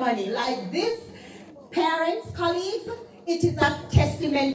ceremony. Like this, parents, colleagues, it is a testament.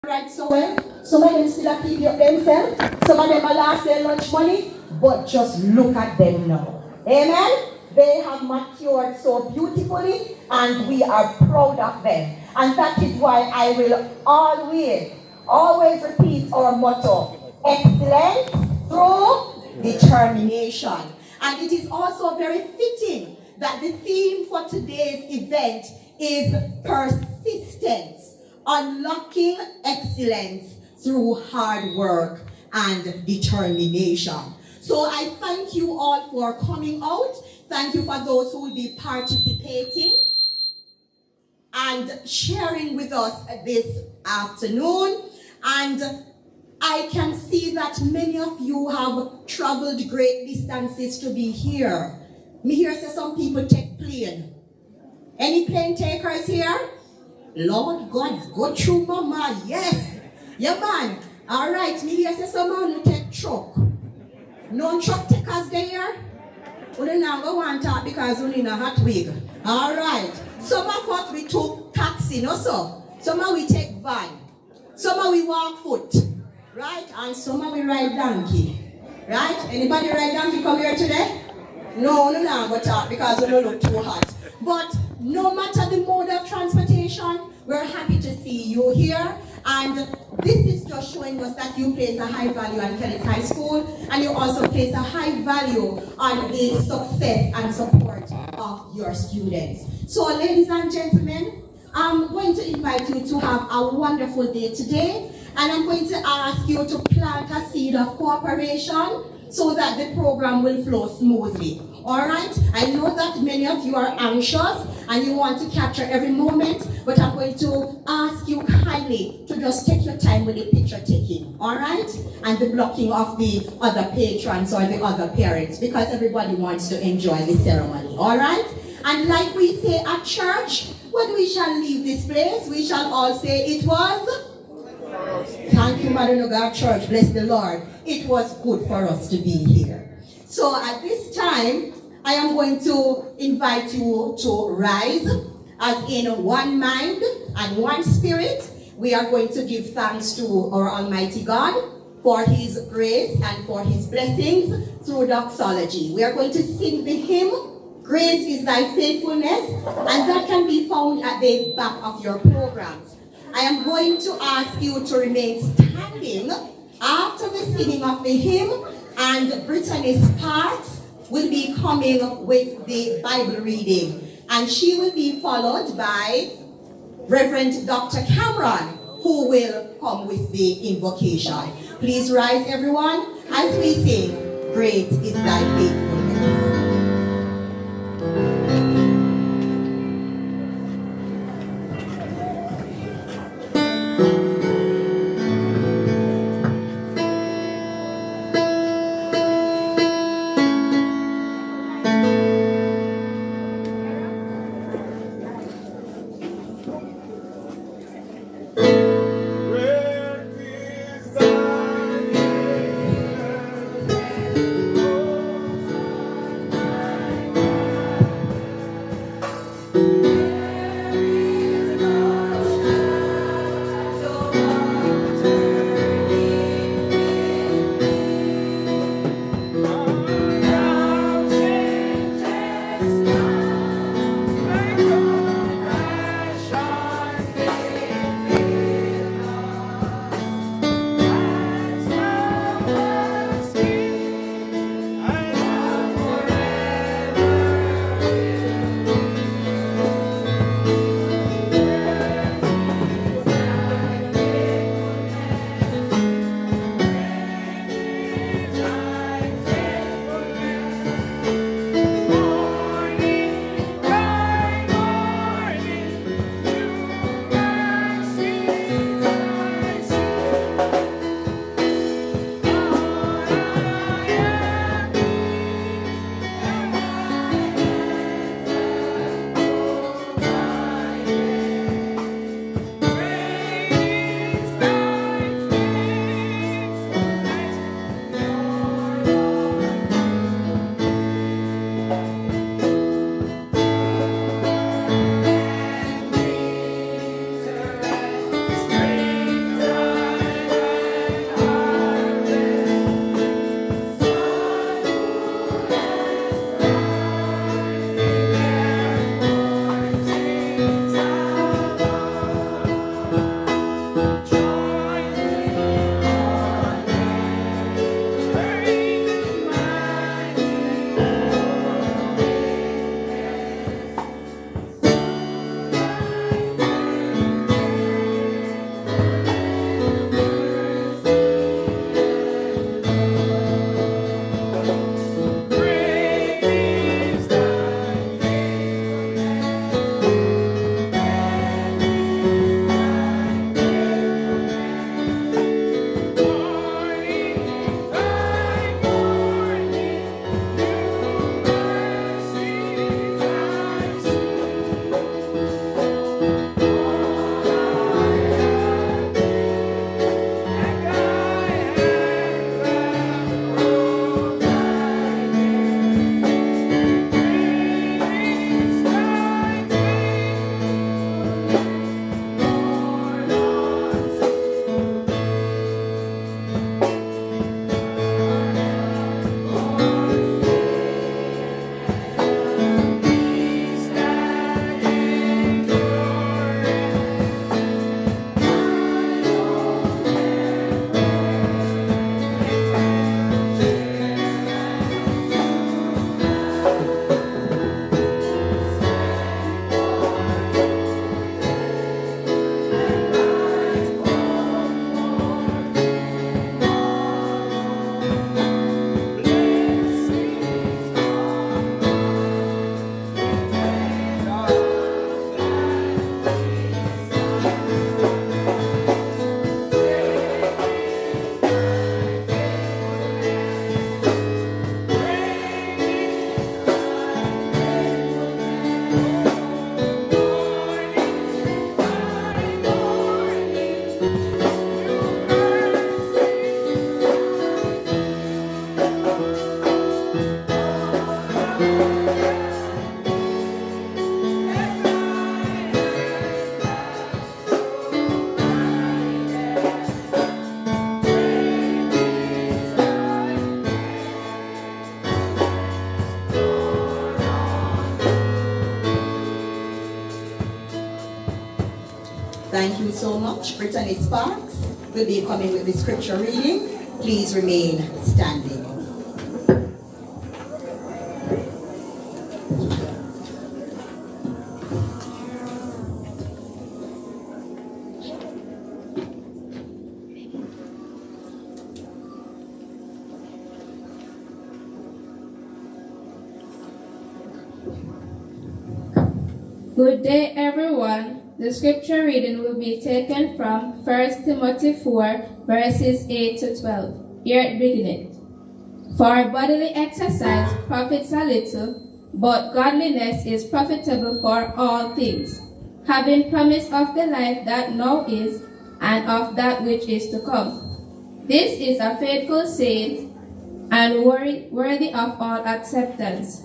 Right, so well, some of them still have keep up themselves, some of them are lost their lunch money, but just look at them now. Amen? They have matured so beautifully, and we are proud of them. And that is why I will always repeat our motto: excellence through determination. And it is also very fitting that the theme for today's event is persistence. Unlocking excellence through hard work and determination. So I thank you all for coming out. Thank you for those who will be participating and sharing with us this afternoon. And I can see that many of you have traveled great distances to be here. Me hear say some people take plane. Any plane takers here? Lord God, go through mama, yes. Yeah, man. All right, me here say some man who take truck. No truck takers there. We now go want to talk because we in a hot wig. All right. Some of us we took taxi, no so. Some of we take van. Some of we walk foot. Right? And some of we ride donkey. Right? Anybody ride donkey come here today? No, go talk because we don't look too hot. But no matter the mode of transportation, we're happy to see you here. And this is just showing us that you place a high value on Kellits High School, and you also place a high value on the success and support of your students. So ladies and gentlemen, I'm going to invite you to have a wonderful day today, and I'm going to ask you to plant a seed of cooperation so that the program will flow smoothly. Alright? I know that many of you are anxious and you want to capture every moment, but I'm going to ask you kindly to just take your time with the picture taking. Alright? And the blocking of the other patrons or the other parents, because everybody wants to enjoy the ceremony. Alright? And like we say at church, when we shall leave this place, we shall all say it was. Thank you, Mother Nogar Church. Bless the Lord. It was good for us to be here. So at this time, I am going to invite you to rise as in one mind and one spirit. We are going to give thanks to our Almighty God for His grace and for His blessings through doxology. We are going to sing the hymn, Great is Thy Faithfulness, and that can be found at the back of your programs. I am going to ask you to remain standing after the singing of the hymn, and Brittany Sparks will be coming with the Bible reading. And she will be followed by Reverend Dr. Cameron, who will come with the invocation. Please rise, everyone, as we sing, Great is Thy Faithfulness. Thank you so much. Brittany Sparks will be coming with the scripture reading. Please remain standing. Good day, everyone. The scripture reading will be taken from 1 Timothy 4, verses 8 to 12. Here it beginneth. For bodily exercise profits a little, but godliness is profitable for all things, having promise of the life that now is, and of that which is to come. This is a faithful saying, and worthy of all acceptance.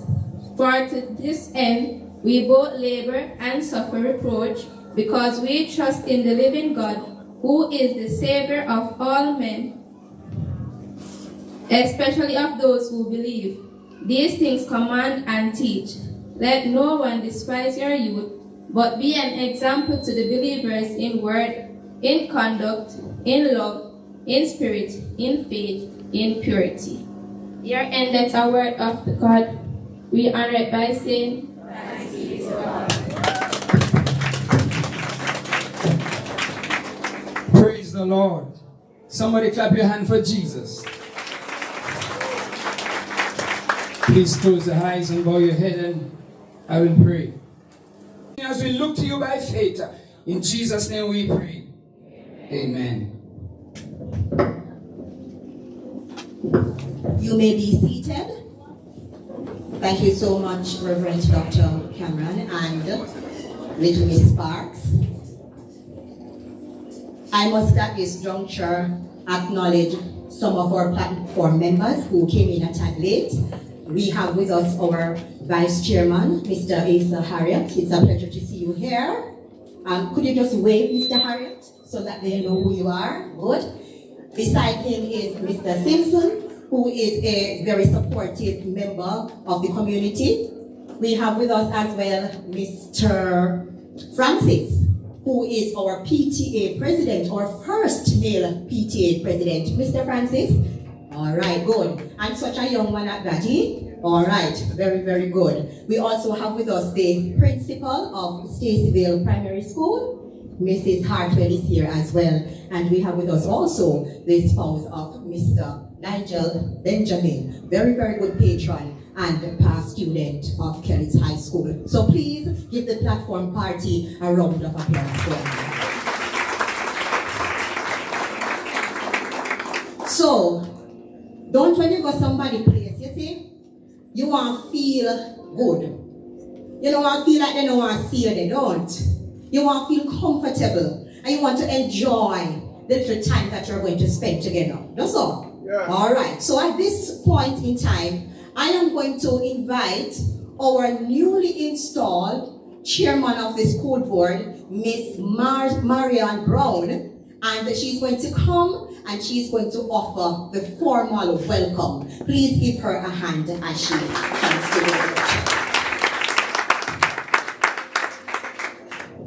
For to this end we both labor and suffer reproach, because we trust in the living God, who is the Savior of all men, especially of those who believe. These things command and teach. Let no one despise your youth, but be an example to the believers in word, in conduct, in love, in spirit, in faith, in purity. Here endeth our word of God. We honor it by saying, thanks be to God. Praise the Lord. Somebody clap your hand for Jesus. Please close the eyes and bow your head, and I will pray. As we look to you by faith, in Jesus' name we pray. Amen. You may be seated. Thank you so much, Reverend Dr. Cameron and Little Miss Sparks. I must at this juncture acknowledge some of our platform members who came in a tad late. We have with us our Vice Chairman, Mr. Asa Harriet. It's a pleasure to see you here. Could you just wave, Mr. Harriet, so that they know who you are? Good. Beside him is Mr. Simpson, who is a very supportive member of the community. We have with us as well Mr. Francis, who is our PTA president, our first male PTA president. Mr. Francis? All right, good. And such a young one at that, eh? All right, very, very good. We also have with us the principal of Stacyville Primary School. Mrs. Hartwell is here as well. And we have with us also the spouse of Mr. Nigel Benjamin, very, very good patron and past student of Kellits High School. So please give the platform party a round of applause for them. So, don't when you go somebody place, you see, you want to feel good. You don't want to feel like they don't want to see you, they don't. You want to feel comfortable, and you want to enjoy the little time that you're going to spend together. That's all. Yeah. All right, so at this point in time, I am going to invite our newly installed chairman of the school board, Miss Marianne Brown, and she's going to come and she's going to offer the formal welcome. Please give her a hand as she comes to the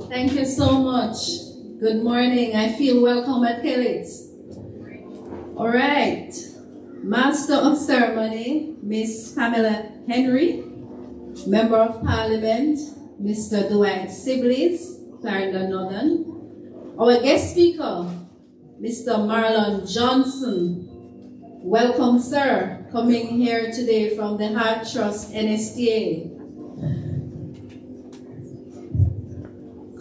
Thank you so much. Good morning. I feel welcome at Kellits. All right. Master of Ceremony, Miss Pamela Henry. Member of Parliament, Mr. Dwight Sibley's, Clarendon Northern. Our guest speaker, Mr. Marlon Johnson. Welcome, sir, coming here today from the Heart Trust NSTA.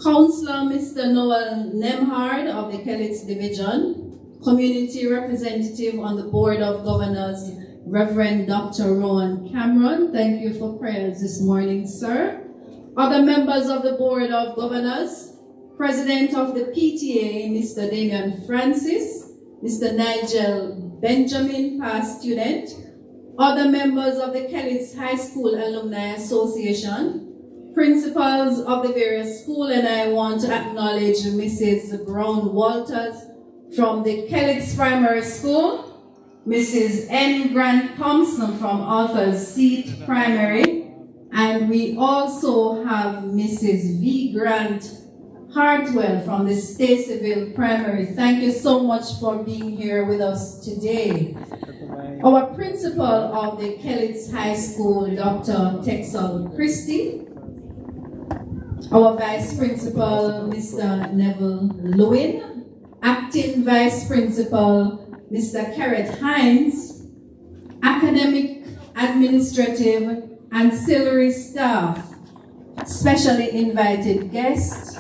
Councillor Mr. Noel Nemhard of the Kellits Division. Community Representative on the Board of Governors, Reverend Dr. Rowan Cameron. Thank you for prayers this morning, sir. Other members of the Board of Governors, President of the PTA, Mr. Damian Francis, Mr. Nigel Benjamin, past student. Other members of the Kellits High School Alumni Association, principals of the various schools, and I want to acknowledge Mrs. Brown Walters from the Kellits Primary School, Mrs. N. Grant Thompson from Arthur's Seat Primary, and we also have Mrs. V. Grant Hartwell from the Stacyville Primary. Thank you so much for being here with us today. Our principal of the Kellits High School, Dr. Texel Christie. Our vice principal, Mr. Neville Lewin. Acting vice principal, Mr. Kerrett Hines. Academic, administrative, ancillary staff, specially invited guests,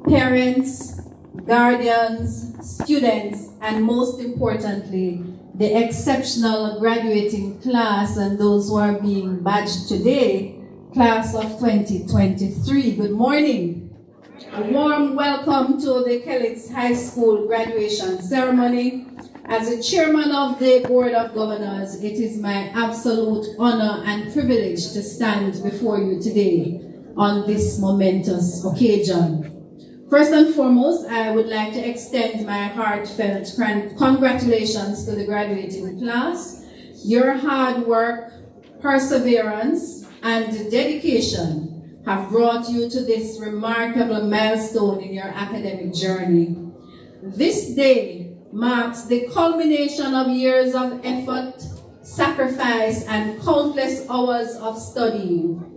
parents, guardians, students, and most importantly, the exceptional graduating class and those who are being badged today, class of 2023. Good morning. A warm welcome to the Kellits High School graduation ceremony. As the chairman of the Board of Governors, it is my absolute honor and privilege to stand before you today on this momentous occasion. First and foremost, I would like to extend my heartfelt congratulations to the graduating class. Your hard work, perseverance, and dedication have brought you to this remarkable milestone in your academic journey. This day marks the culmination of years of effort, sacrifice, and countless hours of studying.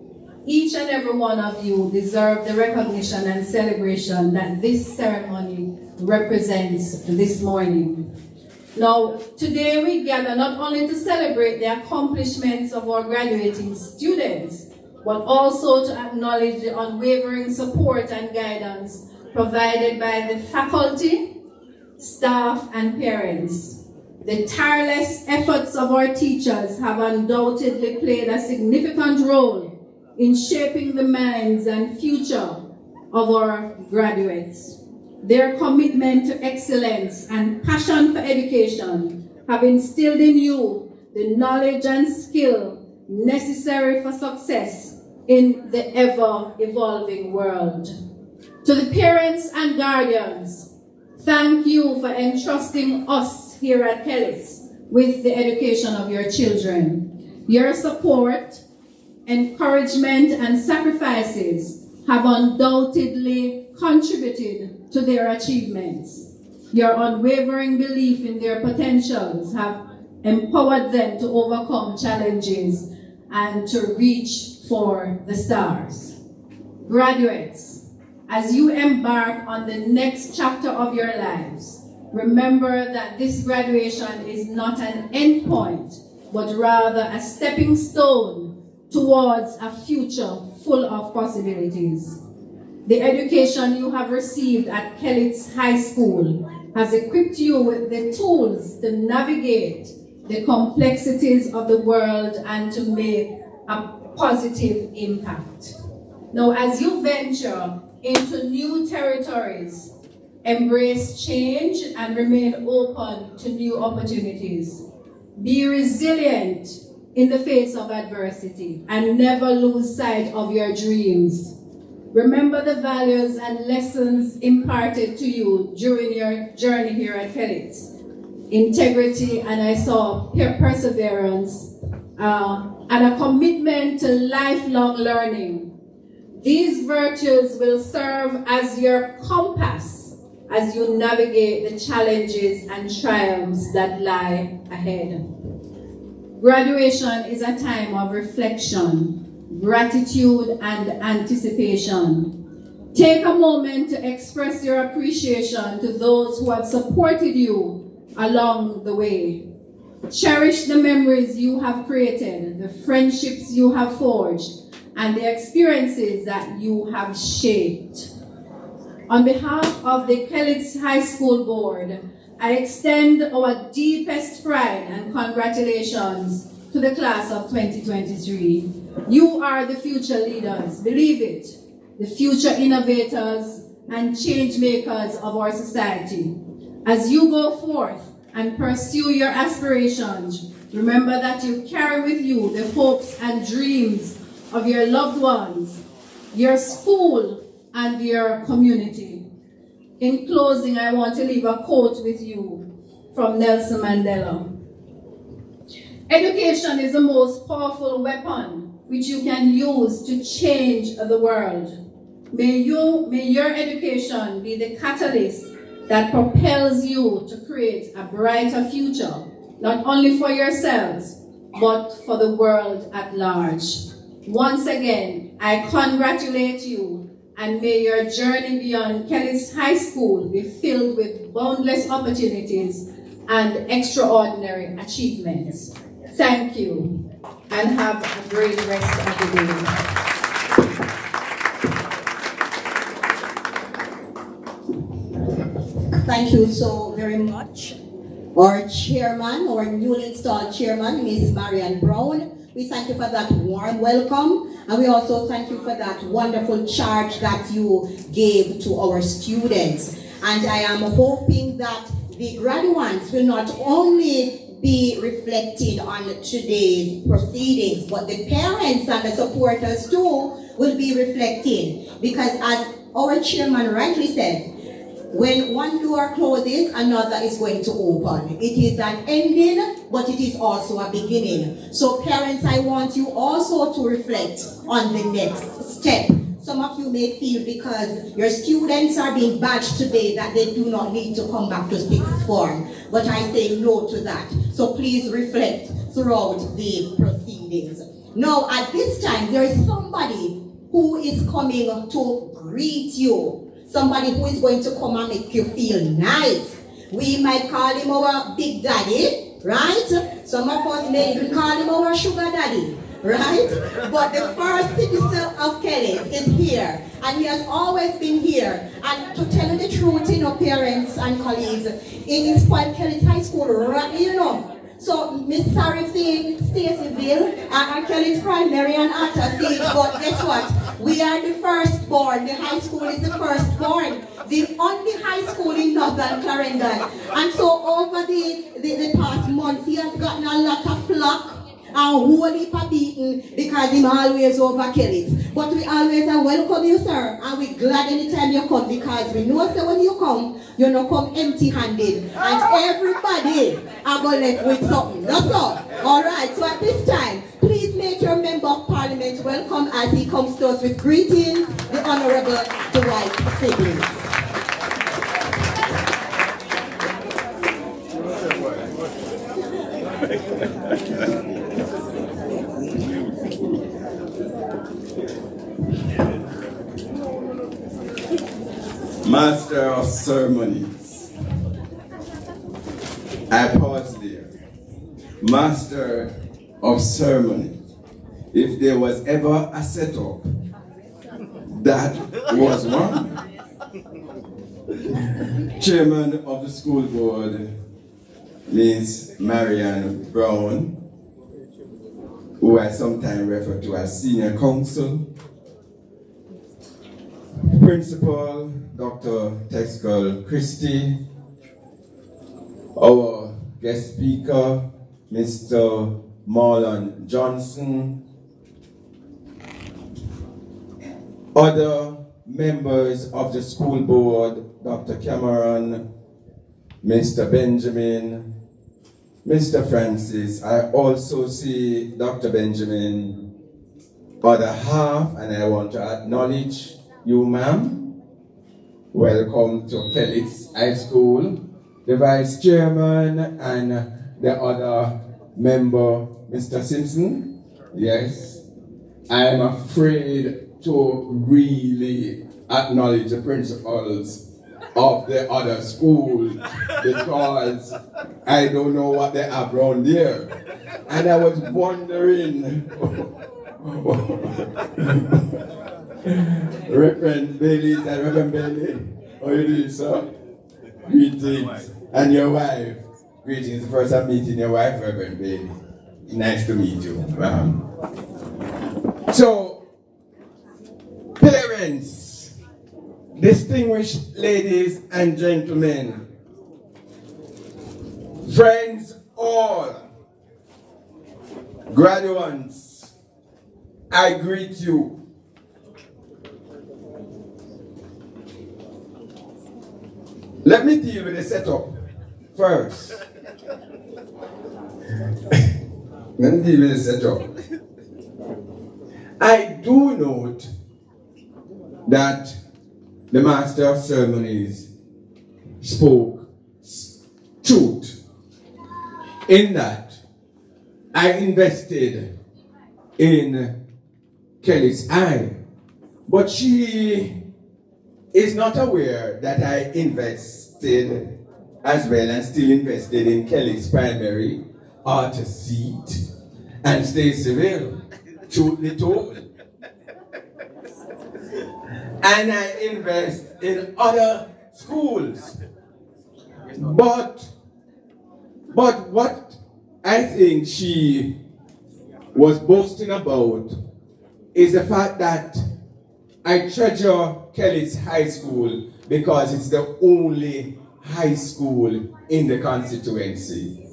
Each and every one of you deserve the recognition and celebration that this ceremony represents this morning. Now, today we gather not only to celebrate the accomplishments of our graduating students, but also to acknowledge the unwavering support and guidance provided by the faculty, staff, and parents. The tireless efforts of our teachers have undoubtedly played a significant role in shaping the minds and future of our graduates. Their commitment to excellence and passion for education have instilled in you the knowledge and skill necessary for success in the ever-evolving world. To the parents and guardians, thank you for entrusting us here at Kellits with the education of your children. Your support, encouragement, and sacrifices have undoubtedly contributed to their achievements. Your unwavering belief in their potentials have empowered them to overcome challenges and to reach for the stars. Graduates, as you embark on the next chapter of your lives, remember that this graduation is not an end point, but rather a stepping stone towards a future full of possibilities. The education you have received at Kellits High School has equipped you with the tools to navigate the complexities of the world and to make a positive impact. Now, as you venture into new territories, embrace change and remain open to new opportunities. Be resilient in the face of adversity and never lose sight of your dreams. Remember the values and lessons imparted to you during your journey here at Kellits. Integrity, and I saw perseverance, and a commitment to lifelong learning. These virtues will serve as your compass as you navigate the challenges and triumphs that lie ahead. Graduation is a time of reflection, gratitude, and anticipation. Take a moment to express your appreciation to those who have supported you along the way. Cherish the memories you have created, the friendships you have forged, and the experiences that you have shaped. On behalf of the Kellits High School Board, I extend our deepest pride and congratulations to the class of 2023. You are the future leaders, believe it, the future innovators and change makers of our society. As you go forth and pursue your aspirations, remember that you carry with you the hopes and dreams of your loved ones, your school, and your community. In closing, I want to leave a quote with you from Nelson Mandela. Education is the most powerful weapon which you can use to change the world. May your education be the catalyst that propels you to create a brighter future, not only for yourselves, but for the world at large. Once again, I congratulate you, and may your journey beyond Kellits High School be filled with boundless opportunities and extraordinary achievements. Thank you, and have a great rest of the day. Thank you so very much. Our chairman, our newly installed chairman, Ms. Marianne Brown. We thank you for that warm welcome, and we also thank you for that wonderful charge that you gave to our students. And I am hoping that the graduates will not only be reflecting on today's proceedings, but the parents and the supporters too will be reflecting. Because as our chairman rightly said, when one door closes, another is going to open. It is an ending, but it is also a beginning. So parents, I want you also to reflect on the next step. Some of you may feel because your students are being badged today that they do not need to come back to sixth form. But I say no to that. So please reflect throughout the proceedings. Now at this time, there is somebody who is coming to greet you. Somebody who is going to come and make you feel nice. We might call him our big daddy, right? Some of us may even call him our sugar daddy, right? But the first citizen of Kellits is here, and he has always been here. And to tell you the truth, parents and colleagues, in Spoiled Kellits High School, right, so Miss Sarifine, Stacyville, and Kellits Primary and Attersea, but guess what? We are the firstborn. The high school is the firstborn. The only high school in Northern Clarendon. And so over the past months, he has gotten a lot of flack and whole heap of beaten because he's always over Kellits. But we always welcome you, sir. And we're glad anytime you come because we know that when you come, you don't come empty-handed. And everybody are going left with something. That's all. All right. So at this time, please make your member of parliament welcome as he comes to us with greetings, the Honorable Dwight Siblings. Master of Ceremonies. I pause there. Master of Ceremony. If there was ever a setup, that was one. Chairman of the school board, Ms. Marianne Brown, who I sometimes refer to as senior counsel. Principal, Dr. Texcal Christie, our guest speaker, Mr. Marlon Johnson, other members of the school board, Dr. Cameron, Mr. Benjamin, Mr. Francis. I also see Dr. Benjamin, other half, and I want to acknowledge you, ma'am. Welcome to Kellits High School, the vice chairman and the other member, Mr. Simpson. Yes, I am afraid to really acknowledge the principals of the other school because I don't know what they have around there. And I was wondering, Reverend Bailey, is that Reverend Bailey? How you doing, sir? Greetings. And your wife. Greetings. The first I'm meeting your wife, Reverend Bailey. Nice to meet you. So, parents, distinguished ladies and gentlemen, friends all, graduates, I greet you. Let me deal with the setup first. Let me deal with the setup. I do note that the Master of Ceremonies spoke truth in that I invested in Kellits' eye, but she is not aware that I invested as well and still invested in Kellits' primary, Arthur Seat, and Staceyville, truth be told. And I invest in other schools. But what I think she was boasting about is the fact that I treasure Kellits High School because it's the only high school in the constituency.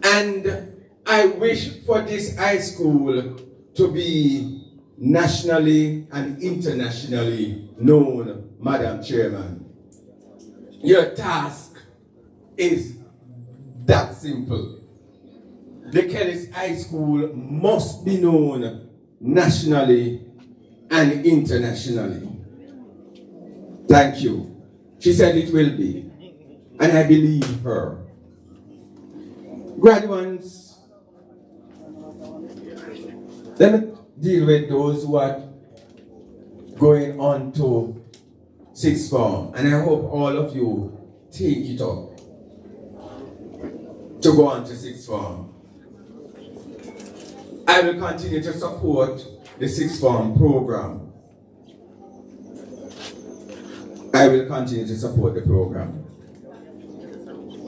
And I wish for this high school to be nationally and internationally known, Madam Chairman. Your task is that simple. The Kellits High School must be known nationally and internationally. Thank you. She said it will be, and I believe her. Graduates, let me deal with those who are going on to sixth form, and I hope all of you take it up to go on to sixth form. I will continue to support the sixth form program. I will continue to support the program.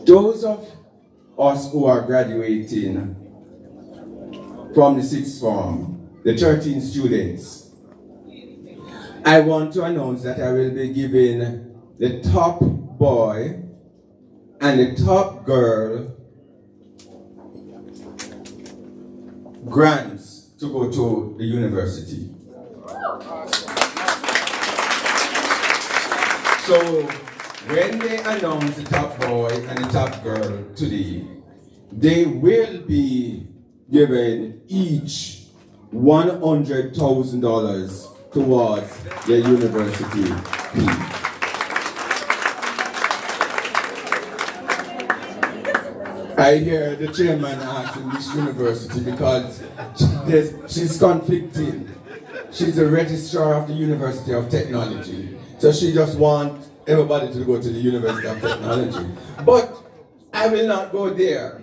Those of us who are graduating from the sixth form, the 13 students, I want to announce that I will be giving the top boy and the top girl grants to go to the university. So when they announce the top boy and the top girl today, they will be given each $100,000 towards their university fee. I hear the chairman asking this university because she's conflicted. She's a registrar of the University of Technology. So she just wants everybody to go to the University of Technology. But I will not go there.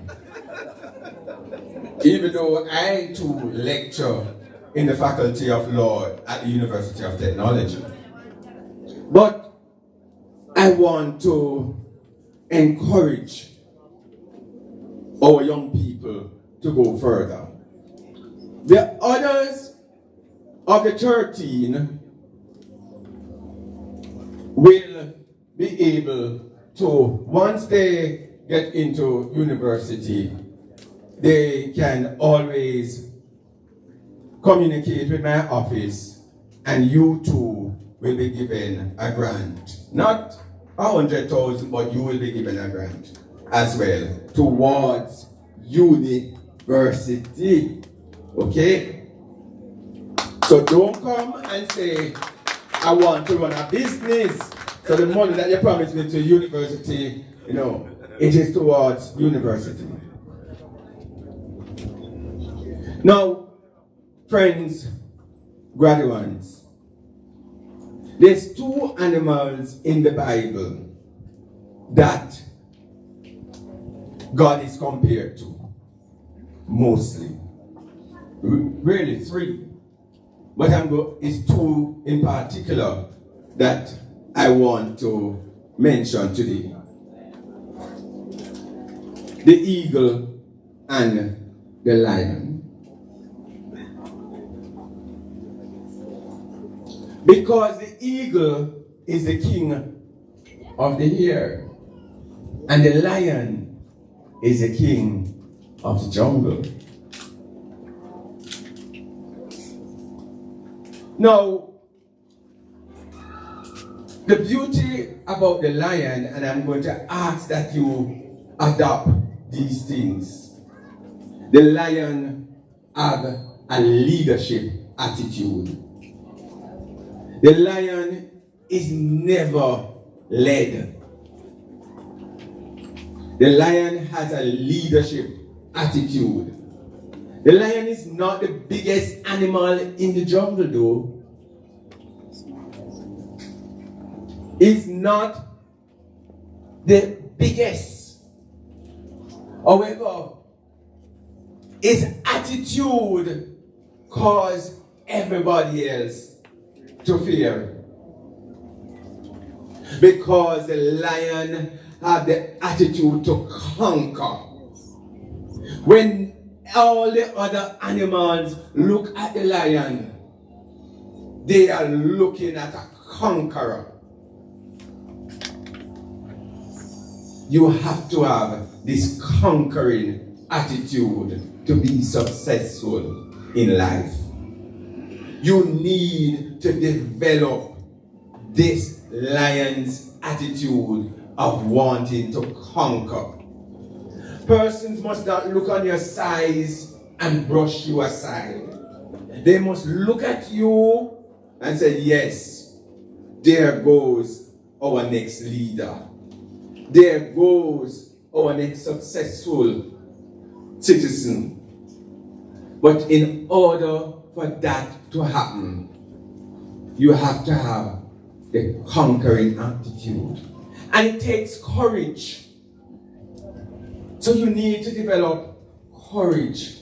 Even though I too lecture in the Faculty of Law at the University of Technology. But I want to encourage our young people to go further. The others of the 13 will be able to, once they get into university, they can always communicate with my office and you too will be given a grant. Not 100,000, but you will be given a grant as well towards university. Okay? So don't come and say, I want to run a business. So the money that you promised me to university, you know, it is towards university. Now, friends, graduates, there's two animals in the Bible that God is compared to, mostly. Really, three. But it's two in particular that I want to mention today. The eagle and the lion. Because the eagle is the king of the air, and the lion is the king of the jungle. Now, the beauty about the lion, and I'm going to ask that you adopt these things. The lion have a leadership attitude. The lion is never led. The lion has a leadership attitude. The lion is not the biggest animal in the jungle, though. It's not the biggest. However, his attitude caused everybody else to fear. Because the lion had the attitude to conquer. When all the other animals look at the lion, they are looking at a conqueror. You have to have this conquering attitude to be successful in life. You need to develop this lion's attitude of wanting to conquer. Persons must not look on your size and brush you aside. They must look at you and say, yes, there goes our next leader. There goes our next successful citizen. But in order for that to happen, you have to have the conquering attitude. And it takes courage. So you need to develop courage.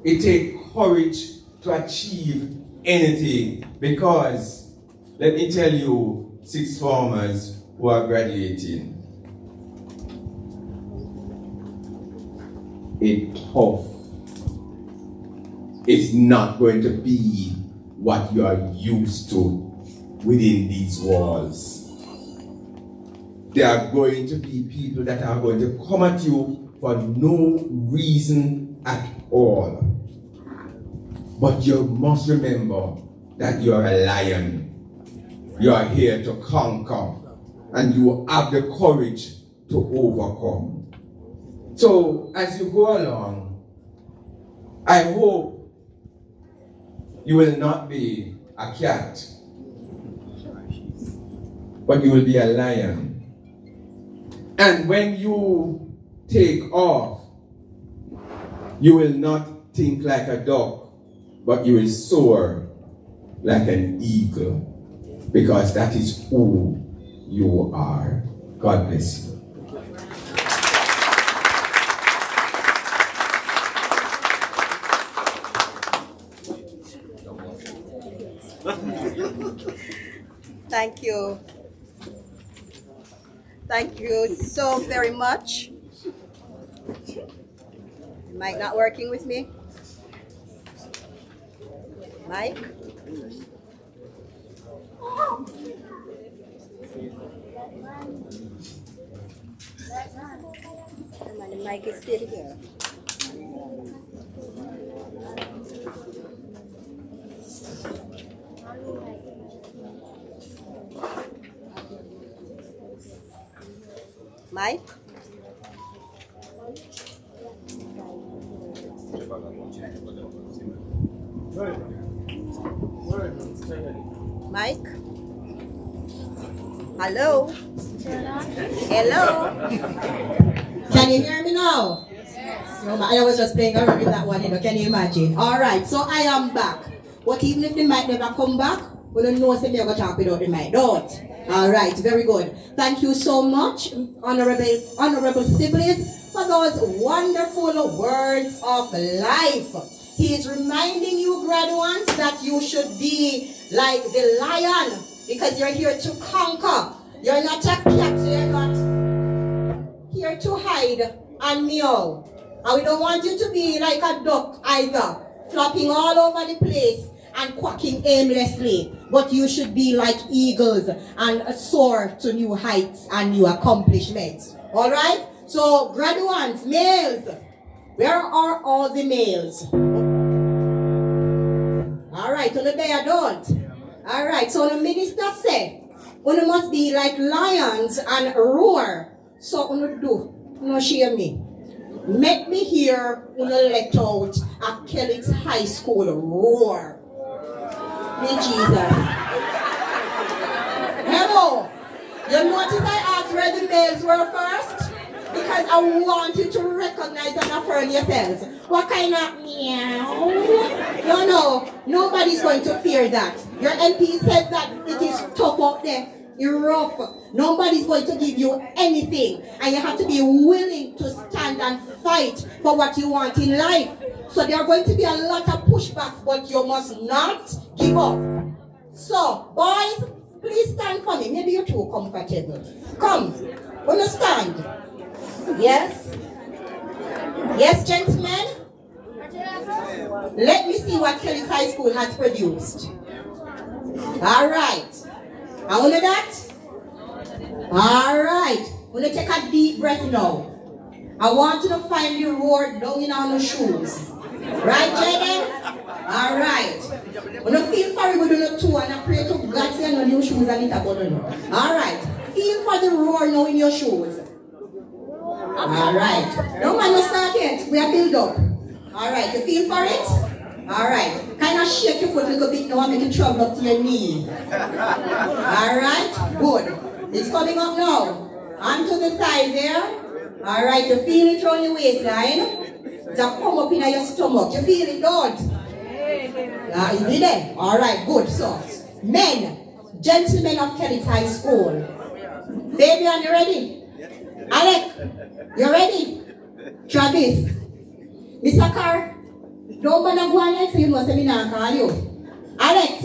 It takes courage to achieve anything. Because, let me tell you, 6 formers who are graduating, it's tough. It's not going to be what you are used to within these walls. There are going to be people that are going to come at you for no reason at all. But you must remember that you are a lion. You are here to conquer. And you have the courage to overcome. So, as you go along, I hope you will not be a cat, but you will be a lion. And when you take off, you will not think like a dog, but you will soar like an eagle, because that is who you are. God bless you. Thank you. Thank you so very much. Mic not working with me? Mic? The mic is still here. Mike? Mike? Hello? Hello? Can you hear me now? Yes. No, I was just playing around with that one, can you imagine? Alright, so I am back. But even if the mic never come back, we don't know if they're going to talk without the mic. Don't. Alright, very good. Thank you so much, honorable siblings, for those wonderful words of life. He is reminding you, graduates, that you should be like the lion, because you're here to conquer. You're not a cat, so you're not here to hide and meow. And we don't want you to be like a duck either, flopping all over the place and quacking aimlessly. But you should be like eagles and soar to new heights and new accomplishments. Alright? So, graduates, males, where are all the males? Alright, so the bear don't. Alright, so the minister said, you must be like lions and roar. So, no shame me. Make me hear let out a Kellits High School roar. Me Jesus. Hello. You notice I asked where the males were first? Because I want you to recognize and affirm yourselves. What kind of meow? No, nobody's going to fear that. Your MP said that it is tough out there. You're rough. Nobody's going to give you anything. And you have to be willing to stand and fight for what you want in life. So there are going to be a lot of pushbacks, but you must not give up. So, boys, please stand for me. Maybe you're too comfortable. Come, understand? Yes? Yes, gentlemen? Let me see what Kellits High School has produced. All right. I want that? All right. I'm going to take a deep breath now. I want you to find the roar down in our shoes. Right, Jaden? All right. I'm going to feel for you with the two and I pray to God say no new shoes and it about you. All right. Feel for the roar now in your shoes. All right. No man, no start yet. We are built up. All right. You feel for it? All right. Kind of shake your foot a little bit now and make it travel up to your knee. All right. Good. It's coming up now. Onto the side there. All right. You feel it on your waistline. Just come up in your stomach. You feel it, don't? Yeah, you did it. All right. Good. So, men, gentlemen of Kellits High School. Fabian, you ready? Alec, you ready? Travis, Mr. Carr, don't bother go on next, so you must have been call you. Alex,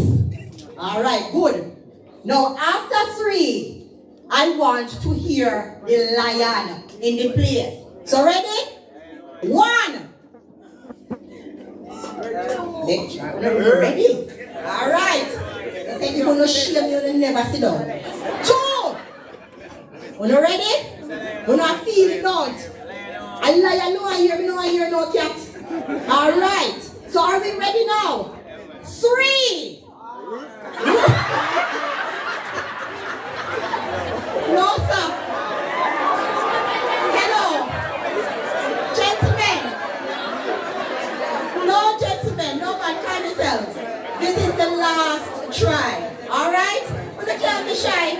all right, good. Now, after 3, I want to hear the lion in the place. So, ready? 1. Ready? All right. I said if you don't shame, you'll never sit down. 2. You ready? You not feel it, don't? I lion, no, I hear no cat. All right. So are we ready now? 3. No, sir. Hello. Gentlemen. No, gentlemen. No man, calm yourselves. This is the last try. All right? You can't be shy.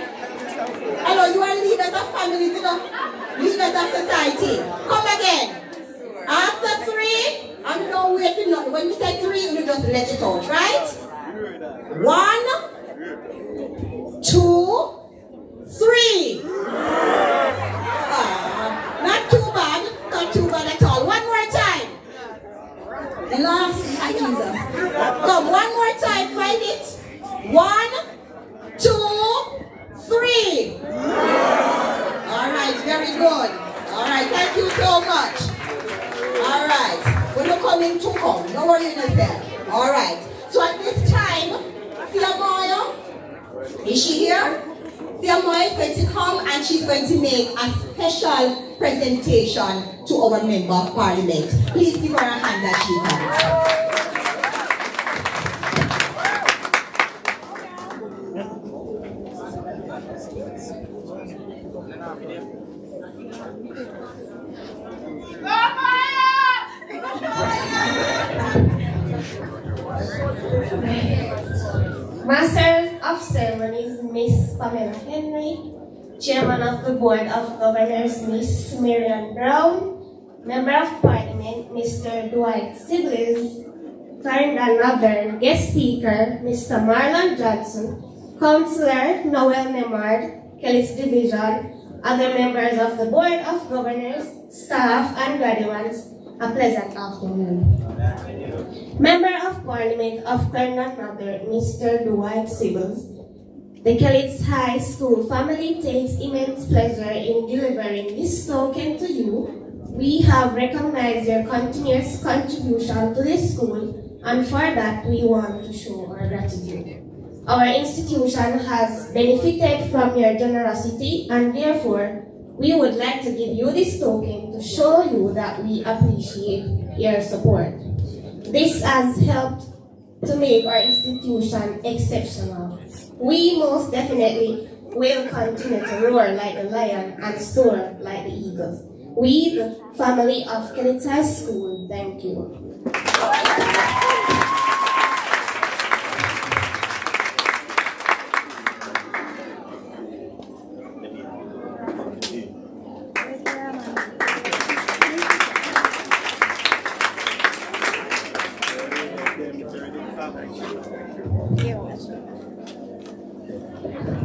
Hello, you are leaders of families, you know? Leaders of society. Come again. After 3, I'm not waiting. When we say 3, you just let it out, right? 1, 2, 3. Not too bad. Not too bad at all. One more time. The last accuser. Come, one more time. Find it. 1, 2, 3. All right, very good. All right, thank you so much. All right, when you're coming to come, don't worry yourself. All right, so at this time, Fia Moyo, is she here? Fia Moyo is going to come and she's going to make a special presentation to our Member of Parliament. Please give her a hand as she comes. Master of Ceremonies, Miss Pamela Henry. Chairman of the Board of Governors, Miss Marian Brown. Member of Parliament, Mr. Dwight Sibley. Clarendon Northern. Guest Speaker, Mr. Marlon Johnson. Councillor Noel Nemard, Kellits Division. Other members of the Board of Governors, staff, and graduates, a pleasant afternoon. Member of Parliament of Clarendon Northern, Mr. Dwight Sibley. The Kellits High School family takes immense pleasure in delivering this token to you. We have recognized your continuous contribution to this school, and for that we want to show our gratitude. Our institution has benefited from your generosity, and therefore we would like to give you this token to show you that we appreciate your support. This has helped to make our institution exceptional. We most definitely will continue to roar like the lion and soar like the eagles. We, the family of Kellits High School, thank you.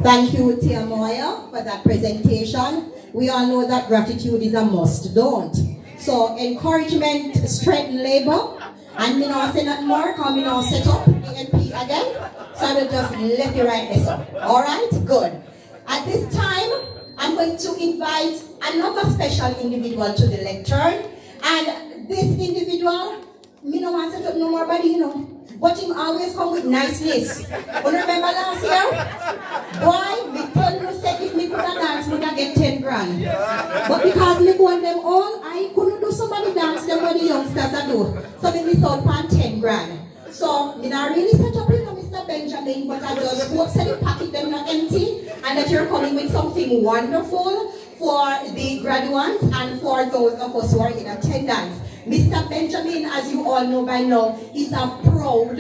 Thank you, Tia Moya, for that presentation. We all know that gratitude is a must, don't? So encouragement strengthen labor. And me now say nothing more, because me now set up the MP again. So I will just let you write this up. Alright? Good. At this time, I'm going to invite another special individual to the lectern. And this individual, me no want to set up no more body, you know. But him always come with nice list. You remember last year? Boy, me tell you, say if me could have dance, me could get 10 grand. But because me want them all, I couldn't do so many dance them what the youngsters are do. So me miss out on 10 grand. So me not really set up with Mr. Benjamin, but I just hope that the packet them not empty and that you're coming with something wonderful for the graduates and for those of us who are in attendance. Mr. Benjamin, as you all know by now, is a proud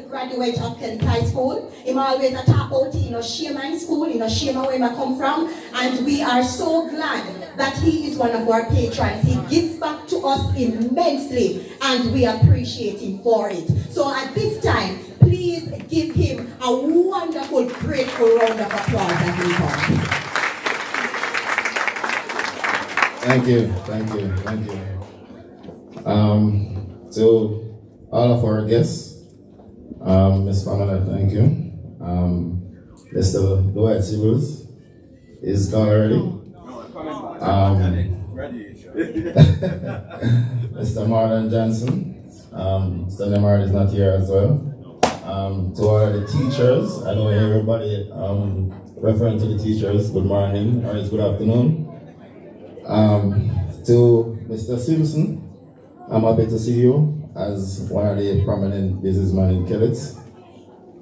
graduate of Kellits High School. He's always a top out in Shema School, in Shema where I come from, and we are so glad that he is one of our patrons. He gives back to us immensely, and we appreciate him for it. So at this time, please give him a wonderful, grateful round of applause as he comes. Thank you. To all of our guests, Ms. Pamela, thank you. Mr. Dwight Sibbles is gone already. Mr. Marlon Johnson, Mr. Nemard is not here as well. To all the teachers, I know everybody referring to the teachers, good morning or it's good afternoon. To Mr. Simpson, I'm happy to see you as one of the prominent businessmen in Kellits,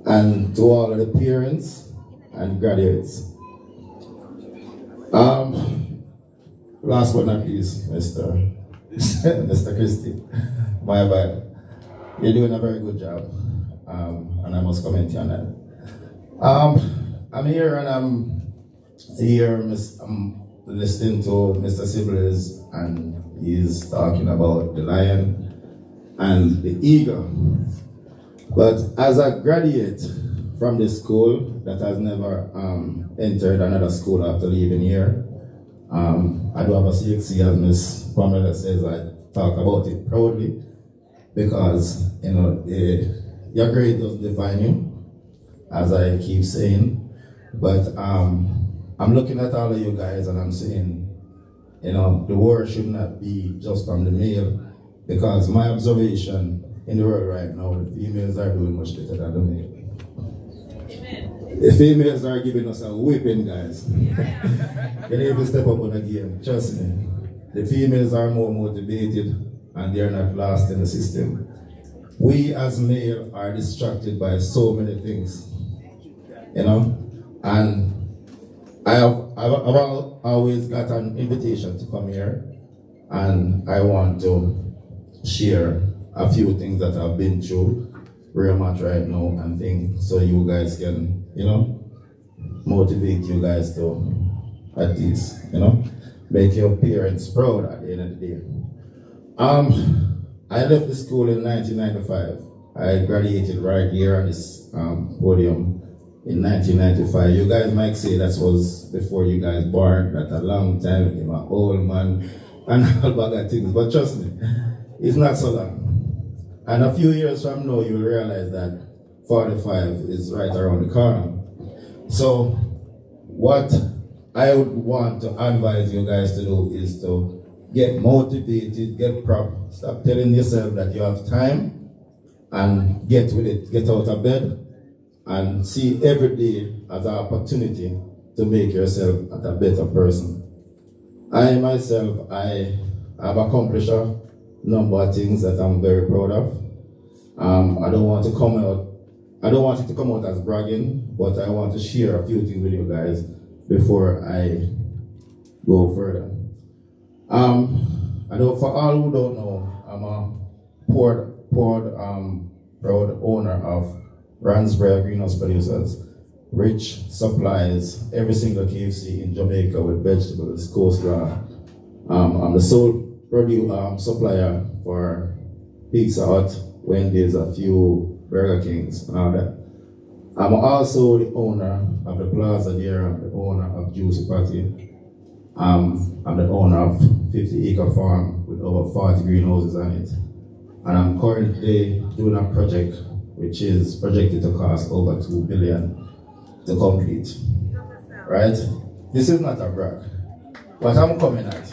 and to all of the parents and graduates. Last but not least, Mr. Christie, my bad. You're doing a very good job, and I must comment on that. I'm here and I'm listening to Mr. Sibbles, and he's talking about the lion and the eagle. But as a graduate from this school that has never entered another school after leaving here, I do have a CXC, as Ms. Pamela says. I talk about it proudly because, you know, your grade doesn't define you, as I keep saying. But I'm looking at all of you guys and I'm saying, you know, the word should not be just from the male, because my observation in the world right now, the females are doing much better than the male. Amen. The females are giving us a whipping, guys. You need to step up on the game, trust me. The females are more motivated and they're not lost in the system. We as male are distracted by so many things, you know, and I've always got an invitation to come here, and I want to share a few things that I've been through real much right now and things, so you guys can, you know, motivate you guys to at least, you know, make your parents proud at the end of the day. I left the school in 1995. I graduated right here on this podium in 1995. You guys might say that was before you guys born, that a long time, I'm an old man, and all bag of things. But trust me, it's not so long. And a few years from now, you'll realize that 45 is right around the corner. So, what I would want to advise you guys to do is to get motivated, get prop. Stop telling yourself that you have time, and get with it. Get out of bed and see every day as an opportunity to make yourself a better person. I myself, I have accomplished a number of things that I'm very proud of. I don't want it to come out as bragging, but I want to share a few things with you guys before I go further. I know for all who don't know, I'm a proud owner of Ransbury Greenhouse Producers, which supplies every single KFC in Jamaica with vegetables, coleslaw. I'm the sole supplier for Pizza Hut, Wendy's, a few Burger Kings, and all that. I'm also the owner of the plaza there. I'm the owner of Juicy Party. I'm the owner of 50-acre farm with over 40 greenhouses on it. And I'm currently doing a project which is projected to cost over $2 billion to complete. Right? This is not a brag. What I'm coming at.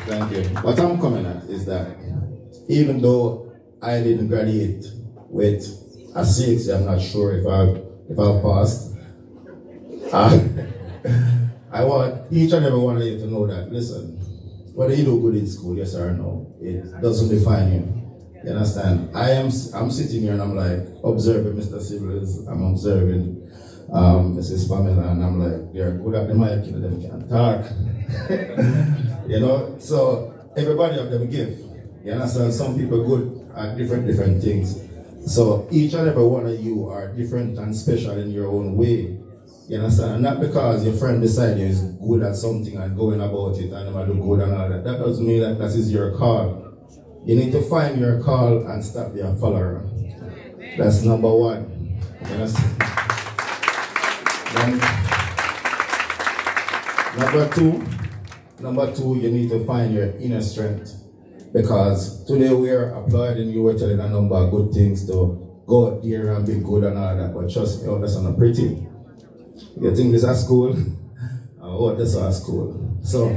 Thank you. What I'm coming at is that even though I didn't graduate with a 6, I'm not sure if I've passed. I want each and every one of you to know that, listen, whether you do good in school, yes or no, it doesn't define you. You understand? I'm sitting here and I'm like observing Mr. Siblings, I'm observing Mrs. Pamela, and I'm like, they're good at the mic, them can talk. You know, so everybody of them give. You understand? Some people good at different things. So each and every one of you are different and special in your own way. You understand? And not because your friend beside you is good at something and going about it and do good and all that. That doesn't mean that is your call. You need to find your call and stop being a follower. That's number one. You understand? Number two, you need to find your inner strength. Because today we are applauding you, we're telling a number of good things to go out there and be good and all that, but trust me, that's not pretty. You think this is school? Oh, this is school. So,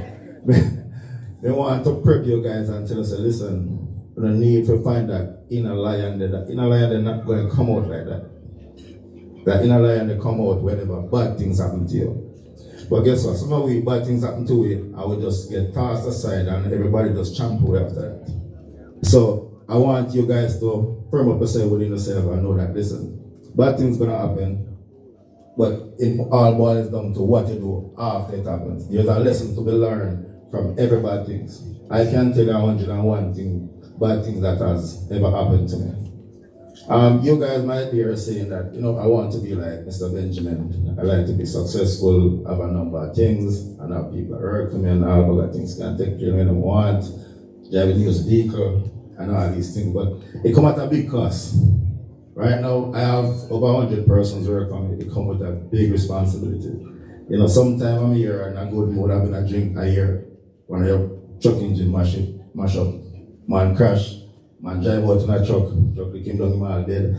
we want to prep you guys and tell us, listen, we don't need to find that inner lion. That inner lion, they're not going to come out like that. That inner lion, they come out whenever bad things happen to you. But guess what? Some of we bad things happen to you, I will just get tossed aside and everybody just champ away after that. So I want you guys to firm up yourself within yourself and know that, listen, bad things gonna happen, but it all boils down to what you do after it happens. There's a lesson to be learned from every bad things. I can tell you 101 bad things that has ever happened to me. You guys might be here saying that, you know, I want to be like Mr. Benjamin. I like to be successful, have a number of things, and have people work for me and all of things. Can take care when I want, drive a new vehicle, and all these things. But it come at a big cost. Right now, I have over 100 persons work for me. It come with a big responsibility. You know, sometime I'm here in a good mood, having a drink, I hear one of your truck engine mash up, man crash. Man drive out in a truck came down, him all dead.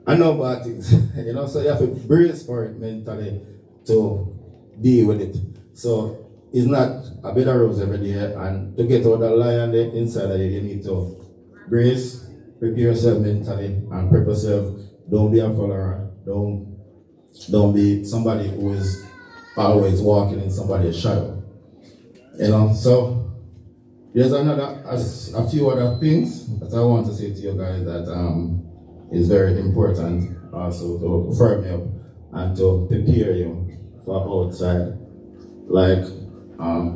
I know about things, you know, so you have to brace for it mentally to deal with it. So it's not a bed of roses every day, and to get out the lion there inside of you need to brace, prepare yourself mentally, and prep yourself. Don't be a follower, don't be somebody who is always walking in somebody's shadow. You know, so there's a few other things that I want to say to you guys that is very important also to firm you up and to prepare you for outside, like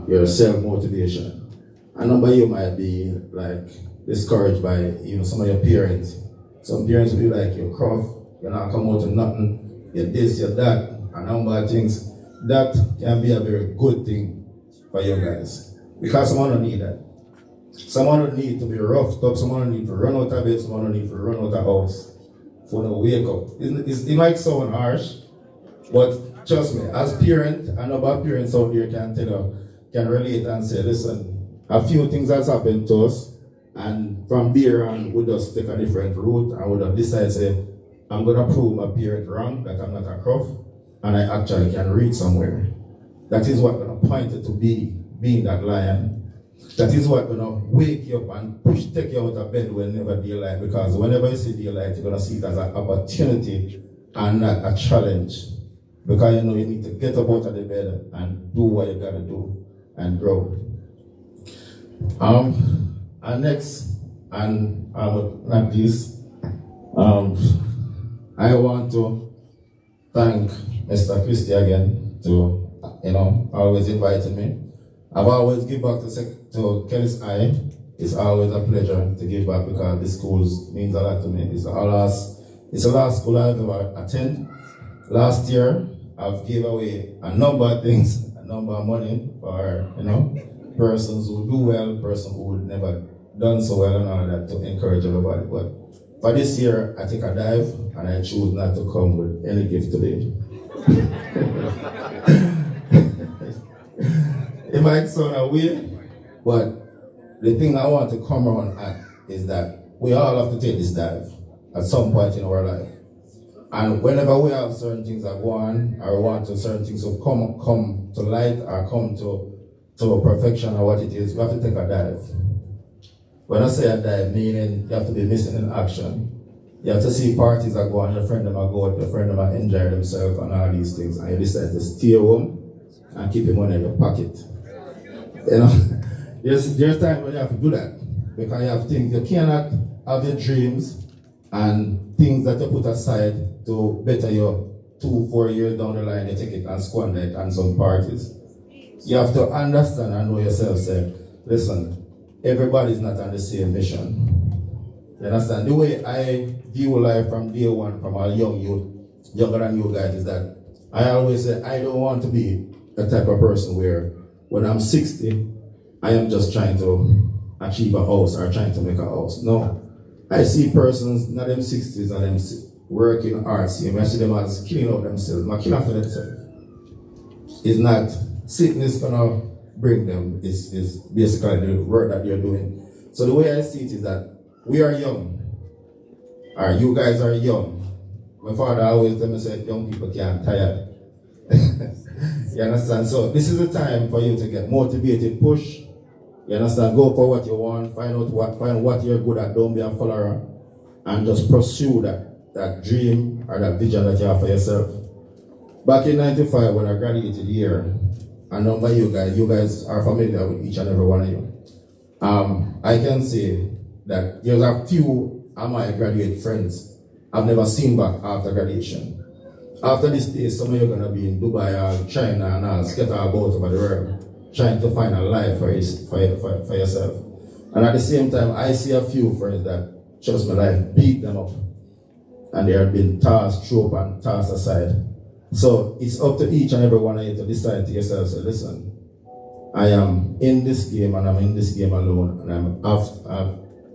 your self-motivation. A number of you might be like discouraged by, you know, some of your parents. Some parents will be like, you're rough, you're not come out of nothing, you're this, you're that, a number of things. That can be a very good thing for you guys. Because someone don't need that. Someone don't need to be roughed up, someone don't need to run out of bed, someone don't need to run out of house for no wake up. It might sound harsh, but trust me, as parent, I know about parents out there can relate and say, listen, a few things has happened to us, and from there on, we just take a different route and we just decide, say, I'm going to prove my parent wrong, that I'm not a croft, and I actually can reach somewhere. That is what going to point it to being that lion. That is what going to wake you up and take you out of bed whenever daylight, because whenever you see daylight, you're going to see it as an opportunity and not a challenge. Because you know you need to get up out of the bed and do what you got to do and grow. And next, and not least, I want to thank Mr. Christie again to, you know, always inviting me. I've always give back to Kellits I. It's always a pleasure to give back because this school means a lot to me. It's the last school I've ever attended. Last year, I've given away a number of things, a number of money for, you know, persons who do well, persons who would never done so well and all that to encourage everybody. But for this year, I take a dive and I choose not to come with any gift today. It might sound weird, but the thing I want to come around at is that we all have to take this dive at some point in our life. And whenever we have certain things that go on, or want to certain things to come to light or come to perfection or what it is, we have to take a dive. When I say a dive, meaning you have to be missing in action. You have to see parties that go on, your friend them are go out, your friend them are enjoy themselves and all these things, and you decide to stay home and keep your money in your pocket. You know, there's times when you have to do that, because you have things, you cannot have your dreams and things that you put aside to better your 2-4 years down the line, you take it and squander it on some parties. You have to understand and know yourself, say, listen, everybody's not on the same mission. You understand? The way I view life from day one, from a young youth, younger than you guys, is that I always say I don't want to be the type of person where when I'm 60, I am just trying to achieve a house or trying to make a house. No. I see persons, not them 60s, and them working hard, I see them as killing out themselves, not killing after themselves. It's not sickness gonna bring them, it's basically the work that they're doing. So the way I see it is that we are young, or you guys are young. My father always tell me, said, young people can't tire. You understand? So this is the time for you to get motivated, push. You understand? Go for what you want, find what you're good at, don't be a follower, and just pursue that dream or that vision that you have for yourself. Back in 95 when I graduated here, I know by you guys are familiar with each and every one of you. I can say that there's a few of my graduate friends I've never seen back after graduation. After this day, some of you are going to be in Dubai or China and all, scatter about over the world, trying to find a life for yourself. And at the same time, I see a few friends that, trust me, life beat them up. And they have been tossed, thrown up and tossed aside. So it's up to each and every one of you to decide to yourself, say, listen, I am in this game and I'm in this game alone, and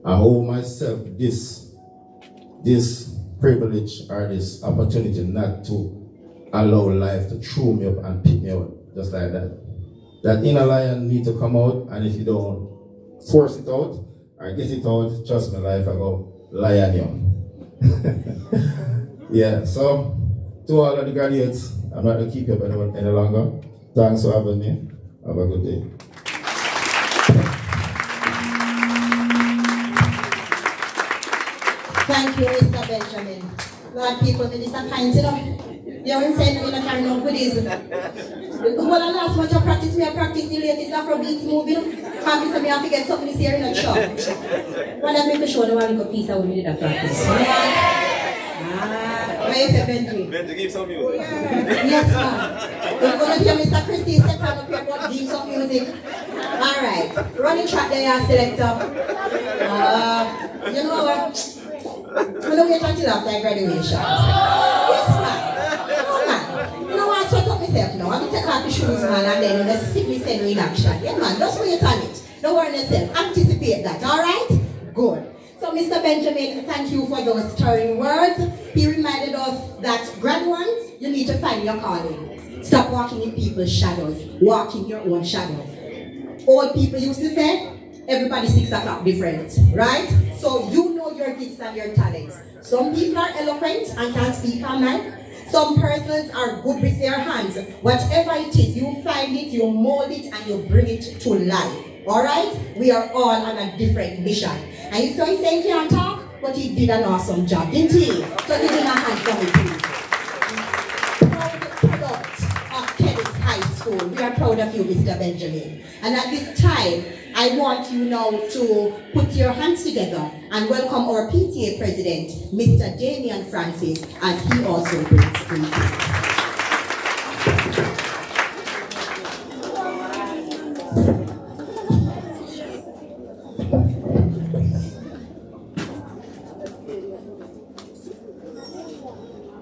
I hold myself this privilege or this opportunity not to allow life to throw me up and pick me out just like that. That inner lion need to come out, and if you don't force it out or get it out, trust me, life I go lion you. Yeah, so to all of the graduates, I'm not going to keep you up any longer. Thanks for having me. Have a good day. Thank you, Mr. Benjamin. Lord, people, this is a kind, you know. You haven't said you're going to carry no goodies. Well, the last much I practice the latest Afrobeats movie. Happy to me, I have to get something this year in a shop. Well, let me show the one little piece I will need that practice. Where is the Benji? Benji, give some music. Yes, ma'am. We're going to hear Mr. Christie step on up here about give some music. Alright. Running track there, selector. You know what? I don't wait until after graduation. Yes, man. No, man. You know what? I sweat up myself now. I'm going to take off the shoes, man, and then let's see me send you in action. Yeah, man. Just wait on it. Don't worry yourself. Anticipate that. Alright? Good. So, Mr. Benjamin, thank you for those stirring words. He reminded us that graduates, you need to find your calling. Stop walking in people's shadows. Walk in your own shadow. Old people used to say, everybody 6 o'clock different, right? So you know your gifts and your talents. Some people are eloquent and can speak on mic. Some persons are good with their hands. Whatever it is, you find it, you mold it, and you bring it to life. Alright? We are all on a different mission. And you saw he saying he can't talk, but he did an awesome job, didn't he? So give him a hand for me, please. Proud product of Kellits High School. We are proud of you, Mr. Benjamin. And at this time, I want you now to put your hands together and welcome our PTA President, Mr. Damian Francis, as he also brings greetings.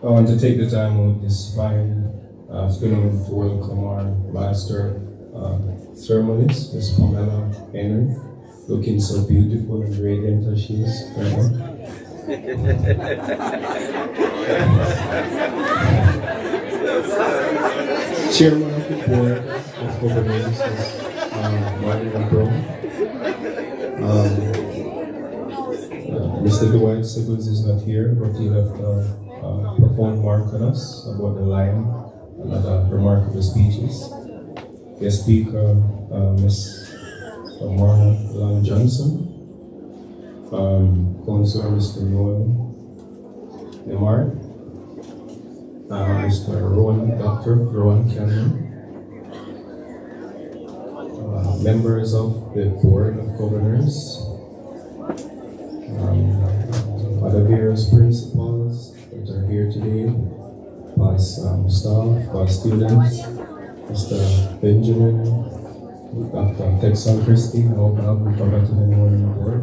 I want to take the time out this fine afternoon to welcome our master ceremonies, Miss Pamela Henry, looking so beautiful and radiant as she is right now. Chairman of the Board of Governors is Valedictorian Brown. Mr. Dwight Siblings is not here, but he left a profound mark on us about the lion and other remarkable speeches. Guest speaker, Ms. Marna Long Johnson, Councilor Mr. Noel Lemar, Mr. Dr. Rowan Cameron, members of the Board of Governors, other various principals that are here today, past staff, past students, Mr. Benjamin, Dr. Texan Christie, I hope I haven't forgotten anyone on the board.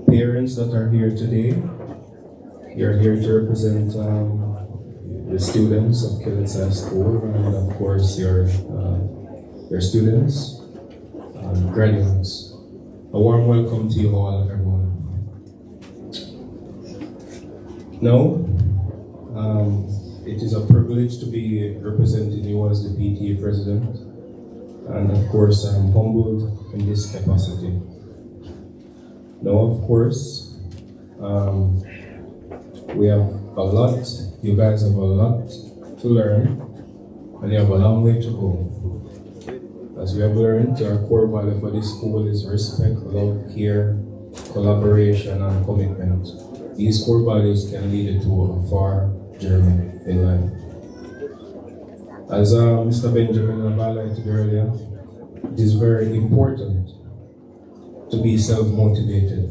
Parents that are here today, you're here to represent the students of Kellits High School, and of course your students and graduates. A warm welcome to you all, everyone. Now, it is a privilege to be representing you as the PTA president, and of course I'm humbled in this capacity. Now, of course, we have a lot, you guys have a lot to learn, and you have a long way to go. As we have learned, our core value for this school is respect, love, care, collaboration, and commitment. These core values can lead you to a far journey in life. As Mr. Benjamin highlighted earlier, it is very important to be self-motivated.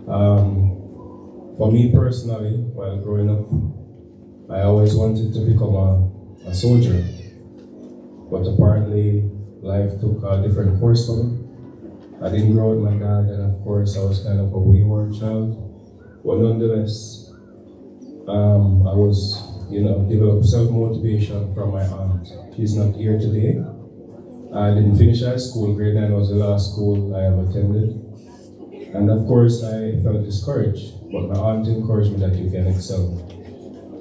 For me personally, while growing up, I always wanted to become a soldier, but apparently life took a different course for me. I didn't grow with my dad, and of course I was kind of a wayward child, but nonetheless, I was, developed self-motivation from my aunt. She's not here today. I didn't finish high school. Grade 9 was the last school I ever attended. And of course, I felt discouraged, but my aunt encouraged me that you can excel.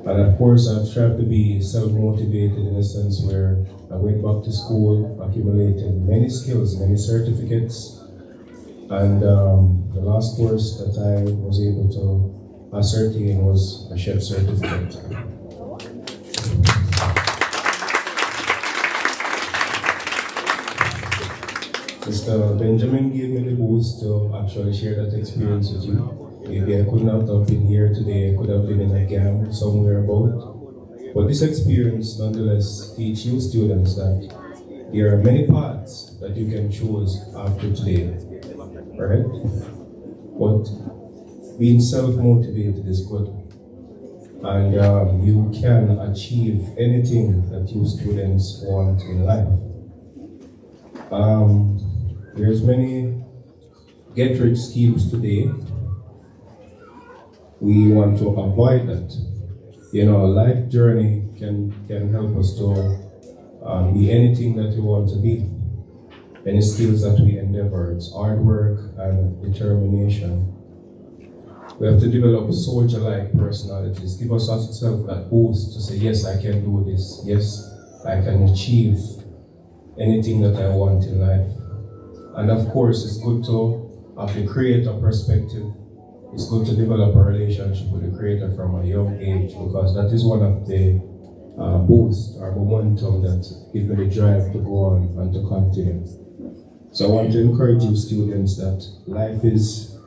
And of course, I've tried to be self-motivated in a sense where I went back to school, accumulated many skills, many certificates. And the last course that I was able to ascertain was a chef certificate. Mr. Benjamin gave me the boost to actually share that experience with you. Maybe I could not have been here today, I could have been in a camp somewhere about. But this experience nonetheless teaches you students that there are many paths that you can choose after today, right? But being self-motivated is good. And you can achieve anything that you students want in life. There's many get-rich schemes today. We want to avoid that. Life journey can help us to be anything that we want to be. Any skills that we endeavor, it's hard work and determination. We have to develop soldier-like personalities. Give us ourselves that boost to say, yes, I can do this. Yes, I can achieve anything that I want in life. And of course, it's good to have the creator perspective. It's good to develop a relationship with the creator from a young age, because that is one of the boosts or momentum that gives me the drive to go on and to continue. So I want to encourage you students that life is,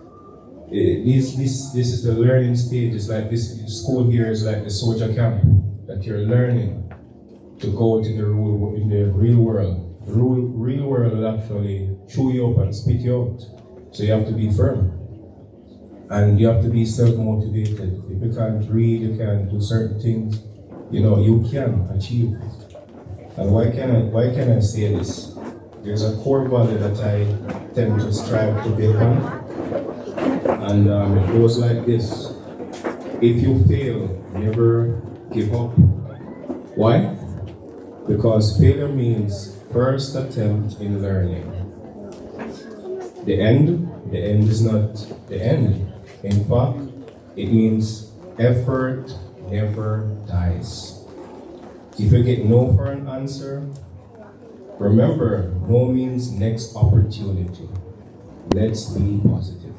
this is the learning stage. It's like this school here is like the soldier camp, that you're learning to go to the real world. The real world will actually chew you up and spit you out. So you have to be firm. And you have to be self-motivated. If you can't read, you can't do certain things, you can achieve. And why can I say this? There's a core value that I tend to strive to build on. And it goes like this. If you fail, never give up. Why? because failure means first attempt in learning. The end is not the end. In fact, it means effort never dies. If you get no for an answer, remember, no means next opportunity. Let's be positive.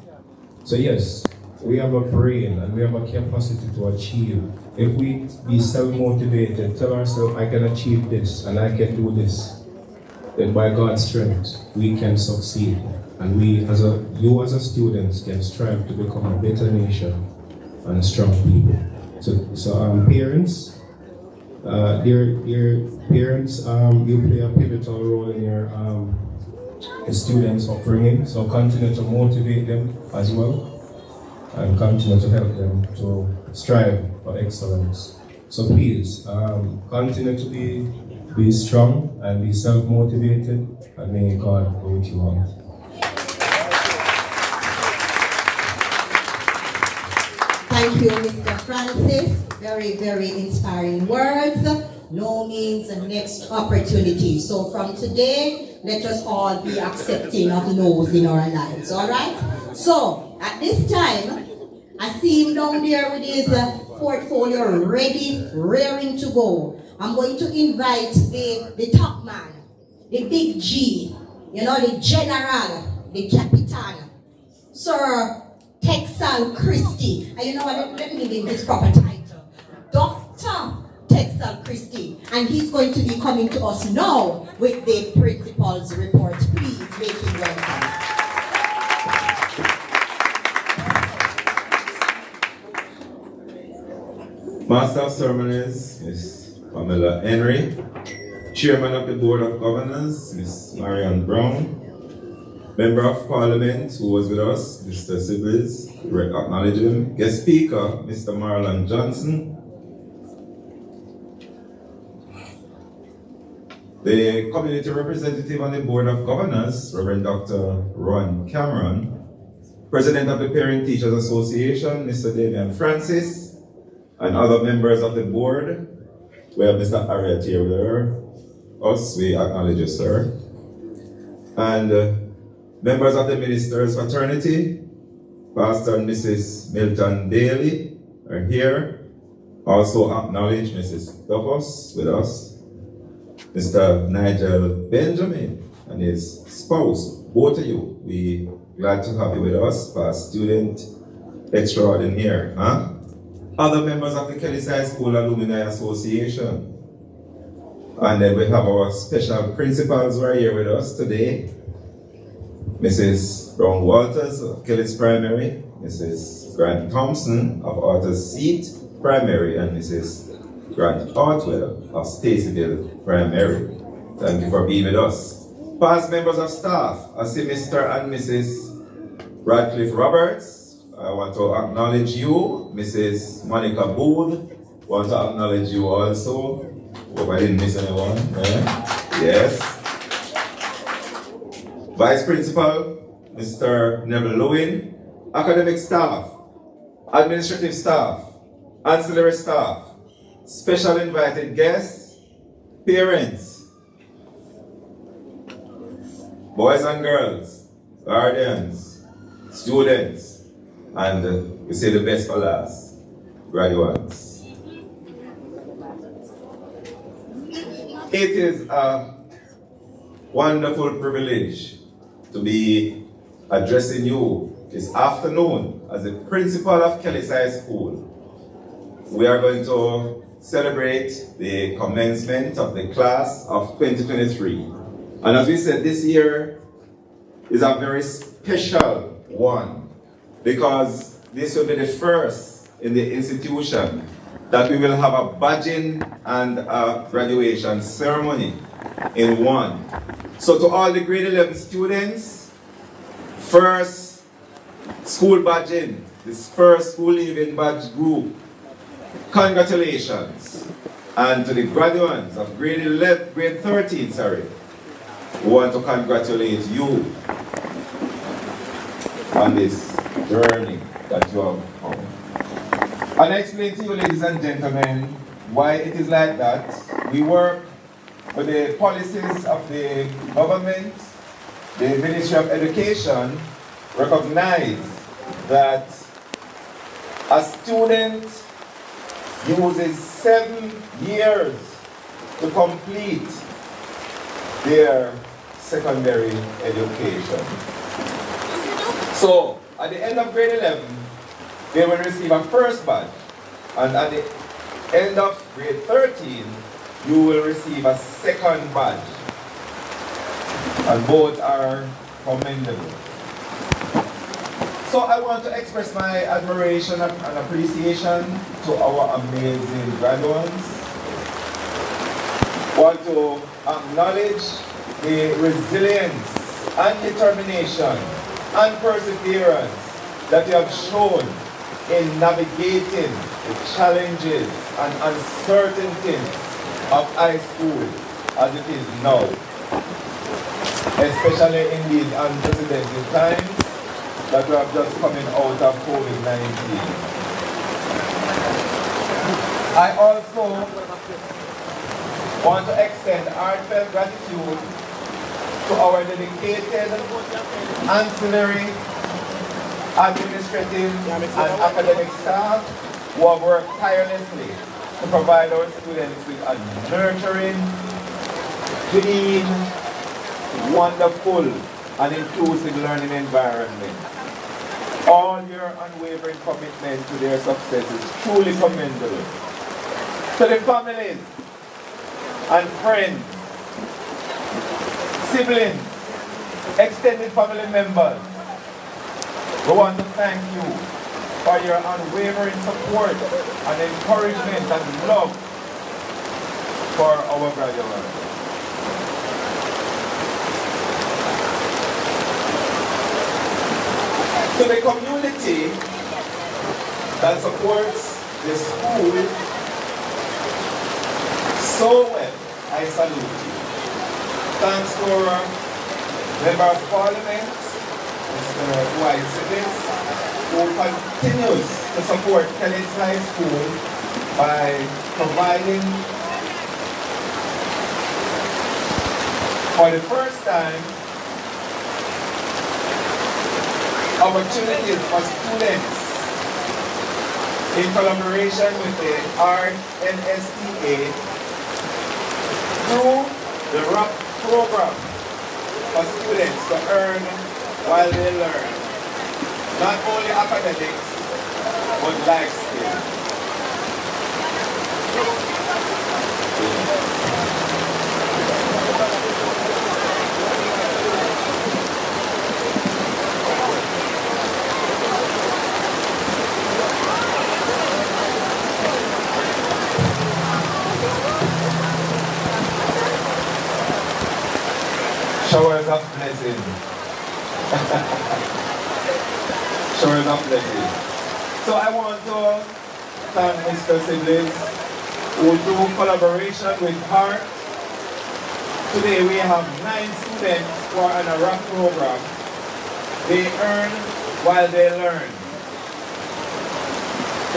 So yes, we have a brain and we have a capacity to achieve. If we be self-motivated, tell ourselves, I can achieve this and I can do this, then by God's strength, we can succeed. And you as a student can strive to become a better nation and strong people. So parents, dear parents, you play a pivotal role in your students' upbringing. So continue to motivate them as well, and continue to help them to strive for excellence. So please continue to be strong and be self-motivated, and may God go with you all. Thank you, Mr. Francis. Very, very inspiring words. No means the next opportunity. So from today, let us all be accepting of no's in our lives, all right? So at this time, I see him down there with his portfolio ready, raring to go. I'm going to invite the top man, the big G, the general, the capitan, Sir Texel Christie. And you know what, let me give him his proper title. Dr. Texel Christie. And he's going to be coming to us now with the principal's report. Please make him welcome. Master of Ceremonies, Miss Pamela Henry. Chairman of the Board of Governors, Miss Marion Brown. Member of Parliament who was with us, Mr. Sibley's, acknowledge him. Guest Speaker, Mr. Marlon Johnson. The Community Representative on the Board of Governors, Reverend Dr. Ron Cameron. President of the Parent Teachers Association, Mr. Damian Francis. And other members of the board. We have Mr. Harriet here with us. We acknowledge you, sir. And members of the Ministers' Fraternity, Pastor and Mrs. Milton Daly are here. Also acknowledge Mrs. Duffus with us. Mr. Nigel Benjamin and his spouse, both of you. We glad to have you with us, past student extraordinaire. Other members of the Kellits High School Alumni Association. And then we have our special principals who are here with us today. Mrs. Brown Walters of Kellits Primary, Mrs. Grant Thompson of Arthur's Seat Primary, and Mrs. Grant Hartwell of Stacyville Primary. Thank you for being with us. Past members of staff, I see Mr. and Mrs. Radcliffe Roberts. I want to acknowledge you, Mrs. Monica Booth. Want to acknowledge you also. Hope I didn't miss anyone. Yes. Vice Principal, Mr. Neville Lewin. Academic staff, administrative staff, ancillary staff, special invited guests, parents, boys and girls, guardians, students, and we say the best for last, graduates. It is a wonderful privilege to be addressing you this afternoon as the principal of Kellits High School. We are going to celebrate the commencement of the class of 2023. And as we said, this year is a very special one, because this will be the first in the institution that we will have a badging and a graduation ceremony in one. So to all the grade 11 students, first school badging, this first school leaving badge group, congratulations. And to the graduates of grade 13, we want to congratulate you on this journey that you have come. And I explain to you, ladies and gentlemen, why it is like that. We work but the policies of the government, the Ministry of Education, recognize that a student uses 7 years to complete their secondary education. So, at the end of grade 11, they will receive a first badge, and at the end of grade 13, you will receive a second badge, and both are commendable. So I want to express my admiration and appreciation to our amazing graduates. Want to acknowledge the resilience and determination and perseverance that you have shown in navigating the challenges and uncertainties of high school as it is now, especially in these unprecedented times that we have just coming out of COVID-19. I also want to extend heartfelt gratitude to our dedicated ancillary, administrative, and academic staff who have worked tirelessly to provide our students with a nurturing, clean, wonderful, and inclusive learning environment. All your unwavering commitment to their success is truly commendable. To the families and friends, siblings, extended family members, we want to thank you for your unwavering support and encouragement and love for our graduates. To the community that supports the school so well, I salute you. Thanks to our Member of Parliament, Mr. Dwight Siblings, who continues to support Kellits High School by providing, for the first time, opportunities for students in collaboration with the RNSTA through the RAP program for students to earn while they learn. Not only academics, but life skills. Showers of blessing. Showers of blessing. So I want to thank Mr. Siblings who through collaboration with Heart. Today we have 9 students who are on a RAP program. They earn while they learn.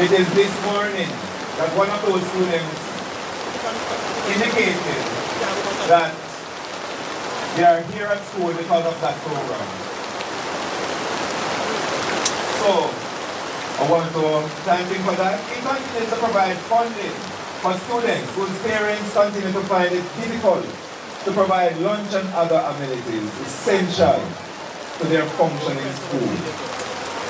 It is this morning that one of those students indicated that they are here at school because of that program. So, I want to thank him for that. He continues to provide funding for students whose parents continue to find it difficult to provide lunch and other amenities essential to their functioning school.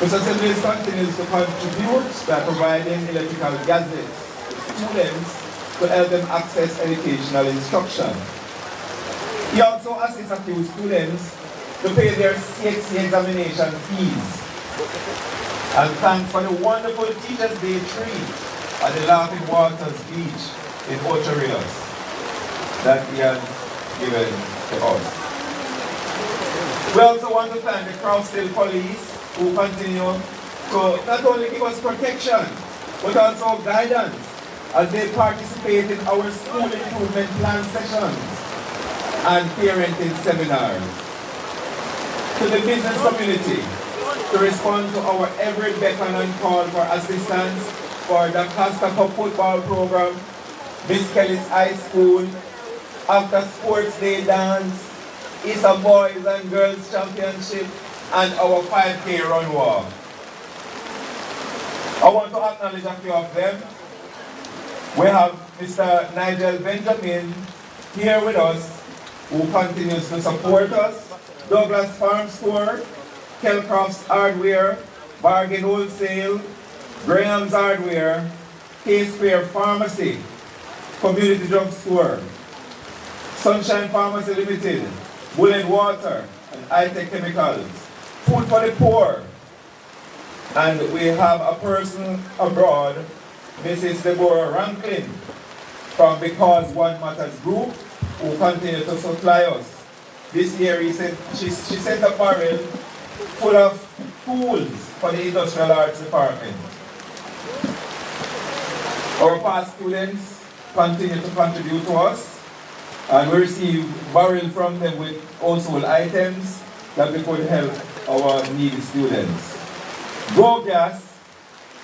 Mr. Siblings continues to contribute by providing electrical gadgets to students to help them access educational instruction. He also assists a few students to pay their CXC examination fees. And thanks for the wonderful Teachers Day treat at the Laughing Waters Beach in Ocho Rios that he has given to us. We also want to thank the Crowdstill Police who continue to not only give us protection, but also guidance as they participate in our school improvement plan sessions and parenting seminars. To the business community, to respond to our every beckon and call for assistance for the Costa Cup football program, Miss Kellits High School, after sports day dance, Easter Boys and Girls Championship, and our 5K run walk. I want to acknowledge a few of them. We have Mr. Nigel Benjamin here with us, who continues to support us. Douglas Farm Store, Kellits Hardware, Bargain Wholesale, Graham's Hardware, K-Spare Pharmacy, Community Drug Store, Sunshine Pharmacy Limited, Bullet Water, and high-tech chemicals, Food for the Poor. And we have a person abroad, Mrs. Deborah Ranklin, from Because One Matters Group, who continue to supply us. This year she sent a barrel full of tools for the Industrial Arts Department. Our past students continue to contribute to us, and we receive barrel from them with household items that we could help our needy students. Go Gas,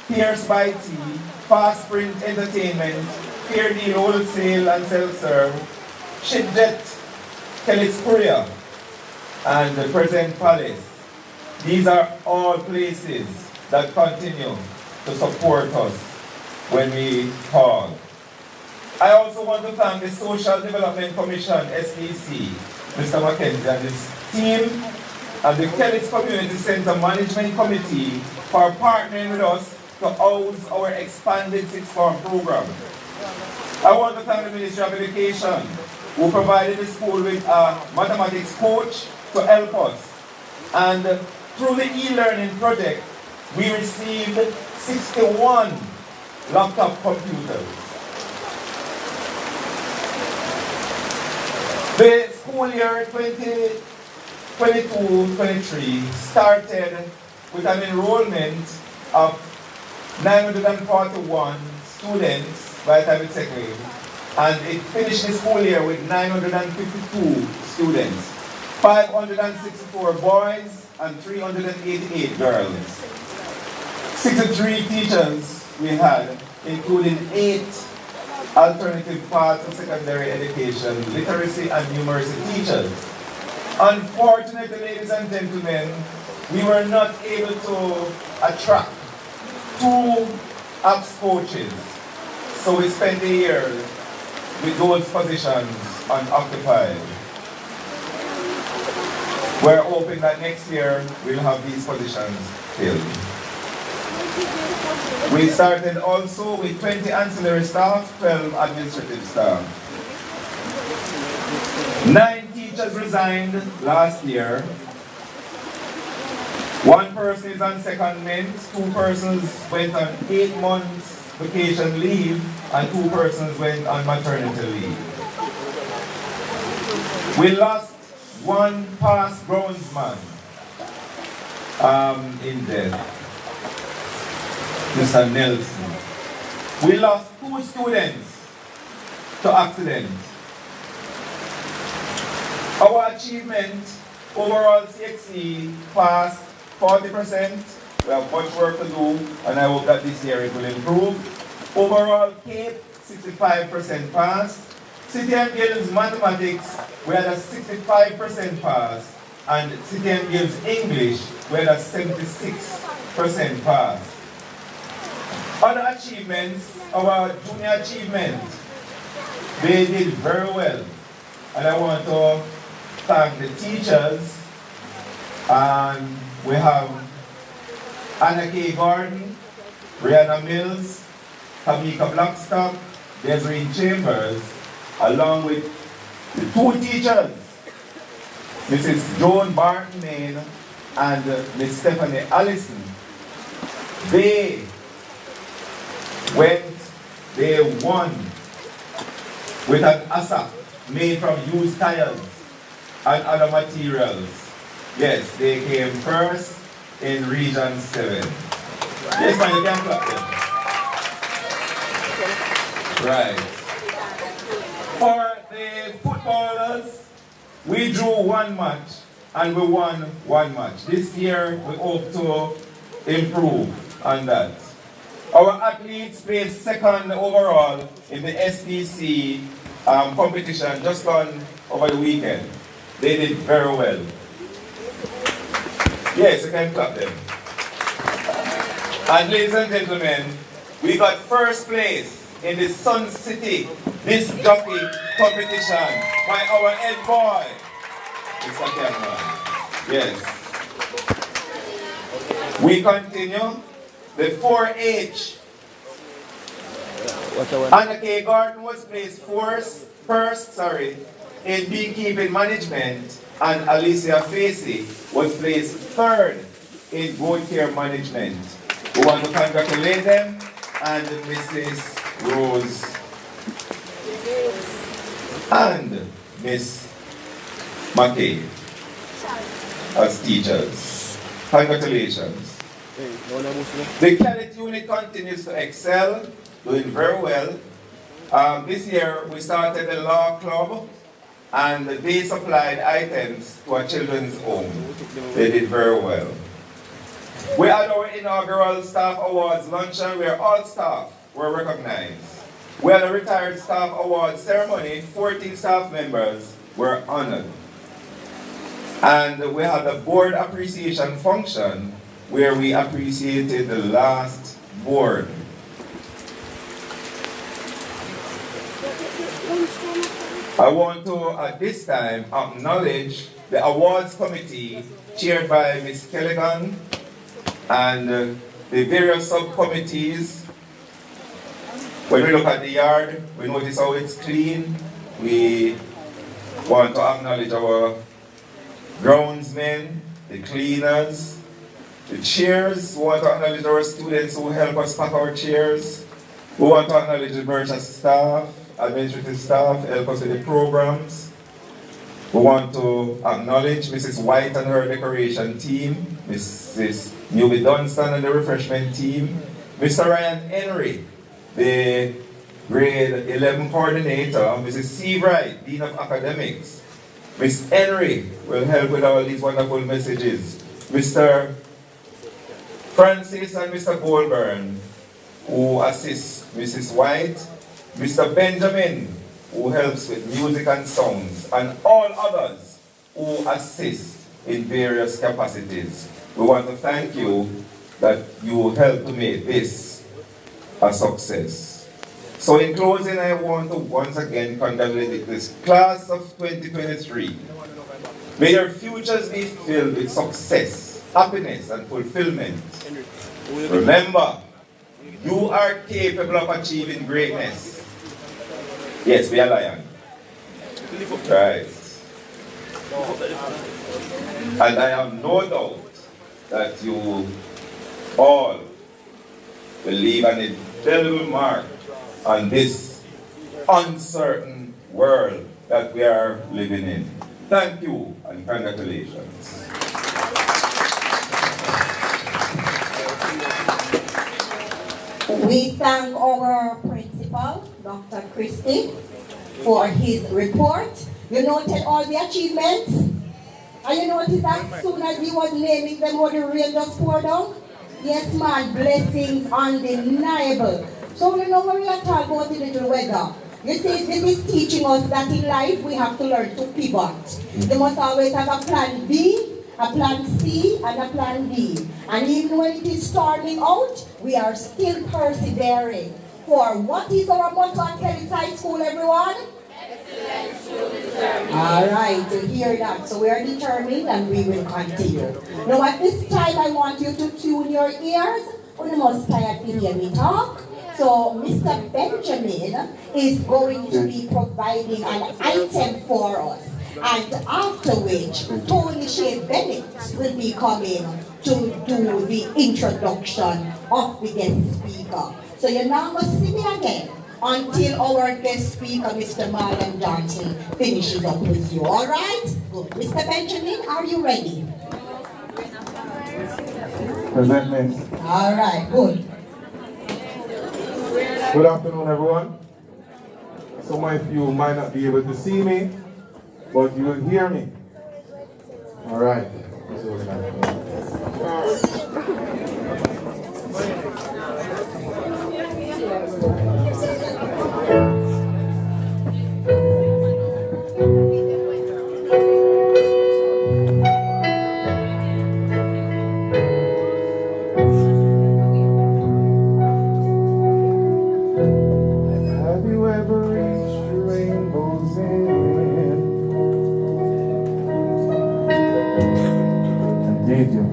Pierce by Tea, Fast Print Entertainment, Fair Deal Wholesale and Self-Serve, Shipjet, Kellits Korea, and the Present Palace. These are all places that continue to support us when we call. I also want to thank the Social Development Commission, SDC, Mr. Mackenzie and his team, and the Kellits Community Center Management Committee for partnering with us to house our expanded sixth form program. I want to thank the Ministry of Education, who provided the school with a mathematics coach to help us. And through the e-learning project, we received 61 laptop computers. The school year 2022-23 started with an enrollment of 941 students by the time it's second, and it finished the school year with 952 students, 564 boys and 388 girls. 63 teachers we had, including 8 alternative paths of secondary education, literacy and numeracy teachers. Unfortunately, ladies and gentlemen, we were not able to attract 2 APS coaches. So we spent the year with those positions unoccupied. We're hoping that next year we'll have these positions filled. We started also with 20 ancillary staff, 12 administrative staff. 9 teachers resigned last year. 1 person is on secondment, 2 persons went on 8 months vacation leave, and 2 persons went on maternity leave. We lost 1 past groundsman in death, Mr. Nelson. We lost 2 students to accident. Our achievement, overall CXC passed 40%. We have much work to do, and I hope that this year it will improve. Overall CAPE, 65% pass. City and Guilds Mathematics, we had a 65% pass, and City and Guilds English, we had a 76% pass. Other achievements, our junior achievement, they did very well. And I want to thank the teachers. And we have Anna K. Gordon, Brianna Mills, Kamika Blackstock, Desiree Chambers, along with the 2 teachers, Mrs. Joan Barton Main and Miss Stephanie Allison. They won with an ASAP made from used tires and other materials. Yes, they came first in Region 7. Yes, man, you can clap them. Right. For the footballers, we drew 1 match and we won 1 match. This year, we hope to improve on that. Our athletes placed 2nd overall in the SDC competition just done over the weekend. They did very well. Yes, you can clap them. And ladies and gentlemen, we got first place in the Sun City disc jockey competition by our head boy, Mr. Cameron. Yes. We continue the 4-H. Anna K. Gordon was placed first in beekeeping management, and Alicia Facey was placed third in goat care management. We want to congratulate them and Mrs. Rose and Miss McKay as teachers. Congratulations. The Kellits unit continues to excel, doing very well. This year we started a law club and they supplied items to a children's home. They did very well. We had our inaugural staff awards luncheon where all staff were recognized. We had a retired staff awards ceremony. 14 staff members were honored. And we had a board appreciation function where we appreciated the last board. I want to, at this time, acknowledge the awards committee chaired by Ms. Kelligan and the various subcommittees. When we look at the yard, we notice how it's clean. We want to acknowledge our groundsmen, the cleaners, the chairs. We want to acknowledge our students who help us pack our chairs. We want to acknowledge the merchant staff, administrative staff, help us with the programs. We want to acknowledge Mrs. White and her decoration team, Mrs. Newby Dunstan and the refreshment team, Mr. Ryan Henry, the grade 11 coordinator, Mrs. C. Wright, Dean of Academics. Ms. Henry will help with all these wonderful messages. Mr. Francis and Mr. Goldburn, who assist Mrs. White, Mr. Benjamin, who helps with music and sounds, and all others who assist in various capacities. We want to thank you that you helped to make this a success. So in closing, I want to once again congratulate this class of 2023. May your futures be filled with success, happiness, and fulfillment. Remember, you are capable of achieving greatness. Yes, be a lion. Right. And I have no doubt that you all will leave an indelible mark on this uncertain world that we are living in. Thank you and congratulations. We thank our principal, Dr. Christie, for his report. You noted all the achievements? And you noticed as soon as he was naming them, how the rain just poured down? Yes, man, blessings undeniable. So we don't worry at all about the little weather. You see, this is teaching us that in life we have to learn to pivot. You must always have a plan B, a plan C, and a plan D. And even when it is storming out, we are still persevering. For what is our motto at Kellits High School, everyone? Excellence through determination. All right, you hear that. So we are determined and we will continue. Now at this time, I want you to tune your ears. You must tired to hear me talk. So Mr. Benjamin is going to be providing an item for us. And after which, Tony Shea Bennett will be coming to do the introduction of the guest speaker. So you're not going to see me again until our guest speaker, Mr. Marlon Johnson, finishes up with you. All right? Good. Mr. Benjamin, are you ready? Present, miss. All right, good. Good afternoon, everyone. Some of you might not be able to see me, but you will hear me. All right.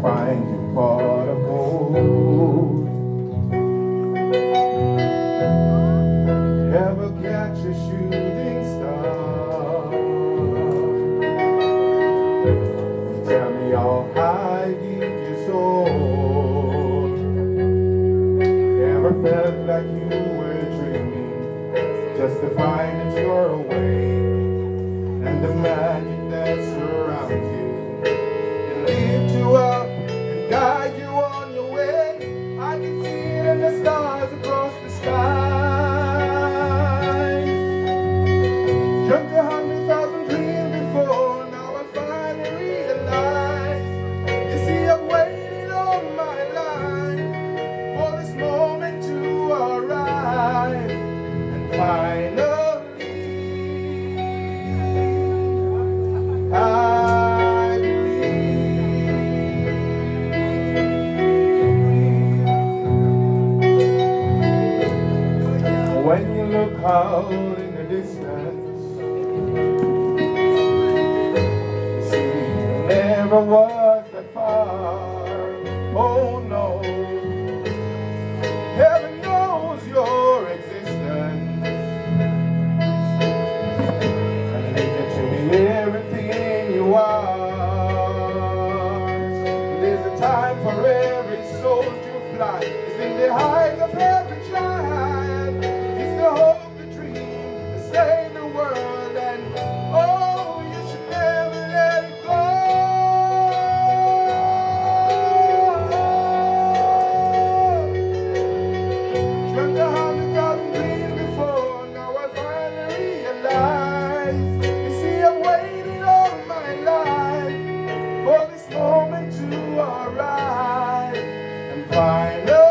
find you pot of gold. Ever catch a shooting star? Tell me how high did you soar? Ever felt like you were dreaming, just to find that you're awake, and the magic that surrounds you can lift you up and guide you on your way. I can see it in the stars across the sky. Dreamt 100,000 dreams before, now I finally realize. You see, I've waited all my life for this moment to arrive, and finally I believe. When you look out in the distance, see, it never was that far. Oh no, heaven knows your existence, and they get to be everything you are. There's a time for every soul to fly. It's in the eyes of every child. It's the hope, the dream, to save the world, and oh, you should never let it go. Dreamt 100,000 dreams before, now I finally realize. You see, I've waited all my life for this moment to arrive, and finally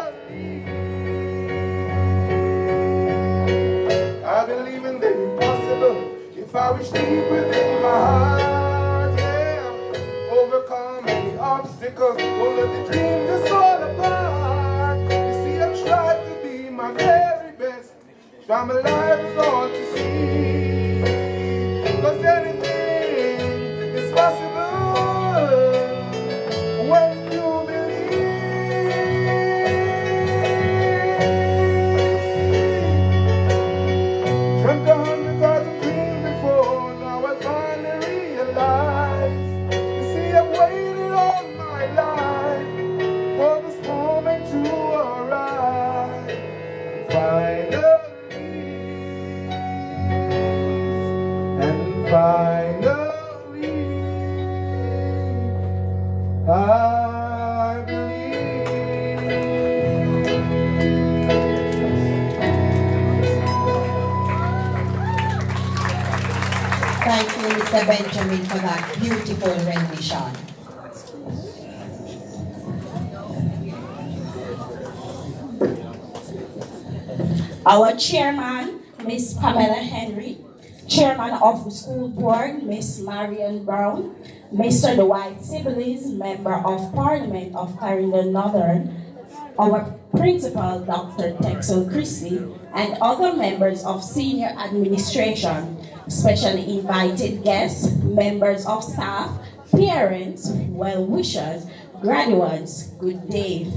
I believe in the impossible. If I reach deep within my heart, yeah, overcome any obstacles, won't let the dream just fall apart. You see, I tried to be my very best, try my life is all to see, 'cause anything is possible when you believe. Dreamt 100,000 dreams before, now I finally realize. You see, I've waited all my life for this moment to arrive, finally, and finally I believe. Thank you, Mr. Benjamin, for that beautiful rendition. Our chairman, Miss Pamela Henry, chairman of the school board, Miss Marion Brown, Mr. Dwight Sibley's member of Parliament of Clarendon Northern, our principal, Dr. Texel Christie, and other members of senior administration, specially invited guests, members of staff, parents, well-wishers, graduates, good day.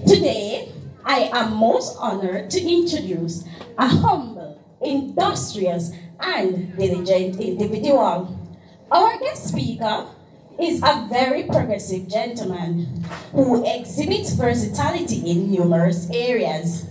Today, I am most honored to introduce a humble, industrious, and diligent individual. Our guest speaker is a very progressive gentleman who exhibits versatility in numerous areas.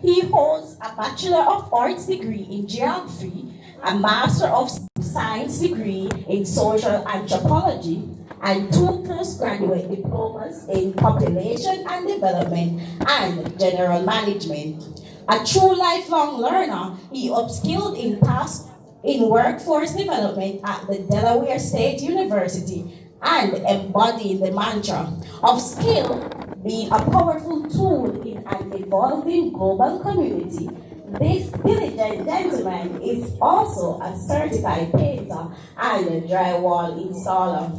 He holds a Bachelor of Arts degree in Geography, a Master of Science degree in Social Anthropology, and 2 postgraduate diplomas in Population and Development and General Management. A true lifelong learner, he upskilled in tasks in workforce development at the Delaware State University and embodying the mantra of skill being a powerful tool in an evolving global community. This diligent gentleman is also a certified painter and a drywall installer.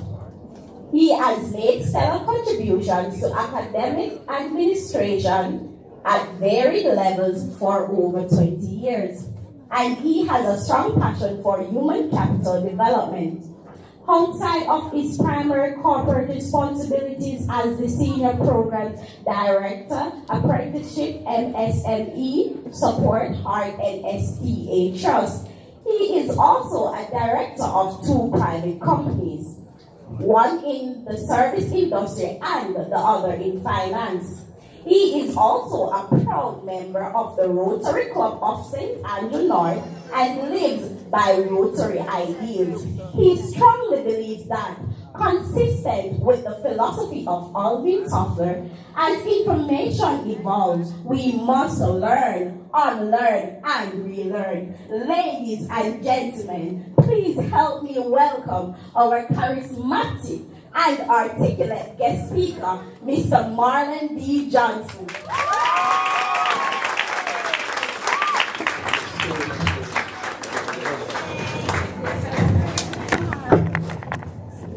He has made stellar contributions to academic administration at varied levels for over 20 years. And he has a strong passion for human capital development. Outside of his primary corporate responsibilities as the Senior Program Director, Apprenticeship, MSME, Support, Heart, and STA Trust, he is also a director of 2 private companies, one in the service industry and the other in finance. He is also a proud member of the Rotary Club of St. Andrew North and lives by Rotary ideals. He strongly believes that, consistent with the philosophy of Alvin Toffler, as information evolves, we must learn, unlearn, and relearn. Ladies and gentlemen, please help me welcome our charismatic and articulate guest speaker, Mr. Marlon D. Johnson.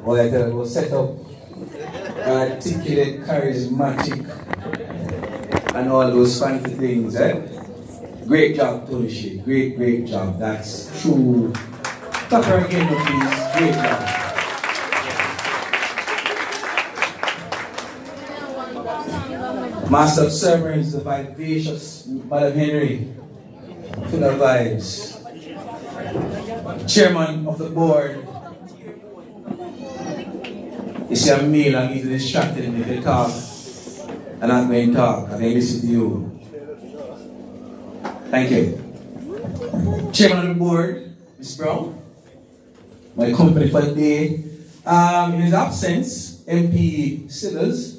Well, I thought it was set up, articulate, charismatic, and all those fancy things, eh? Great job, Tony. Great job. That's true. Clap her again, please. Great job. Master of Ceremonies, the vivacious Madam Henry, full of vibes. Chairman of the board. You see, I'm male and easily distracted and if you talk, and I'm going to talk, and I listen to you. Thank you. Chairman of the board, Ms. Brown, my company for the day. In his absence, MP Siddles,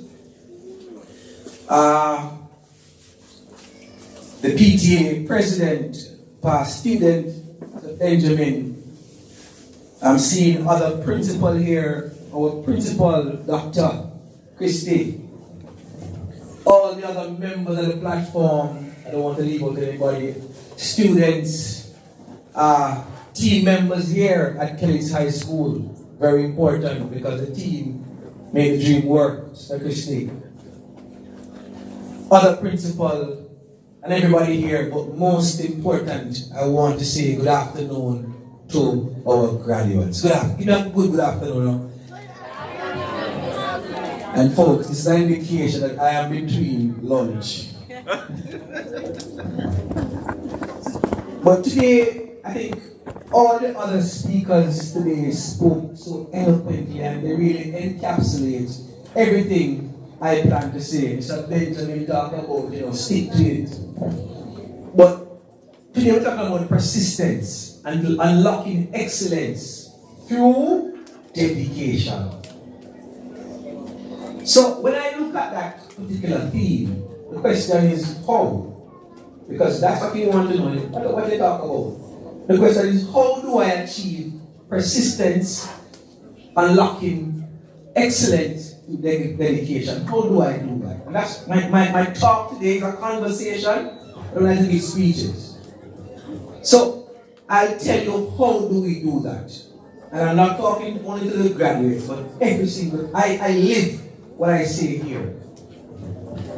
the PTA president, past student, Benjamin. I'm seeing other principal here, our principal, Dr. Christie. All the other members of the platform, I don't want to leave out anybody, students, team members here at Kellits High School. Very important because the team made the dream work, Mr. Christie. Other principal and everybody here, but most important, I want to say good afternoon to our graduates. Good afternoon. Good afternoon. And folks, this is an indication that I am between lunch. But today, I think all the other speakers today spoke so eloquently and they really encapsulate everything I plan to say. Mr. Benjamin talked about, stick to it. But today we're talking about persistence and unlocking excellence through dedication. So when I look at that particular theme, the question is how? Because that's what you want to know. What they talk about. The question is how do I achieve persistence, unlocking excellence through dedication? How do I do that? And that's my talk today is a conversation. I don't like to give speeches. So I'll tell you how do we do that. And I'm not talking only to the graduates, but every single I live what I say here.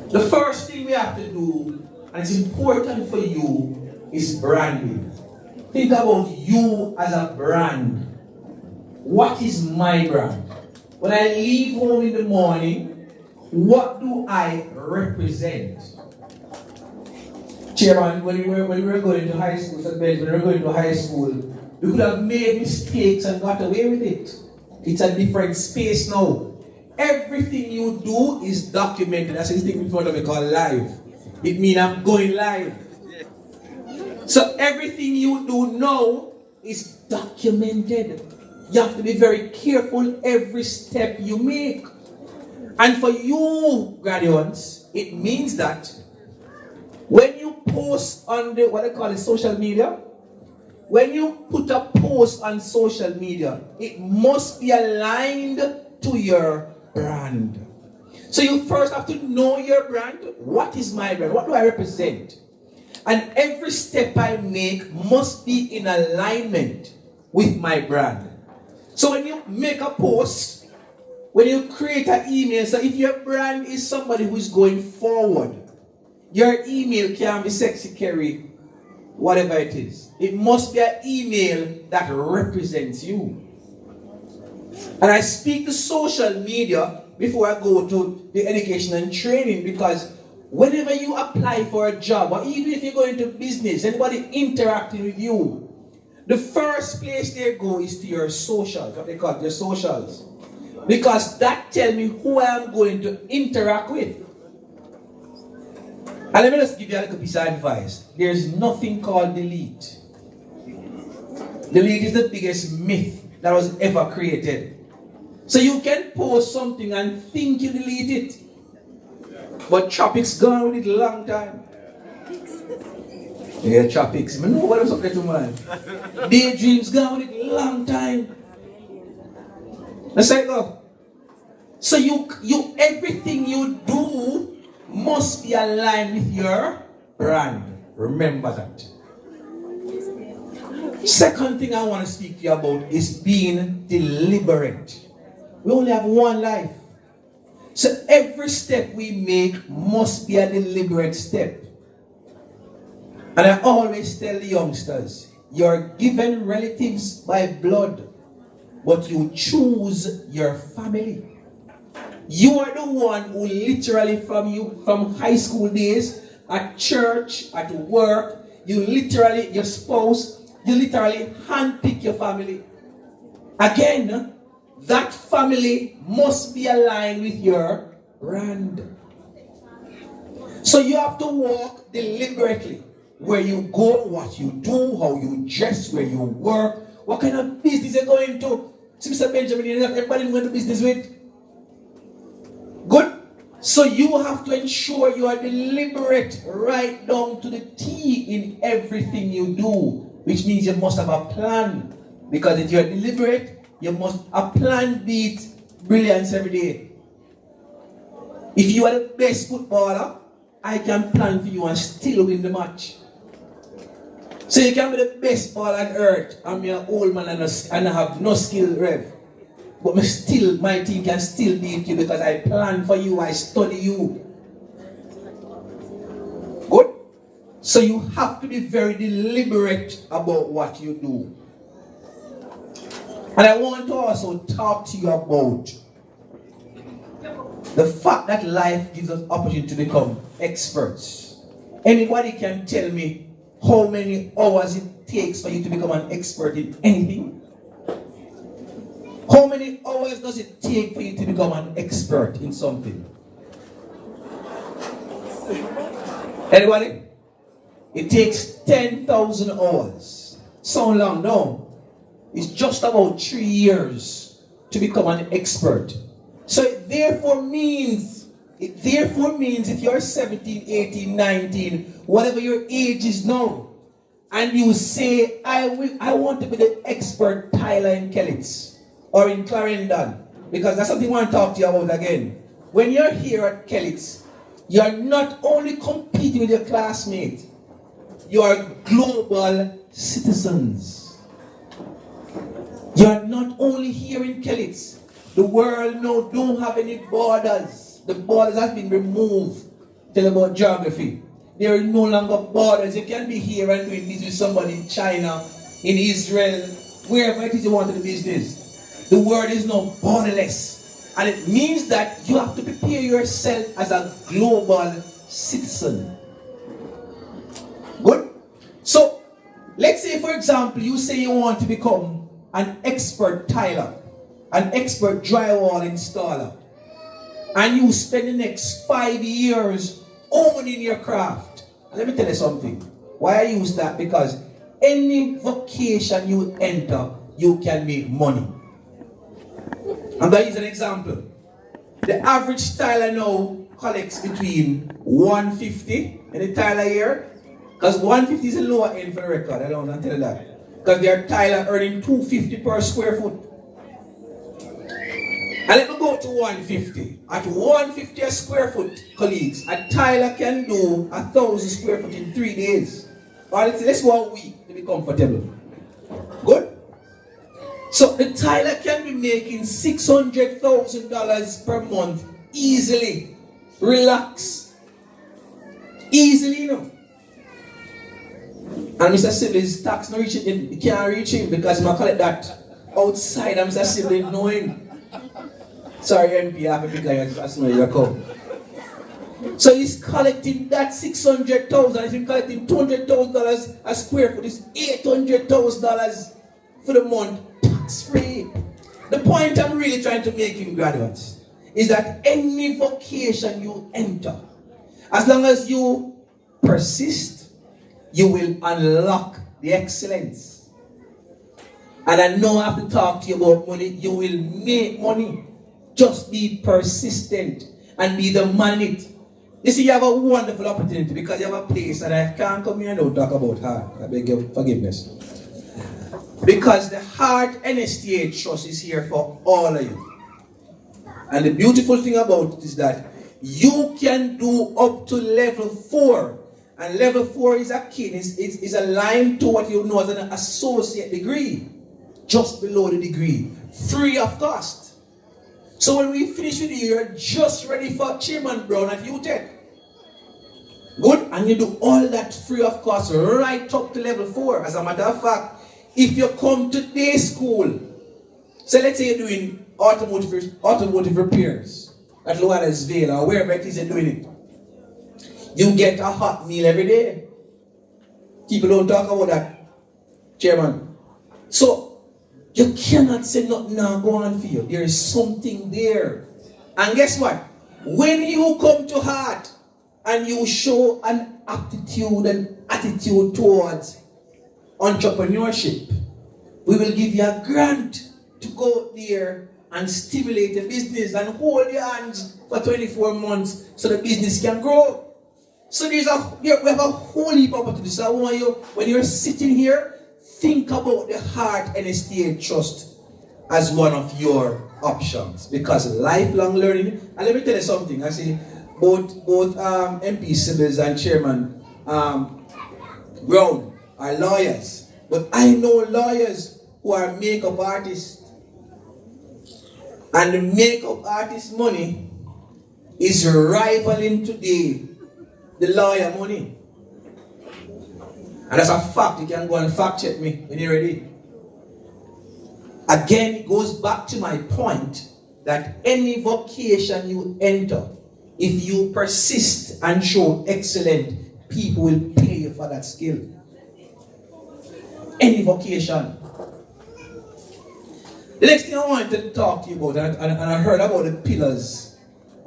The first thing we have to do, and it's important for you, is branding. Think about you as a brand. What is my brand? When I leave home in the morning, what do I represent? Chairman, when we were going to high school, when we were going to high school, we could have made mistakes and got away with it. It's a different space now. Everything you do is documented. That's this thing in front of me called live. It means I'm going live. So everything you do now is documented. You have to be very careful every step you make. And for you graduates, it means that when you post on the, what I call it, social media, when you put a post on social media, it must be aligned to your brand. So you first have to know your brand. What is my brand? What do I represent? And every step I make must be in alignment with my brand. So when you make a post, when you create an email, so if your brand is somebody who is going forward, your email can be Sexy Kerry, whatever it is. It must be an email that represents you. And I speak to social media before I go to the education and training, because whenever you apply for a job, or even if you go into business, anybody interacting with you, the first place they go is to your socials, what they call it, your socials. Because that tells me who I am going to interact with. And let me just give you a little piece of advice. There's nothing called delete. Delete is the biggest myth that was ever created. So you can post something and think you delete it, but traffic's gone with it a long time. Yeah, traffic's. I know what was up there to man. Daydream's gone with it a long time. Let's say go. So you everything you do must be aligned with your brand. Remember that. Second thing I want to speak to you about is being deliberate. We only have one life. So every step we make must be a deliberate step. And I always tell the youngsters, you're given relatives by blood, but you choose your family. You are the one who literally from high school days, at church, at work, your spouse, you literally handpick your family. Again, that family must be aligned with your brand. So you have to walk deliberately. Where you go, what you do, how you dress, where you work, what kind of business you're going to. See, Mr. Benjamin, you not everybody going to business with. Good? So you have to ensure you are deliberate right down to the T in everything you do. Which means you must have a plan. Because if you're deliberate, a plan beat brilliance every day. If you are the best footballer, I can plan for you and still win the match. So you can be the best baller on earth, and I'm an old man and I have no skill, Rev. But my team can still beat you because I plan for you, I study you. Good? So you have to be very deliberate about what you do. And I want to also talk to you about the fact that life gives us opportunity to become experts. Anybody can tell me how many hours it takes for you to become an expert in anything? How many hours does it take for you to become an expert in something? Anybody? It takes 10,000 hours. So long, no. It's just about 3 years to become an expert. So it therefore means if you're 17, 18, 19, whatever your age is now, and you say, I want to be the expert Tyler in Kellits or in Clarendon, because that's something I want to talk to you about again. When you're here at Kellits, you're not only competing with your classmates, you are global citizens. You're not only here in Kellits. The world now don't have any borders. The borders have been removed. Tell about geography. There are no longer borders. You can be here and doing business with somebody in China, in Israel, wherever it is you want to do business. The world is now borderless. And it means that you have to prepare yourself as a global citizen. Good? So, let's say for example, you say you want to become an expert tiler, an expert drywall installer, and you spend the next 5 years owning your craft. And let me tell you something. Why I use that? Because any vocation you enter, you can make money. I'm going to use an example. The average tiler now collects between 150 in the tiler year, because 150 is a lower end for the record. I don't want to tell you that. Because they're tiler earning 250 per square foot. And let me go to 150. At 150 a square foot, colleagues, a tiler can do 1,000 square foot in 3 days. Or let's go a week to be comfortable. Good? So the tiler can be making $600,000 per month easily. Relax. Easily, you know. And Mr. Sibley's tax not reaching him. He can't reach him because I call it that outside of Mr. Sibley knowing. Sorry, MP, I have a big guy as soon as you come. So he's collecting that $600,000. He's been collecting $200,000 a square foot. It's $800,000 for the month, tax free. The point I'm really trying to make in graduates is that any vocation you enter, as long as you persist, you will unlock the excellence. And I know I have to talk to you about money. You will make money. Just be persistent and be the man in it. You see, you have a wonderful opportunity because you have a place, and I can't come here and don't talk about heart. I beg your forgiveness. Because the Heart NSTA Trust is here for all of you. And the beautiful thing about it is that you can do up to level 4. And level 4 is akin, is aligned to what you know as an associate degree. Just below the degree. Free of cost. So when we finish with you, you're just ready for Chairman Brown at UTech. Good? And you do all that free of cost right up to level 4. As a matter of fact, if you come to day school, so let's say you're doing automotive repairs at Luana's Vale or wherever it is you're doing it, you get a hot meal every day. People don't talk about that, Chairman. So, you cannot say nothing now go on for you. There is something there. And guess what? When you come to Heart and you show an aptitude and attitude towards entrepreneurship, we will give you a grant to go there and stimulate the business and hold your hands for 24 months so the business can grow. So we have a whole heap of opportunities. So I want you, when you're sitting here, think about the Heart NSTA Trust as one of your options. Because lifelong learning, and let me tell you something, I see both MP Sibyls and Chairman Brown are lawyers. But I know lawyers who are makeup artists. And the makeup artist money is rivaling today the lawyer money. And that's a fact. You can go and fact check me when you're ready. Again, it goes back to my point that any vocation you enter, if you persist and show excellent, people will pay you for that skill. Any vocation. The next thing I wanted to talk to you about, and I heard about the pillars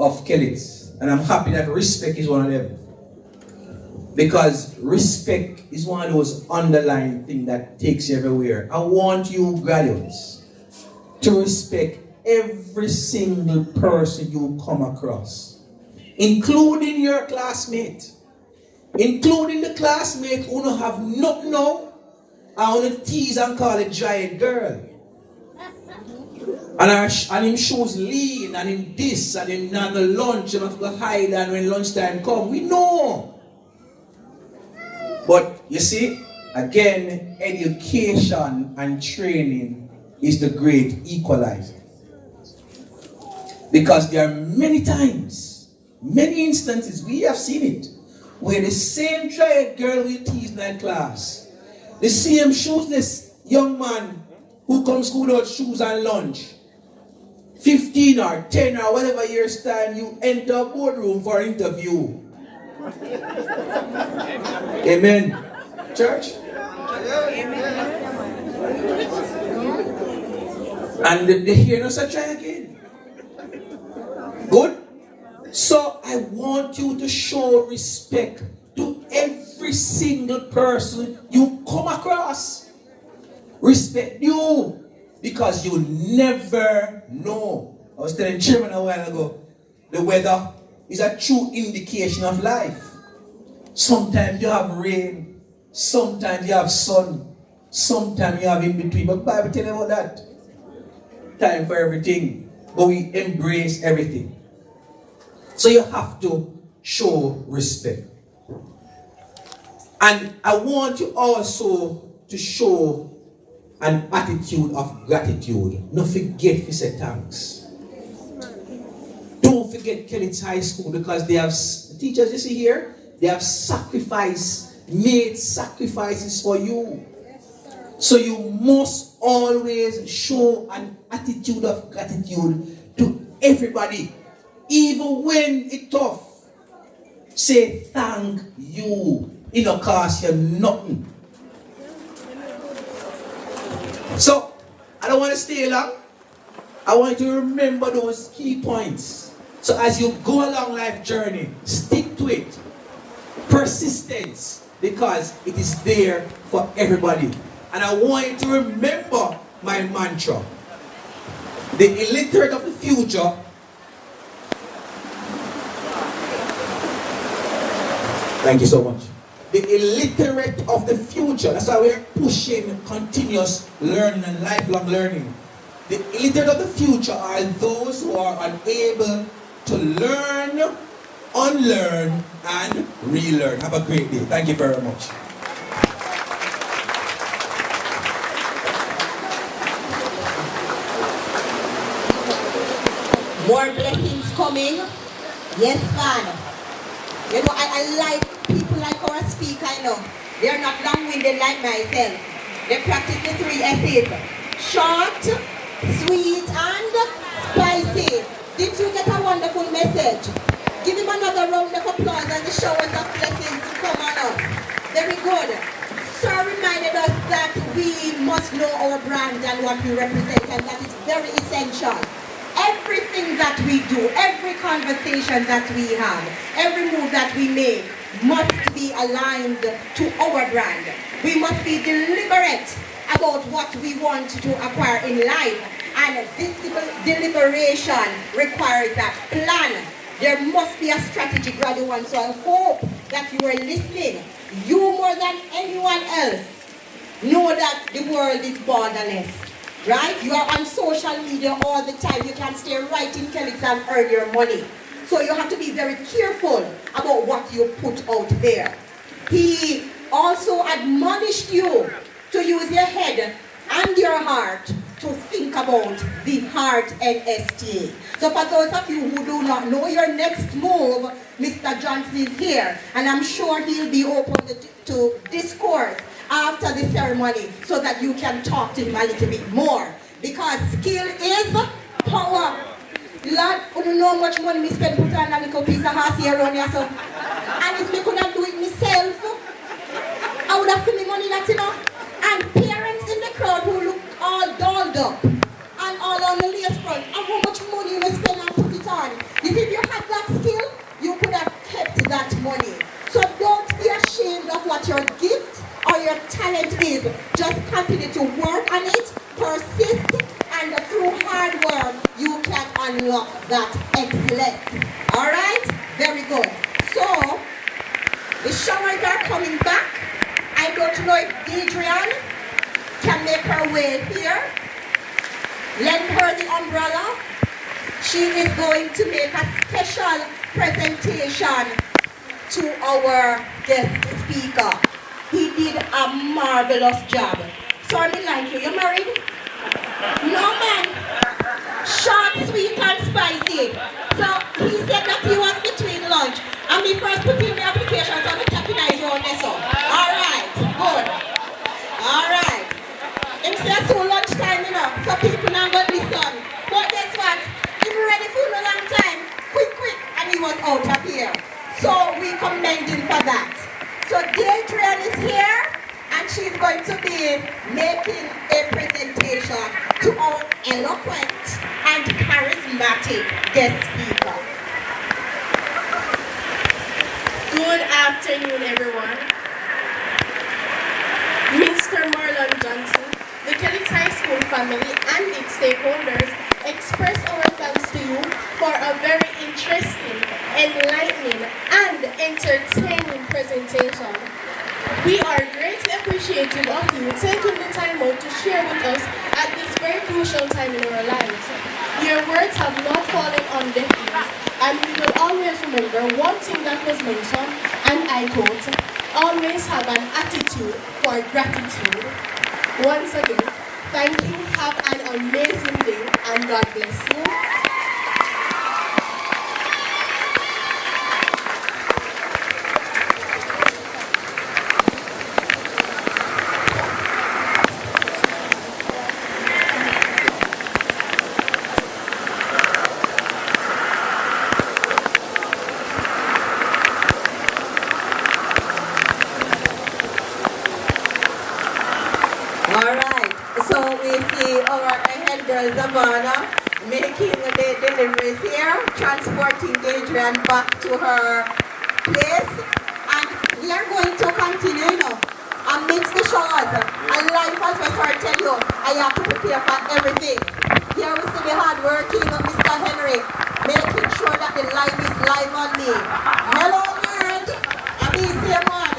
of Kellits, and I'm happy that respect is one of them. Because respect is one of those underlying things that takes you everywhere. I want you graduates to respect every single person you come across, including your classmate, including the classmate who don't have nothing now, and want to tease and call a giant girl. And him shoes lean, and him this, and him not the lunch, and have to hide, and when lunchtime come, we know. But you see, again, education and training is the great equalizer. Because there are many times, many instances, we have seen it, where the same giant girl we tease in that class, the same shoeless young man who comes school without shoes and lunch, 15 or 10 or whatever years time, you enter a boardroom for an interview. Amen. Church? And they hear us try again. Good? So I want you to show respect to every single person you come across. Respect you, because you never know. I was telling Chairman a while ago, the weather is a true indication of life. Sometimes you have rain, sometimes you have sun, sometimes you have in between. But the Bible tells you about that. Time for everything, but we embrace everything. So you have to show respect. And I want you also to show an attitude of gratitude. Don't forget to say thanks. Don't forget Kellits High School, because they have teachers, you see here, they have made sacrifices for you. So you must always show an attitude of gratitude to everybody. Even when it's tough, say thank you. It don't cost you nothing. So, I don't want to stay long. I want you to remember those key points. So as you go along life journey, stick to it. Persistence, because it is there for everybody. And I want you to remember my mantra. The illiterate of the future thank you so much. The illiterate of the future. That's why we're pushing continuous learning and lifelong learning. The illiterate of the future are those who are unable to learn, unlearn, and relearn. Have a great day. Thank you very much. More blessings coming. Yes, man. You know, I like people like our speaker, you know. They're not long-winded like myself. They practice the 3 S's. Short, sweet, and spicy. Did you get a wonderful message? Give him another round of applause as the showers of blessings come on us. Very good. Sir reminded us that we must know our brand and what we represent, and that is very essential. Everything that we do, every conversation that we have, every move that we make must be aligned to our brand. We must be deliberate about what we want to acquire in life, and this deliberation requires a plan. There must be a strategy, graduate, so I hope that you are listening. You more than anyone else know that the world is borderless. Right? You are on social media all the time. You can stay right in Kellits and earn your money. So you have to be very careful about what you put out there. He also admonished you to use your head and your heart to think about the heart and STA. So for those of you who do not know your next move, Mr. Johnson is here, and I'm sure he'll be open to discourse after the ceremony so that you can talk to him a little bit more. Because skill is power. Lord, you don't know how much money we spend put on a little piece of house here around here. So. And if me could not do it myself, I would have put me money in that, you know. And parents in the crowd who look all dolled up and all on the lace front, and how much money you spend and put it on. You see, if you had that skill, you could have kept that money. So don't be ashamed of what your gift or your talent is. Just continue to work on it, persist, and through hard work, you can unlock that excellence. Alright? Very good. So, the showers are coming back. I don't know if Adrian can make her way here. Lend her the umbrella. She is going to make a special presentation to our guest speaker. He did a marvelous job. So I like you. You married? No, man. Short, sweet, and spicy. So he said that he was between lunch. And me first put in the application, so I'm tapping eyes around this one. Alright, good. Alright. Him say so lunchtime, you know, so people now got listen. But guess what? He was ready for a long time. Quick, and he was out of here. So we commend him for that. So Adrian is here, and she's going to be making a presentation to our eloquent and charismatic guest speaker. Good afternoon, everyone. Mr. Marlon Johnson, the Kellits High School family and its stakeholders express our thanks to you for a very interesting, enlightening, and entertaining presentation. We are greatly appreciative of you taking the time out to share with us at this very crucial time in our lives. Your words have not fallen on deaf ears, and we will always remember one thing that was mentioned, and I quote, always have an attitude for gratitude. Once again, thank you, have an amazing day, and God bless you. Alright, so we see our head girl Zavana making the deliveries here, transporting Adrian back to her place. And we are going to continue, you know, amidst the showers. And life, as I start tell you, I have to prepare for everything. Here we see the hard working of Mr. Henry, making sure that the life is live on me. Hello world, I'm easy man.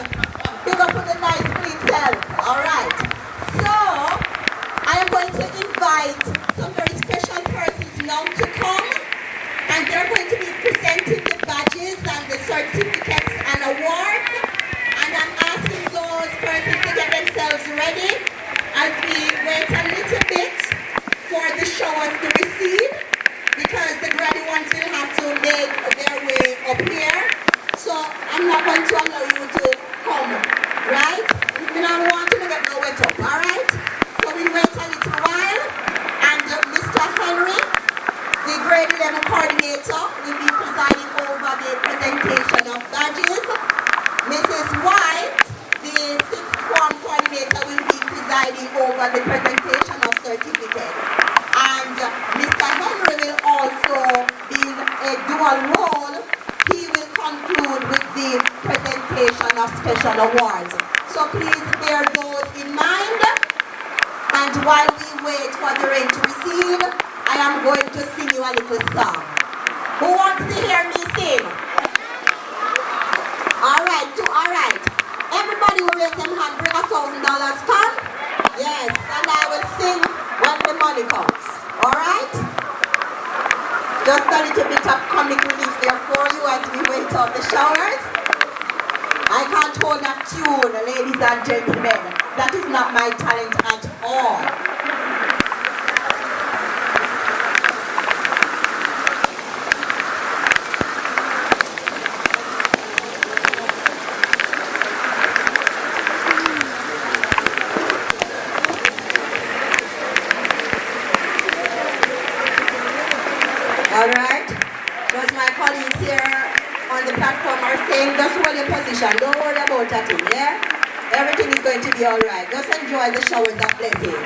Big up with the nice clean self. Alright. So, I am going to invite some very special persons now to come, and they're going to be presenting the badges and the certificates and awards, and I'm asking those persons to get themselves ready as we wait a little bit for the showers to receive, because the graduates will have to make their way up here, so I'm not going to allow you to come, right? We don't want you to get no wet up, alright? So we wait a little while, and Mr. Henry, the grade 11 coordinator, will be presiding over the presentation of badges. Mrs. White, the 6th form coordinator, will be presiding over the presentation of certificates. And Mr. Henry will also be a dual role. He will conclude with the presentation of special awards. So please bear those in mind. And while we wait for the rain to recede, I am going to sing you a little song. Who wants to hear me sing? Alright. Everybody will raise them hand, bring $1,000, come? Yes, and I will sing when the money comes. Alright? Just a little bit of comic relief there for you as we wait on the showers. I can't hold that tune, ladies and gentlemen. That is not my talent at all. Alright, because my colleagues here on the platform are saying, just hold your position, don't worry about that thing, yeah? Everything is going to be alright. Just enjoy the showers of blessing.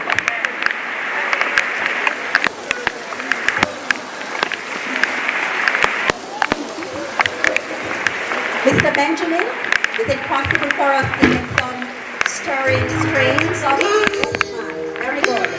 Mr. Benjamin, is it possible for us to get some stirring strains of very good.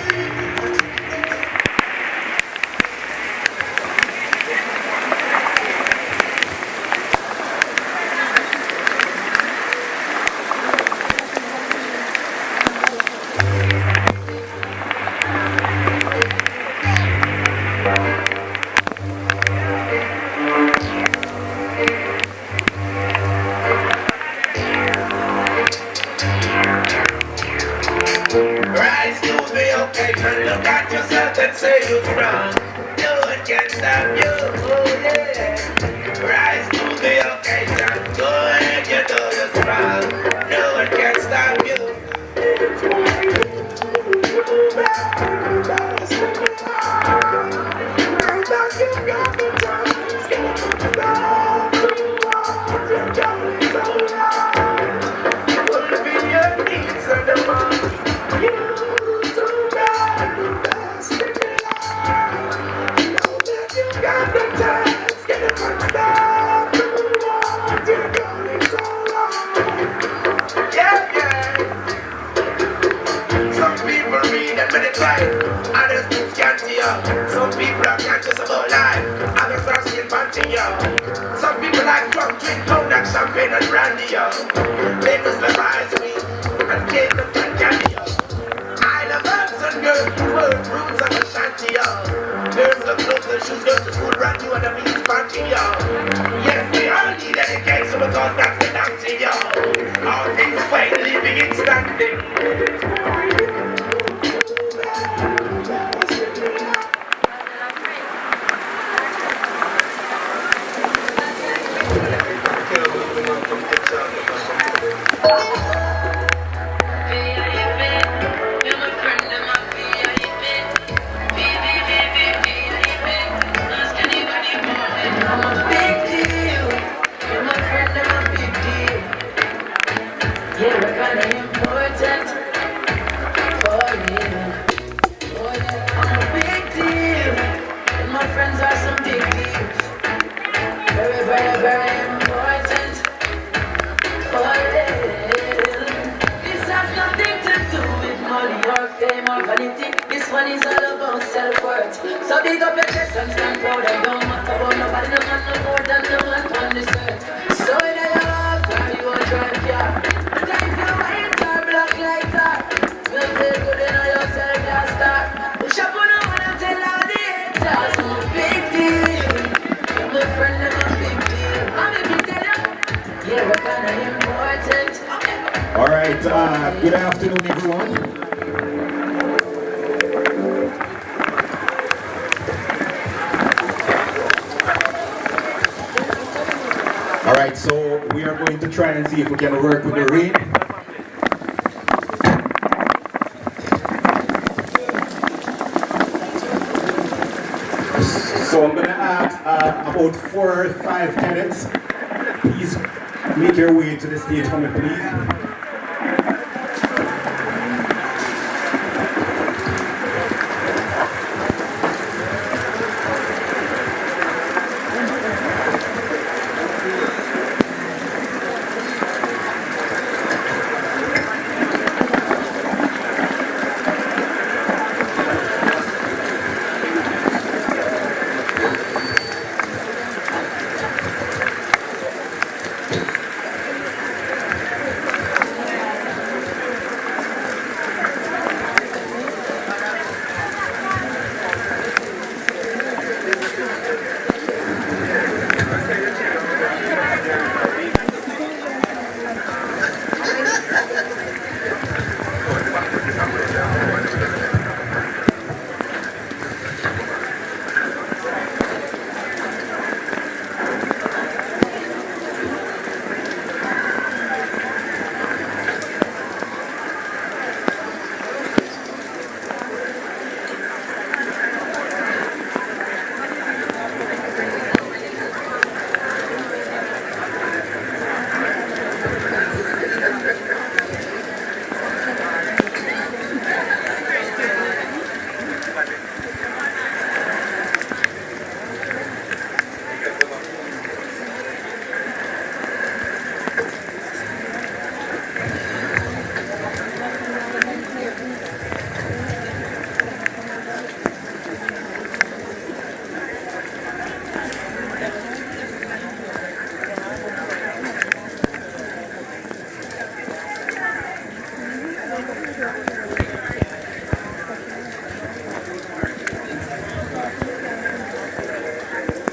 Rise to the occasion, look at yourself and say you're strong. No one can stop you, oh yeah. Rise to the occasion, go ahead, you know you're strong. No one can stop you. Others think scanty, some people are conscious about life, others are still panting, some people like drunk, drink, cognac, champagne and brandy, they just memorize me and take them and candy, I love herbs and girls, word, roots of a shanty, girls love clothes and shoes, girls to school, brand new and the beats panting, yes, we all need education because that's the dancing, all things fine, living in standing. Yeah, we're kinda important. them are vanity. This one is all about self-worth. So big up your chest and stand proud. And don't matter about nobody, no man no more than no man on this earth. So in a love, car you will drive car. Time for white car, black light car. You feel good in yourself, you start. Push up on one and tell all the haters. No big deal. My friend, I'm a big deal. I'm a big deal. Yeah, we're kinda important. All right, good afternoon, everyone. All right, so we are going to try and see if we can work with the rain. So I'm going to ask about 4 or 5 tenants. Please make your way to the stage for me, please.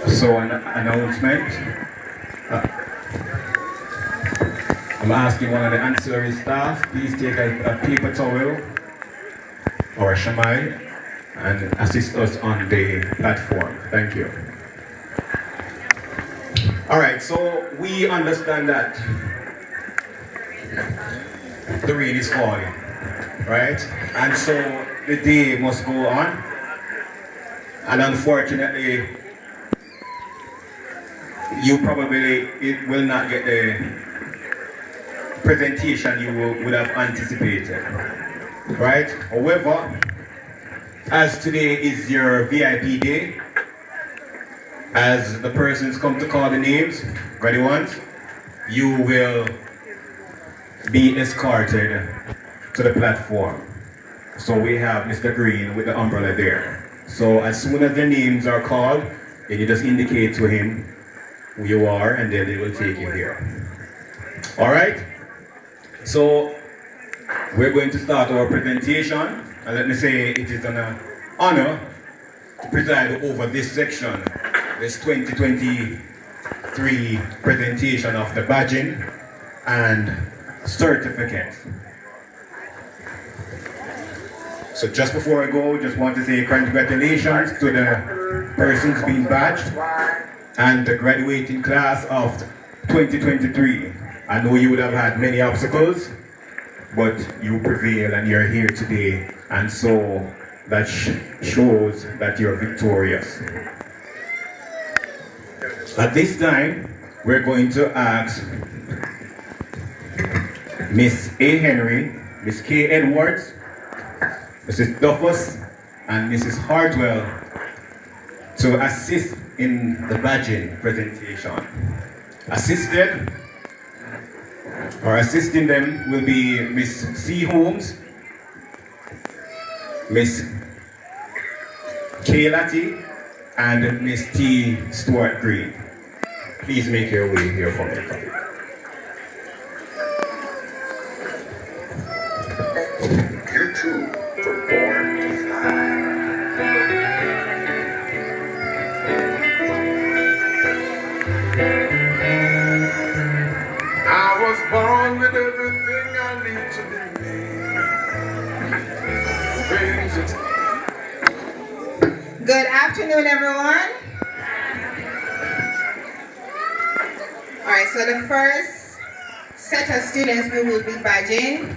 So an announcement. I'm asking one of the ancillary staff, please take a paper towel or a shamai and assist us on the platform. Thank you. All right, so we understand that the rain is falling, right? And so the day must go on. And unfortunately, you probably will not get the presentation you would have anticipated, right? However, as today is your VIP day, as the persons come to call the names, ready ones, you will be escorted to the platform. So we have Mr. Green with the umbrella there. So as soon as the names are called, then you just indicate to him who you are, and then they will take you here. All right? So we're going to start our presentation, and let me say it is an honor to preside over this section, this 2023 presentation of the badging and certificate. So just before I go, just want to say congratulations to the persons being badged and the graduating class of 2023. I know you would have had many obstacles, but you prevail and you're here today, and so that shows that you're victorious. At this time, we're going to ask Miss A. Henry, Miss K. Edwards, Mrs. Duffus, and Mrs. Hartwell to assist in the badging presentation. Assisting them will be Miss C. Holmes, Miss Kellits and Miss T. Stuart Green. Please make your way here for me. You too were born to fly. I was born with everything I need to be me. Good afternoon, everyone. All right, so the first set of students we will be badging.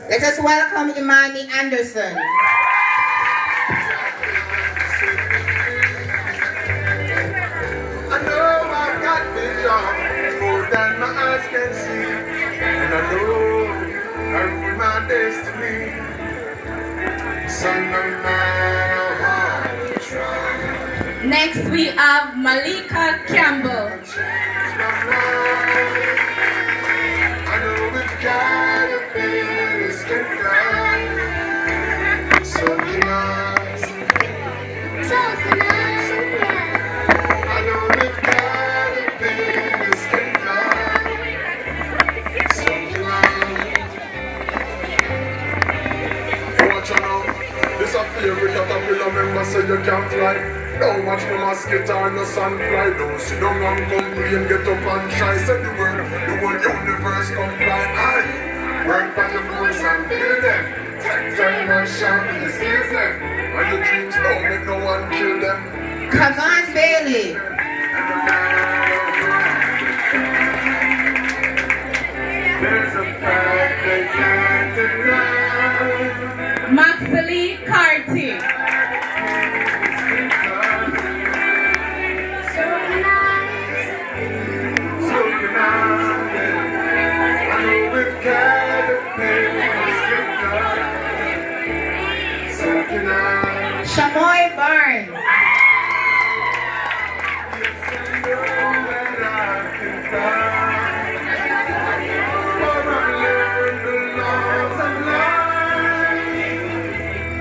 Let us welcome Imani Anderson. I know I've got vision more than my eyes can see, and I know I rule my destiny. So no matter how I try. Next we have Malika Campbell. I know we've got a baby can fly. So can I. So can I. I know we've got a baby can fly. So can I. Watch out now. This a favorite that I will remember so you can't fly. Don't watch no mosquito or no sunfly. Don't sit down and complain, get up and try. Say the whole universe comply. Aye, work on the goals and build them. Take time and shine the season. And your dreams don't make no one kill them. Come on, Bailey. There's a fact they can't deny. Maxley Carty. Shamoy Barnes.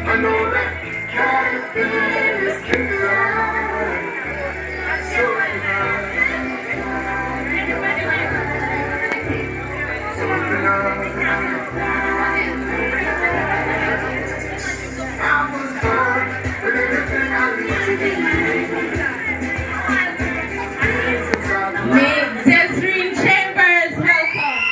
I know that caterpillars can fly. So can I. So can I. I was born with everything I need to be. May Desiree Chambers welcome.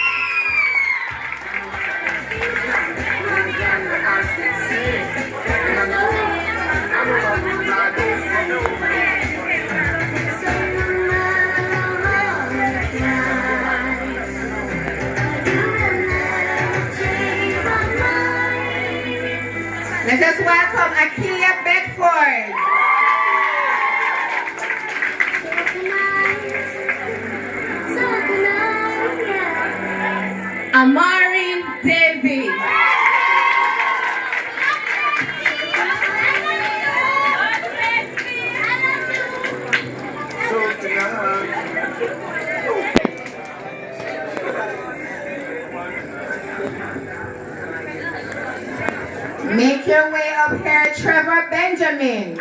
Let us welcome Akia Bedford. Amari Davis. Make your way up here, Trevor Benjamin.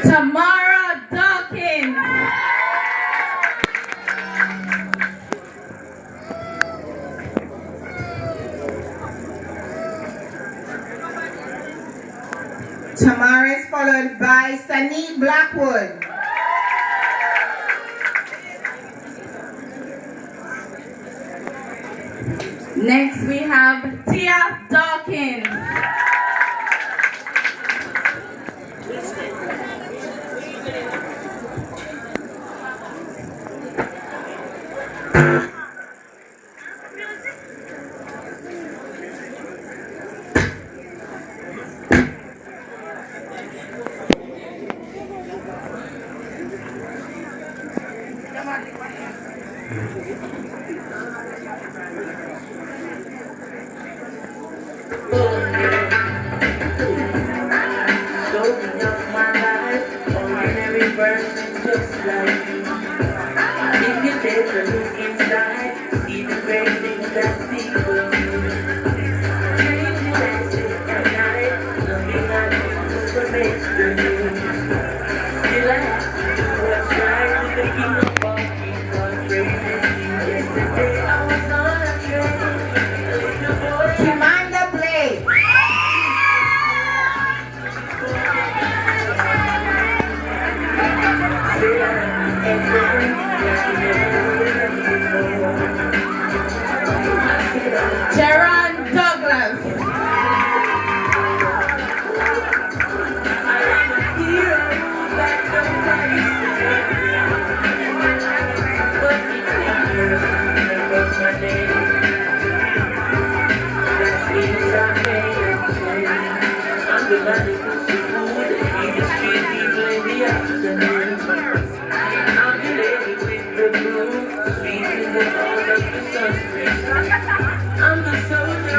Tamara Dawkins. Tamara is followed by Sunny Blackwood. Next we have Tia Dawkins. Story of my life, ordinary person just like me. Sharon Douglas.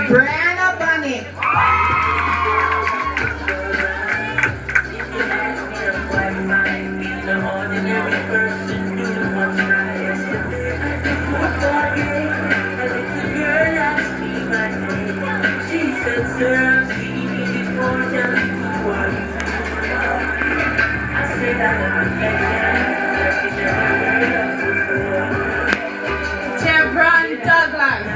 Brianna Bunny. Chevron Douglas.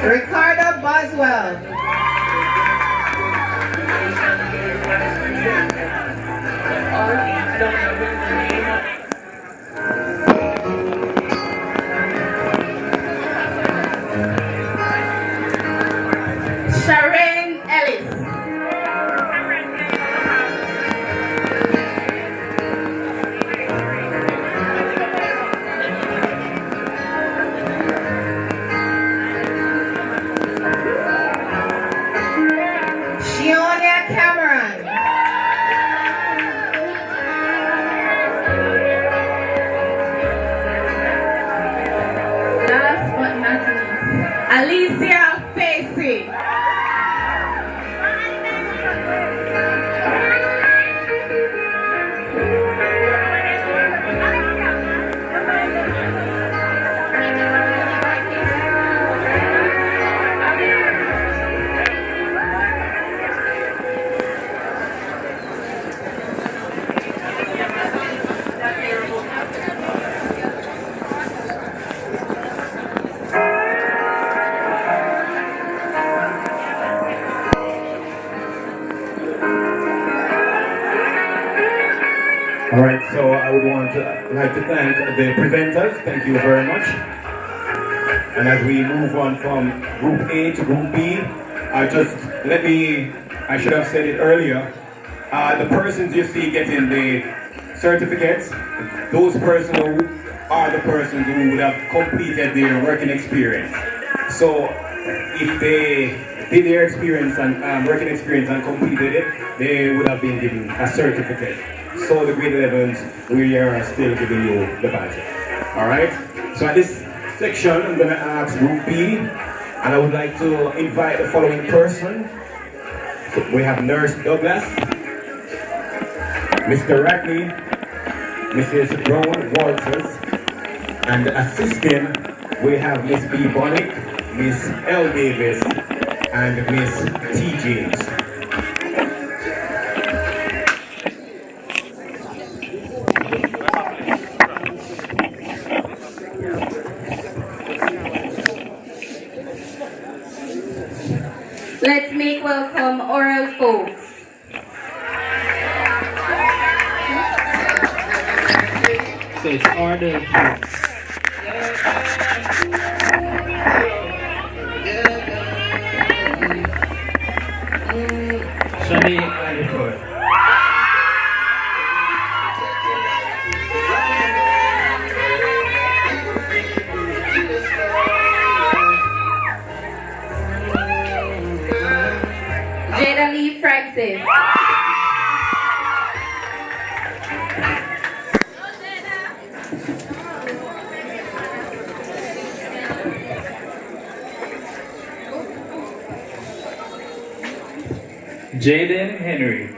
Ricardo Boswell. Sharon Ellis. Shionia Cameron. Last but not least, Alicia Facey. All right, so I would like to thank the presenters. Thank you very much. And as we move on from Group A to Group B, I should have said it earlier. The persons you see getting the certificates, those persons are the persons who would have completed their working experience. So if they did their experience and working experience and completed it, they would have been given a certificate. So the grade 11s, we are still giving you the badge. All right? So at this section, I'm going to ask Group B, and I would like to invite the following person. So we have Nurse Douglas, Mr. Ratney, Mrs. Brown Walters, and assisting, we have Miss B. Bonnick, Miss L. Davis, and Miss T. James. Let's make welcome oral folks. So it's oral folks. Shani Aliford. Jada Lee Francis. Jaden Henry.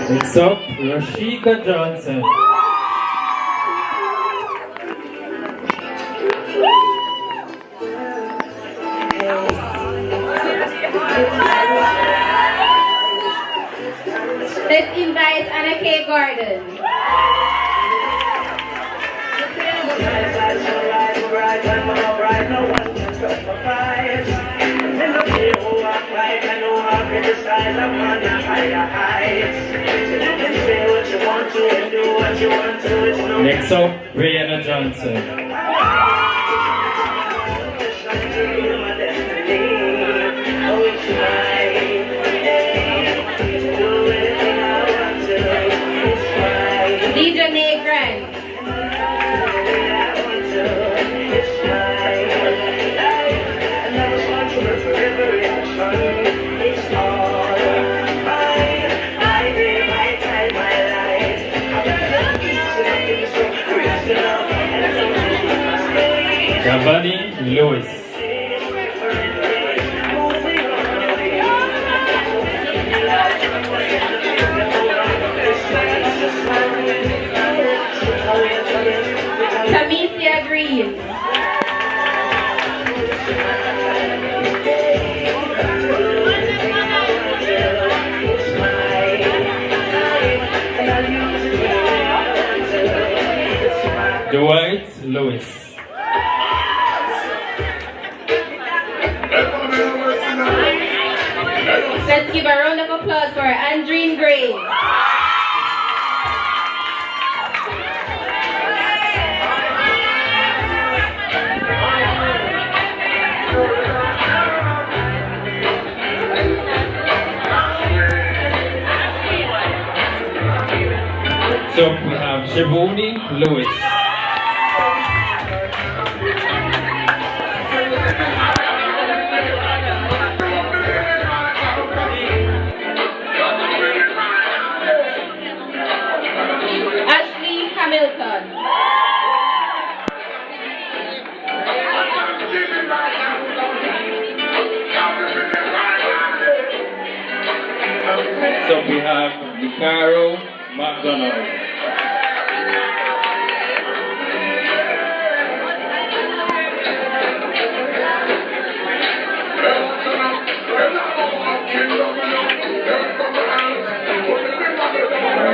Next up, Rashika Johnson. Let's invite Anna K. Gordon. Next up, Rihanna Johnson. DJ May Grant. Cavani Lewis. Tamesia Green. Dwight Lewis. Let's give a round of applause for Andreen Gray. So we have Shavoni Lewis. Ashley Hamilton. So we have Nicaro McDonald.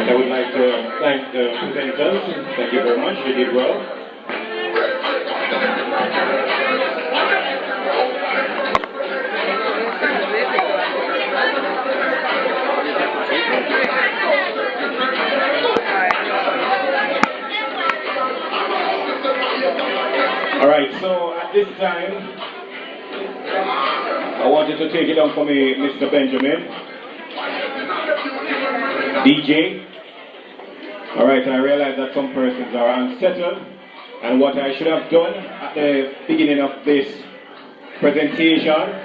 I would like to thank the presenters. Thank you very much. You did well. All right. So at this time, I wanted to take it on for me, Mr. Benjamin. DJ. All right, I realize that some persons are unsettled, and what I should have done at the beginning of this presentation,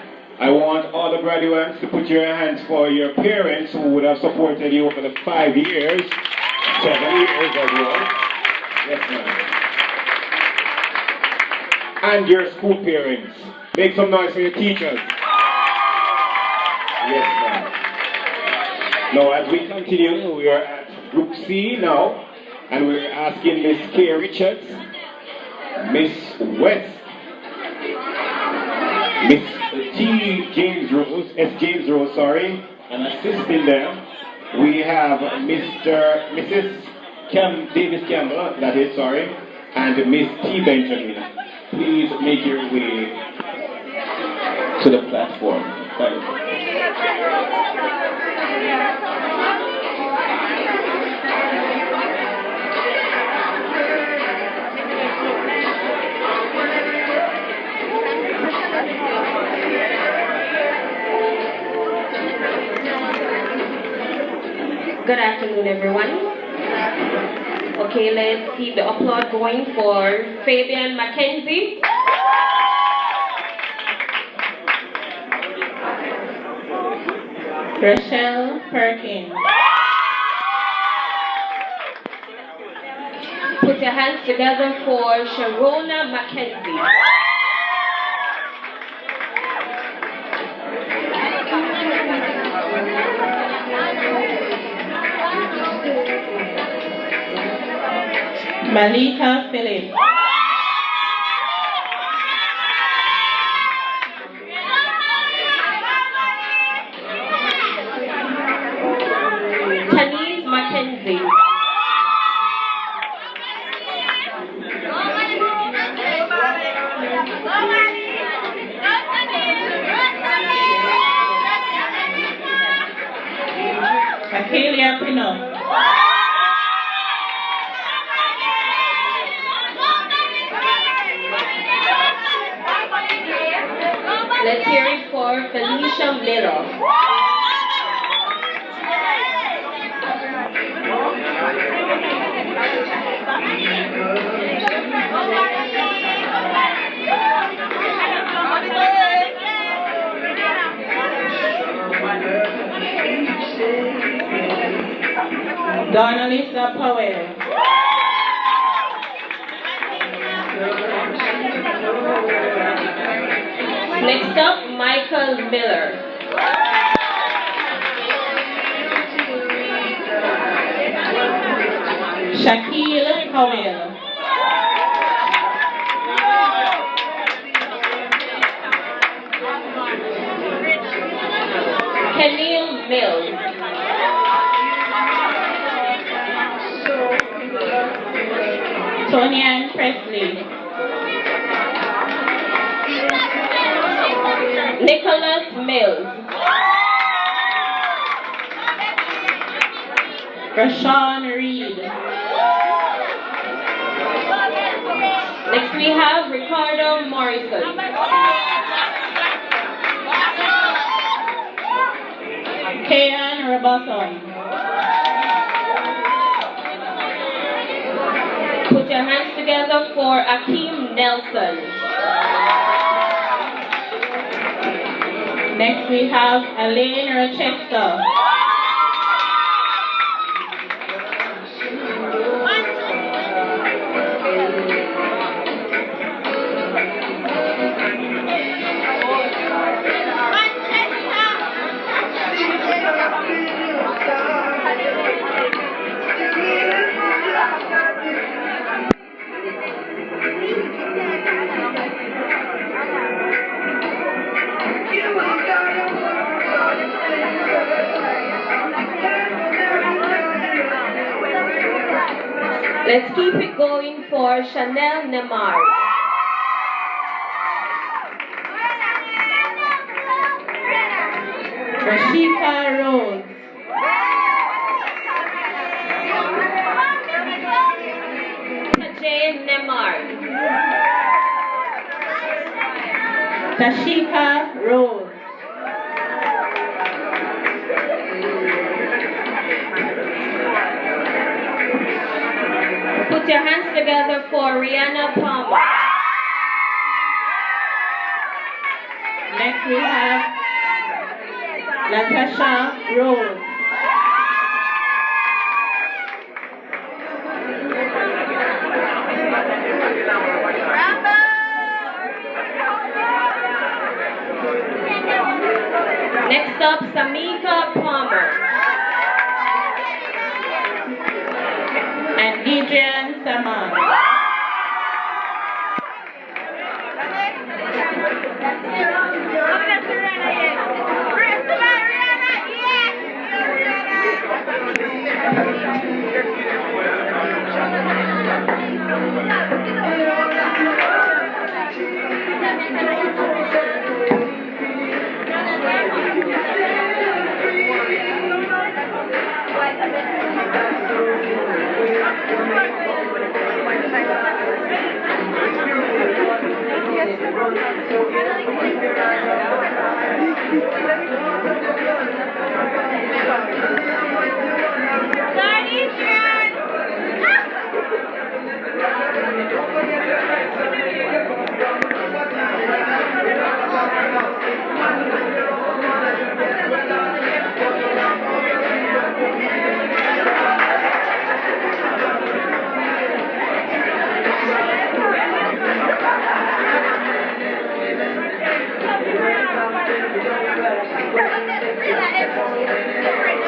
I want all the graduates to put your hands for your parents who would have supported you over the 5 years, 7 years as well. Yes, ma'am. And your school parents. Make some noise for your teachers. Yes, ma'am. Now, as we continue, we are at Group C now, and we're asking Miss K. Richards, Miss West, Miss T. James Rose, S. James Rose, sorry, and assisting them, we have Mrs. Davis Campbell, that is, sorry, and Miss T. Benjamin. Please make your way to the platform. Thank you. Good afternoon, everyone. Okay, let's keep the applaud going for Fabian Mackenzie. Rochelle Perkins. Put your hands together for Sharona Mackenzie. Malika Philip. Tanise Mackenzie. Akelia Pino. Let's hear it for Felicia Miller. Donna Lisa Powell. Next up, Michael Miller. Shaquille Powell. Kenil Mills. Tony Ann Presley. Nicholas Mills. Rashawn Reed. Next we have Ricardo Morrison. Kayan Robotham. Put your hands together for Akeem Nelson. Next we have Elaine Rochester. Let's keep it going for Chanel Nemar. Rashika Rose. Jane Nemar. Tashika Rose. Put your hands together for Rihanna Palmer. Next we have Natasha Rose. Next up, Samika Palmer. And Adrian Saman.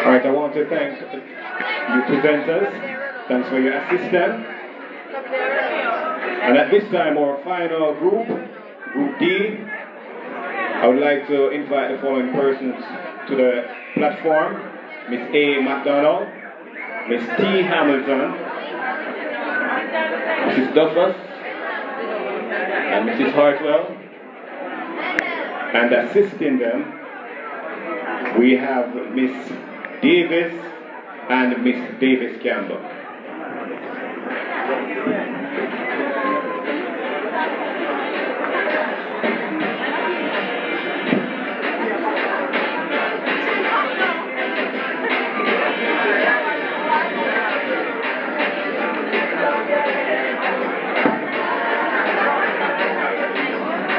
Alright, I want to thank you presenters. Thanks for your assistance. And at this time, our final group, Group D, I would like to invite the following persons to the platform. Miss A. McDonald, Miss T. Hamilton, Mrs. Duffus, and Mrs. Hartwell. And assisting them, we have Miss Davis and Miss Davis Campbell.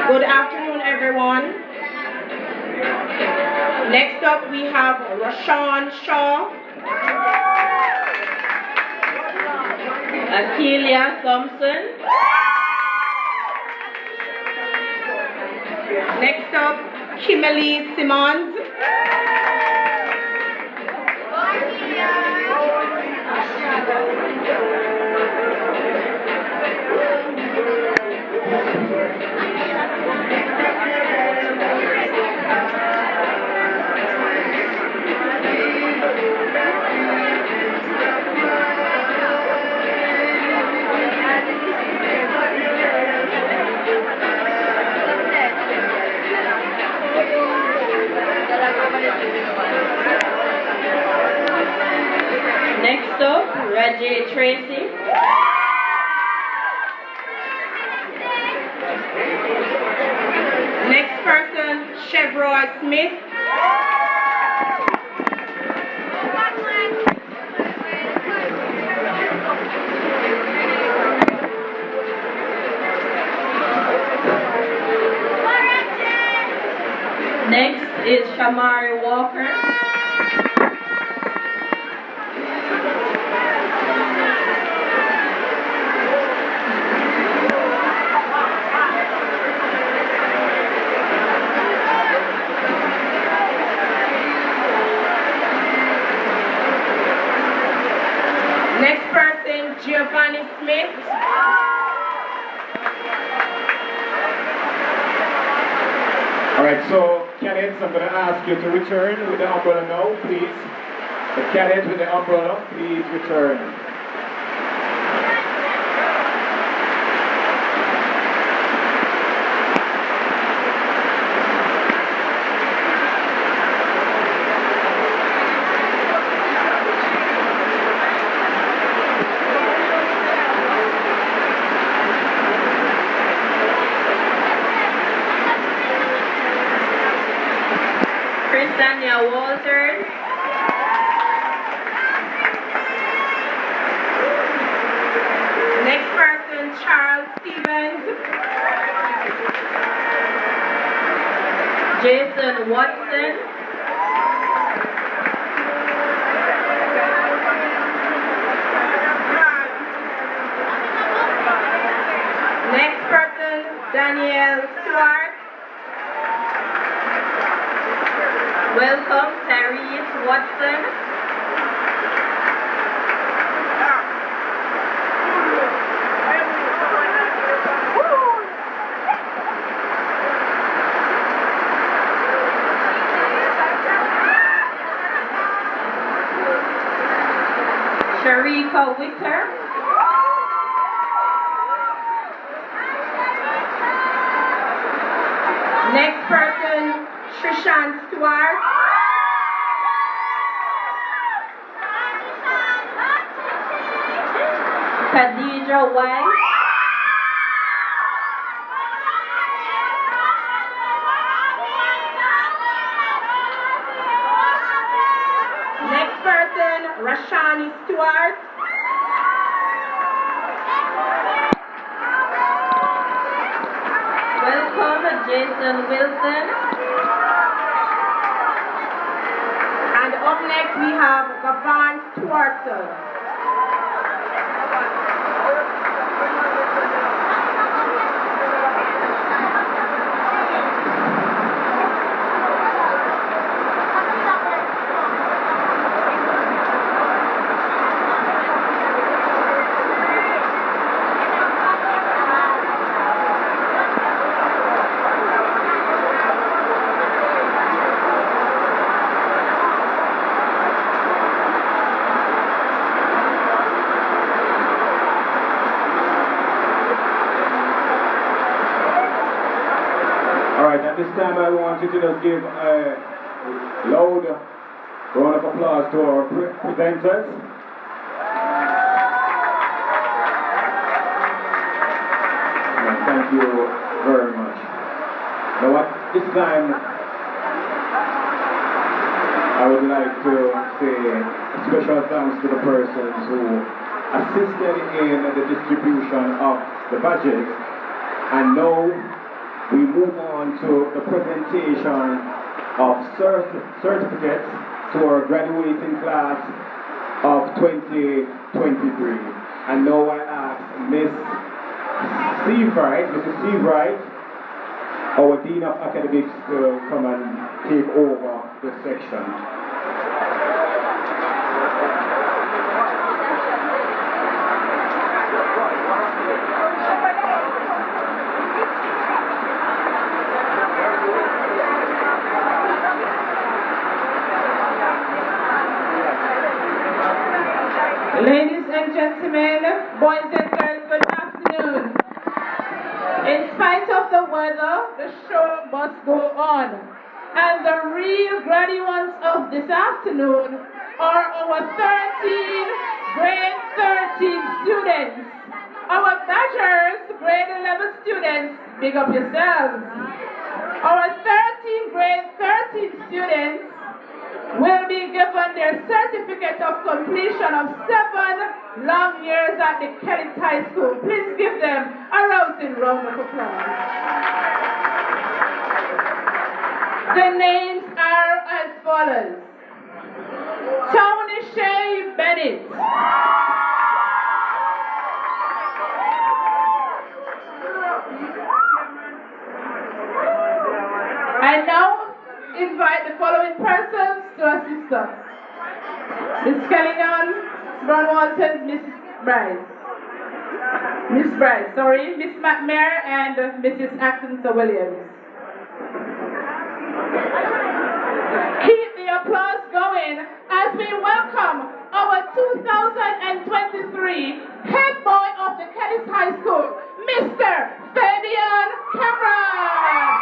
Good afternoon, everyone. Next up, we have Rashawn Shaw, Akelia Thompson. next up, Kimberly Simmons, Next up, Reggie Tracy. next person, Chevroy Smith, Next is Shamari Walker. next person, Giovanni Smith, All right, so cadets, I'm going to ask you to return with the umbrella now, please. The cadet with the umbrella, please return. Christania Walters. next person, Charles Stevens, Jason Watson. next person, Danielle Stewart, Welcome, Therese Watson. Sharika Wicker. next person, Trishan Stewart, Khadija White. next person, Rashani Stewart, Welcome, Jason Wilson. and up next we have Gavan Stewartson. Alright, at this time I want you to just give a loud round of applause to our presenters. Thank you very much. Now at this time, I would like to say special thanks to the persons who assisted in the distribution of the budget. And now we move on to the presentation of certificates to our graduating class of 2023. And now I ask Mrs. Seabright, our Dean of Academics, to come and take over this section. Ladies and gentlemen, boys and girls, good afternoon. In spite of the weather, the show must go on. And the real graduates of this afternoon are our 13 grade 13 students. Our Badgers grade 11 students, big up yourselves. Our 13 grade 13 students will be given their certificate of completion of 7 long years at the Kellits High School. Please give them a rousing round of applause. The names are as follows: Tony Shea Bennett, I now invite the following persons to assist us: Miss Kellyan, Miss Brown Waltons, Miss McMahon, and Mrs. Atkinson Williams. Keep the applause going as we welcome our 2023 head boy of the Kellits High School, Mr. Fabian Cameron.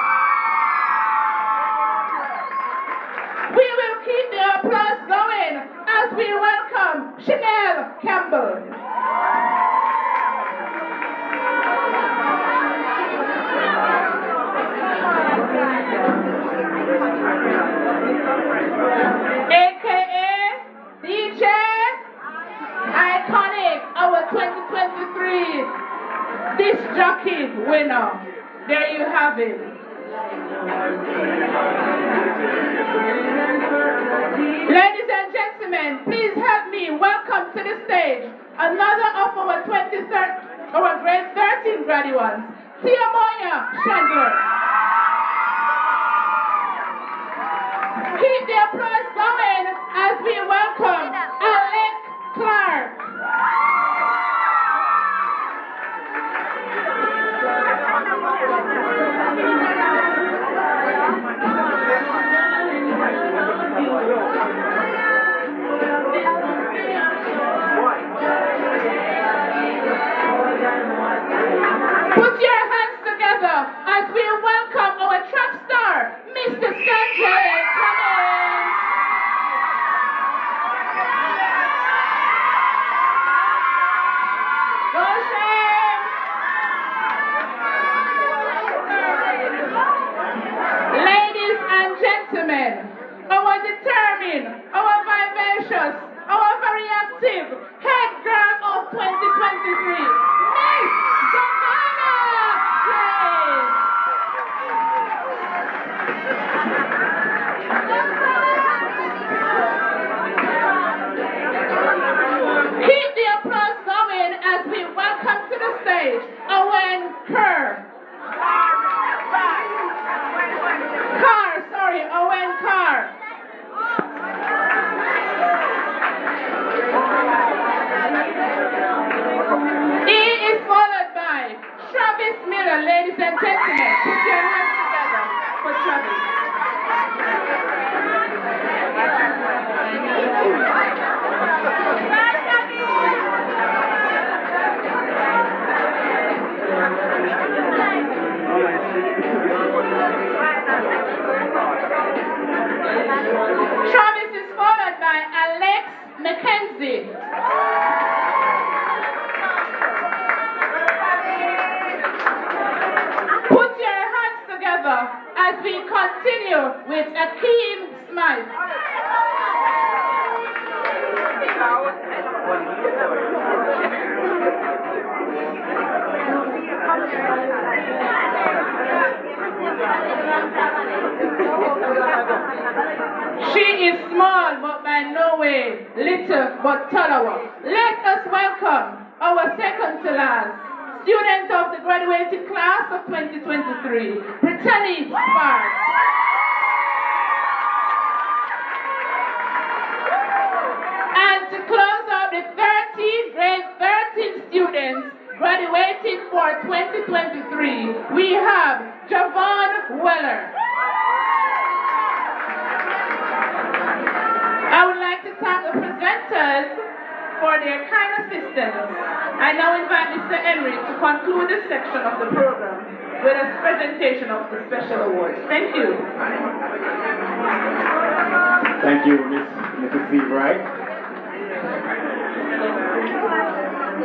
We will keep the applause going as we welcome Chanel Campbell. AKA DJ Iconic, our 2023 disc jockey winner. There you have it. Ladies and gentlemen, please help me welcome to the stage another of our grade 13 graduates, Tia Moya Chandler. Keep the applause going as we welcome Alec Clark. Put your hands together as we welcome our track star, Mr. Sanjay Cummings. Go Shane! Ladies and gentlemen, our determined, our vivacious, our very active head girl of 2023, Miss Savannah Grace. Mackenzie. Put your hands together as we continue with Akeem Smythe. She is small but by no way little but taller. Let us welcome our second to last student of the graduating class of 2023, Brittany Sparks. And to close out the 13 grade 13 students graduating for 2023, we have Javon Weller. I would like to thank the presenters for their kind assistance. I now invite Mr. Henry to conclude this section of the program with a presentation of the special awards. Thank you. Thank you, Mrs. Seabright.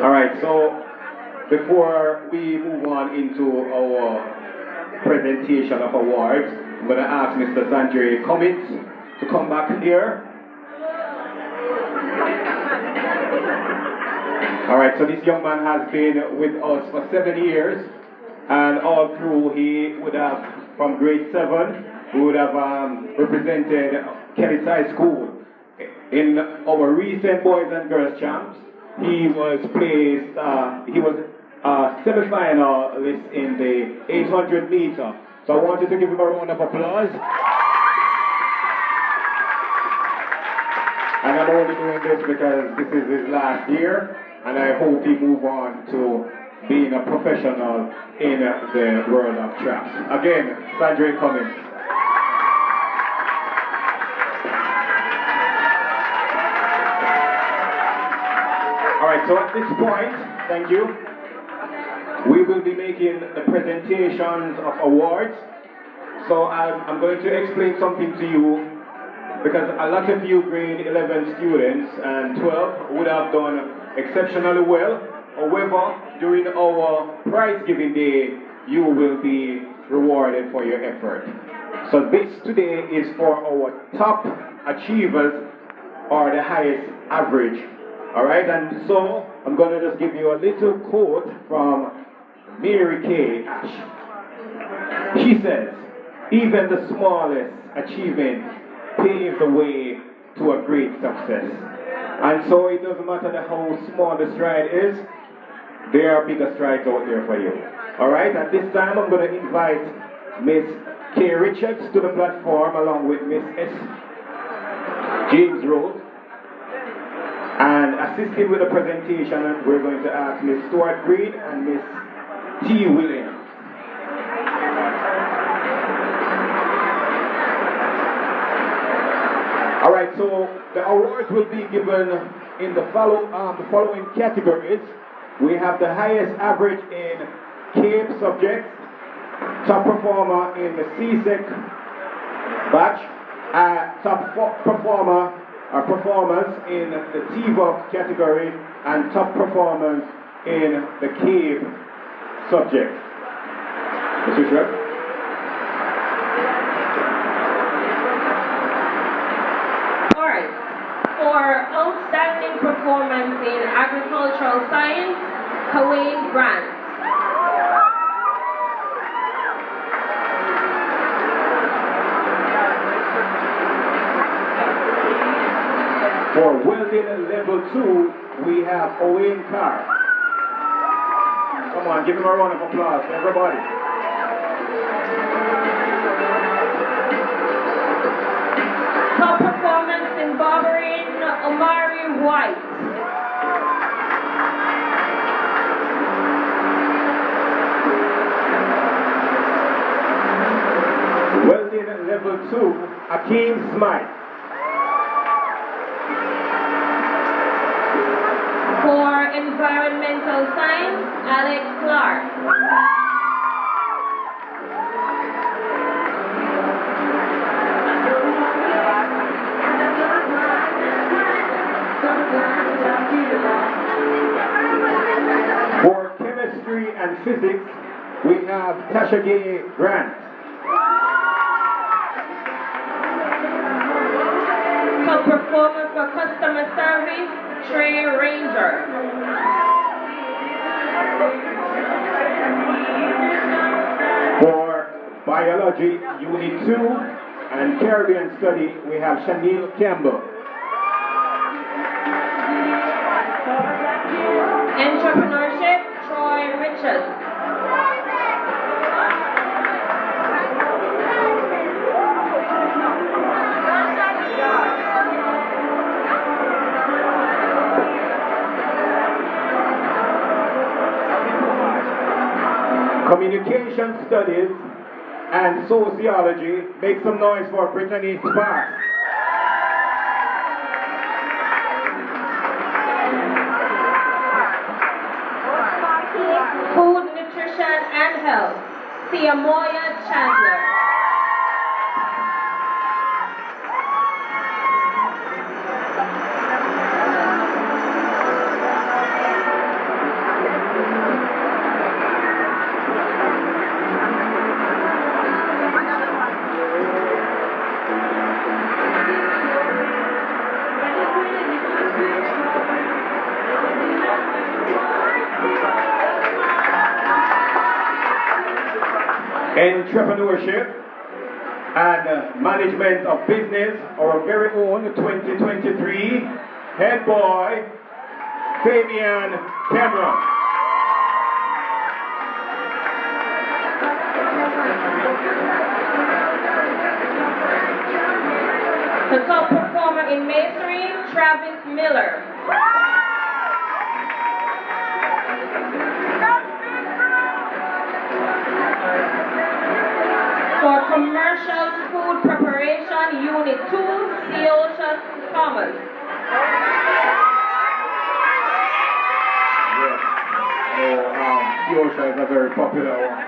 All right, so before we move on into our presentation of awards, I'm going to ask Mr. Sanjay Cummins to come back here. All right, so this young man has been with us for 7 years, and all through he would have, from grade 7, we would have represented Kellits High School. In our recent boys and girls champs, he was placed, he was semi-finalist in the 800 meter. So I wanted to give him a round of applause. And I'm only doing this because this is his last year, and I hope he move on to being a professional in the world of traps. Again, Sanjay Cummins. All right, so at this point, thank you, we will be making the presentations of awards. So I'm going to explain something to you, because a lot of you grade 11 students and 12 would have done exceptionally well. However, during our prize giving day, you will be rewarded for your effort. So this today is for our top achievers or the highest average. All right, and so I'm going to just give you a little quote from Mary Kay Ash. She says, "Even the smallest achievement pave the way to a great success." And so it doesn't matter how small the stride is, there are bigger strides out there for you. Alright, at this time I'm going to invite Miss Kay Richards to the platform along with Miss S. James Rose. And assisting with the presentation, we're going to ask Miss Stuart Green and Miss T. Williams. Alright, so the awards will be given in the following categories. We have the highest average in CAPE subjects, top performer in the CSEC batch, top performer or performers in the TVOC category, and top performers in the CAPE subject. Mr. Shrek? For outstanding performance in agricultural science, Kawain Grant. For welding level 2, we have Owen Carr. Come on, give him a round of applause, everybody. Top performance in barbering, Omari White. Welding level 2, Akeem Smythe. For environmental science, Alec Clark. physics, we have Tasha Gay Grant. Top performer for customer service, Trey Ranger. For biology, Unit 2 and Caribbean study, we have Shanil Campbell. Entrepreneurship, Troy Richards. Communication studies and sociology, make some noise for Brittany Sparks. Food, nutrition, and health, Thea Moya Chandler. Entrepreneurship and management of business, our very own 2023 head boy, Fabian Cameron. The top performer in masonry, Travis Miller. For commercial food preparation, Unit 2, Theosha Thomas. Yes. Theosha is a very popular one.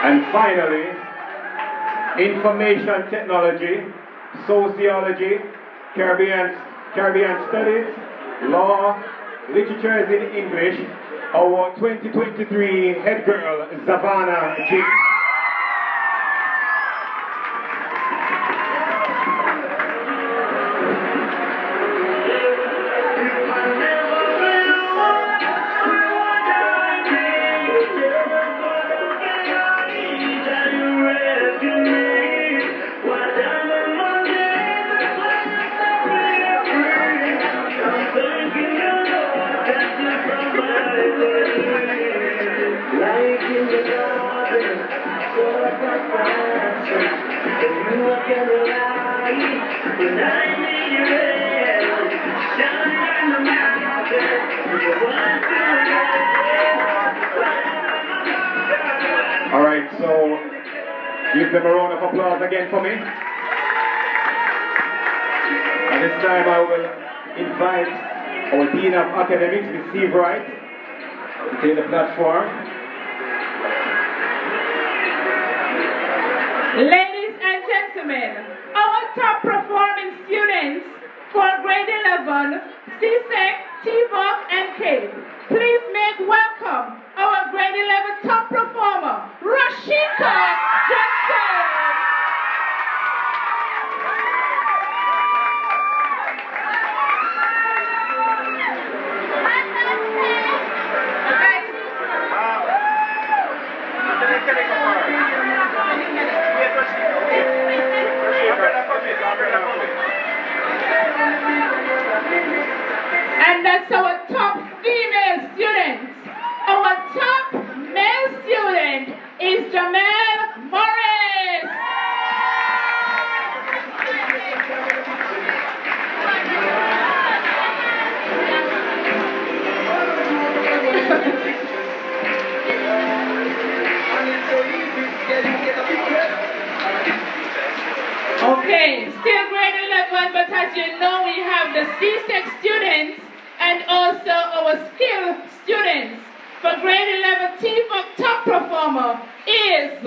And finally, information technology, sociology, Caribbean studies, law, literature in English, our 2023 head girl, Savannah G. All right, so give them a round of applause again for me. At this time, I will invite our Dean of Academics, Ms. Steve Wright, to take the platform. Ladies and gentlemen, our top performing students for grade 11, CSEC, TVOC, and K. Please make welcome our grade 11 top performer, Rashika Johnson. And that's our top female student. Our top male student is Jamel Morris. Okay, still grade 11, but as you know, we have the CSEC students and also our skill students. For grade 11, TVOC top performer is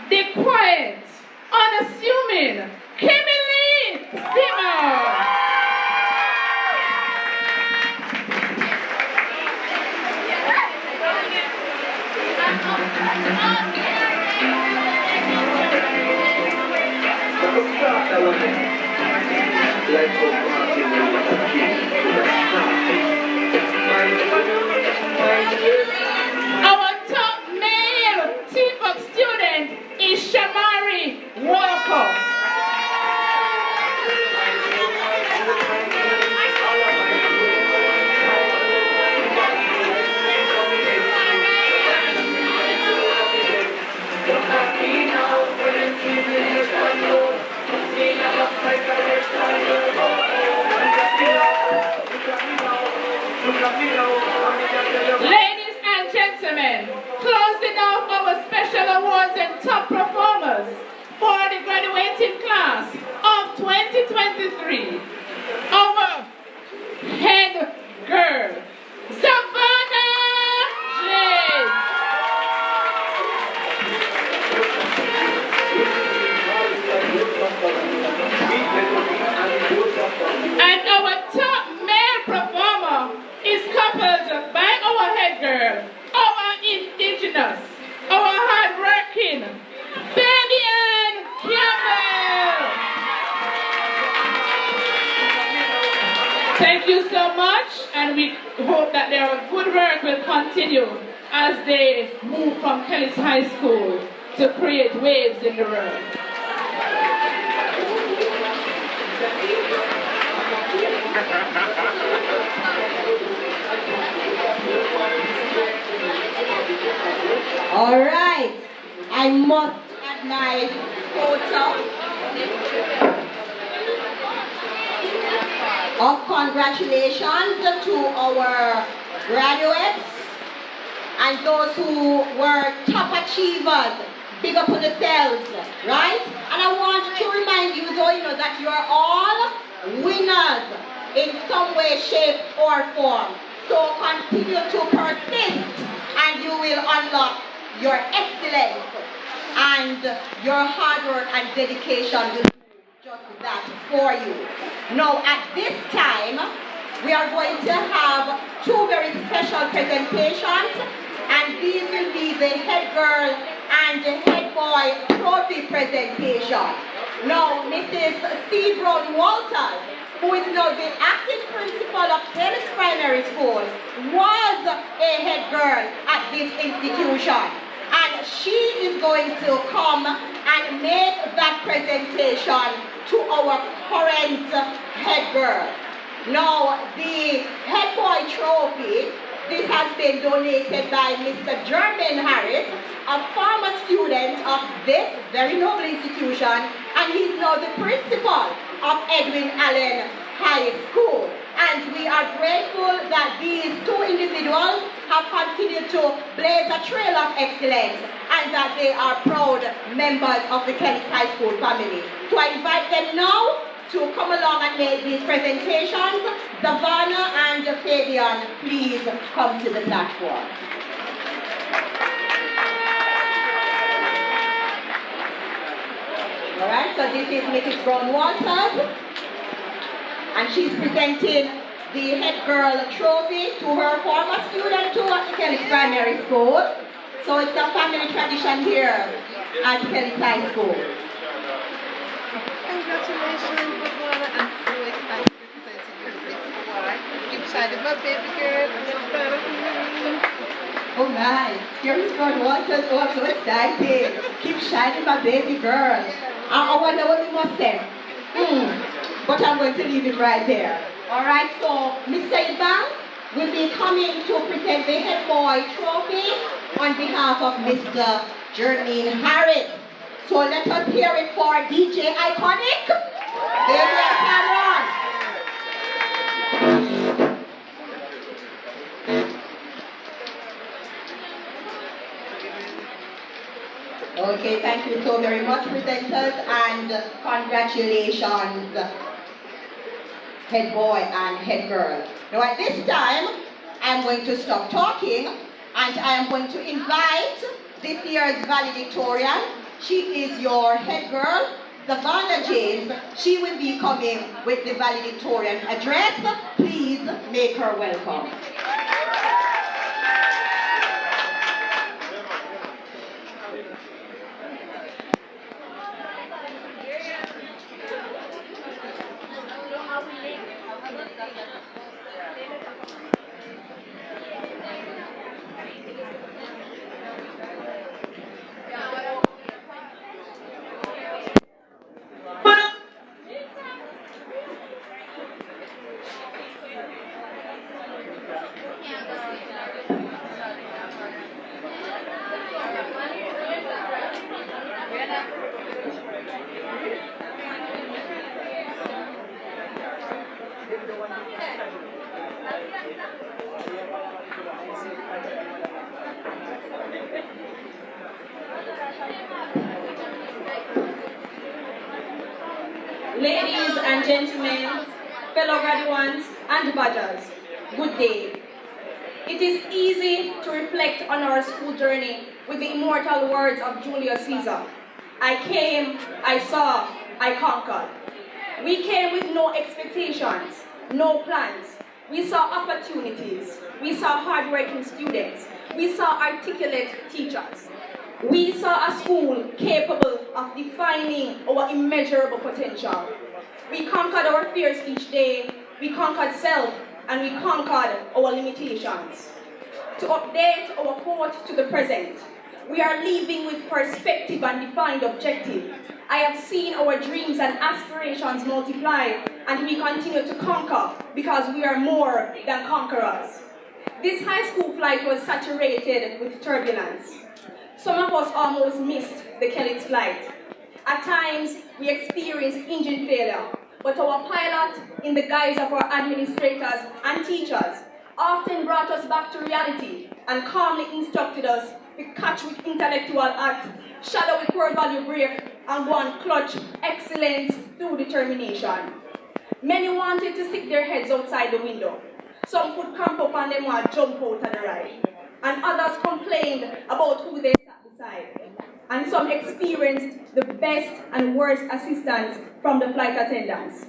the quiet unassuming Kimberly Simmer. Our top male teamwork student is Shamari Walker. Ladies and gentlemen, closing off our special awards and top performers for the graduating class of 2023, our head girl, Savannah James. And our top male performer is coupled by our head girl, our indigenous, our hard-working, Fabian Campbell. Thank you so much, and we hope that their good work will continue as they move from Kellits High School to create waves in the world. All right, I must add my photo of congratulations to our graduates and those who were top achievers. Big up on yourselves, right? And I want to remind you, though, that you are all winners in some way, shape, or form. So continue to persist, and you will unlock your excellence, and your hard work and dedication will do just that for you. Now, at this time, we are going to have two very special presentations, and these will be the head girl and the head boy trophy presentation. Now, Mrs. C. Brown Walters, who is now the acting principal of Kellits Primary School, was a head girl at this institution. And she is going to come and make that presentation to our current head girl. Now, the head boy trophy, this has been donated by Mr. Jermaine Harris, a former student of this very noble institution, and he's now the principal of Edwin Allen High School. And we are grateful that these two individuals have continued to blaze a trail of excellence, and that they are proud members of the Kellits High School family. So I invite them now to come along and make these presentations. Savannah and Fabian, please come to the platform. All right, so this is Mrs. Brown Walters, and she's presenting the head girl trophy to her former student too at the Kellits Primary School. So it's a family tradition here at Kellits High School. Congratulations, Savannah. I'm so excited to present you this award. Keep shining, my baby girl. Oh my, Mrs. Brown Walters, oh, I'm so excited. Keep shining, my baby girl. I wonder what we must say. But I'm going to leave it right there. All right, so Mr. Ibang will be coming to present the head boy trophy on behalf of Mr. Jermaine Harris. So let us hear it for DJ Iconic. Fabian Cameron. Okay, thank you so very much, presenters, and congratulations, head boy and head girl. Now at this time, I'm going to stop talking, and I am going to invite this year's valedictorian She is your head girl, Savannah James. She will be coming with the valedictorian address. Please make her welcome. Ladies and gentlemen, fellow graduates and badgers, good day. It is easy to reflect on our school journey with the immortal words of Julius Caesar. I came, I saw, I conquered. We came with no expectations, no plans. We saw opportunities. We saw hardworking students. We saw articulate teachers. We saw a school capable of defining our immeasurable potential. We conquered our fears each day, we conquered self, and we conquered our limitations. To update our quote to the present, we are living with perspective and defined objective. I have seen our dreams and aspirations multiply, and we continue to conquer because we are more than conquerors. This high school flight was saturated with turbulence. Some of us almost missed the Kellits flight. At times, we experienced engine failure, but our pilot, in the guise of our administrators and teachers, often brought us back to reality and calmly instructed us to catch with intellectual act, shadow with core value break, and go on clutch excellence through determination. Many wanted to stick their heads outside the window. Some could camp up and them want to jump out of the ride. And others complained about who they sat beside. And some experienced the best and worst assistance from the flight attendants.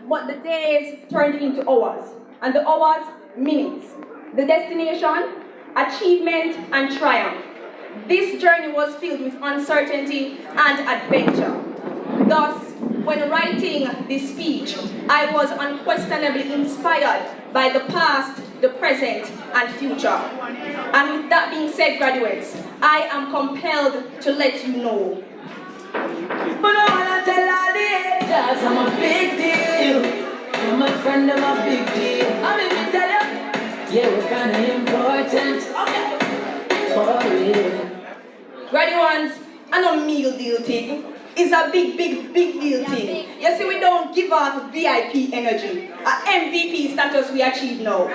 But the days turned into hours, and the hours, minutes. The destination, achievement and triumph. This journey was filled with uncertainty and adventure. Thus, when writing this speech, I was unquestionably inspired by the past, the present, and future. And with that being said, graduates, I am compelled to let you know. But I wanna tell all the haters I'm a big deal. You're my friend, I'm a big deal. I'm even tell you, yeah, we're kinda important. Okay, for real. Graduates, I know meal deal thing. It's a big deal thing. You see, we don't give off VIP energy. MVP status we achieve now.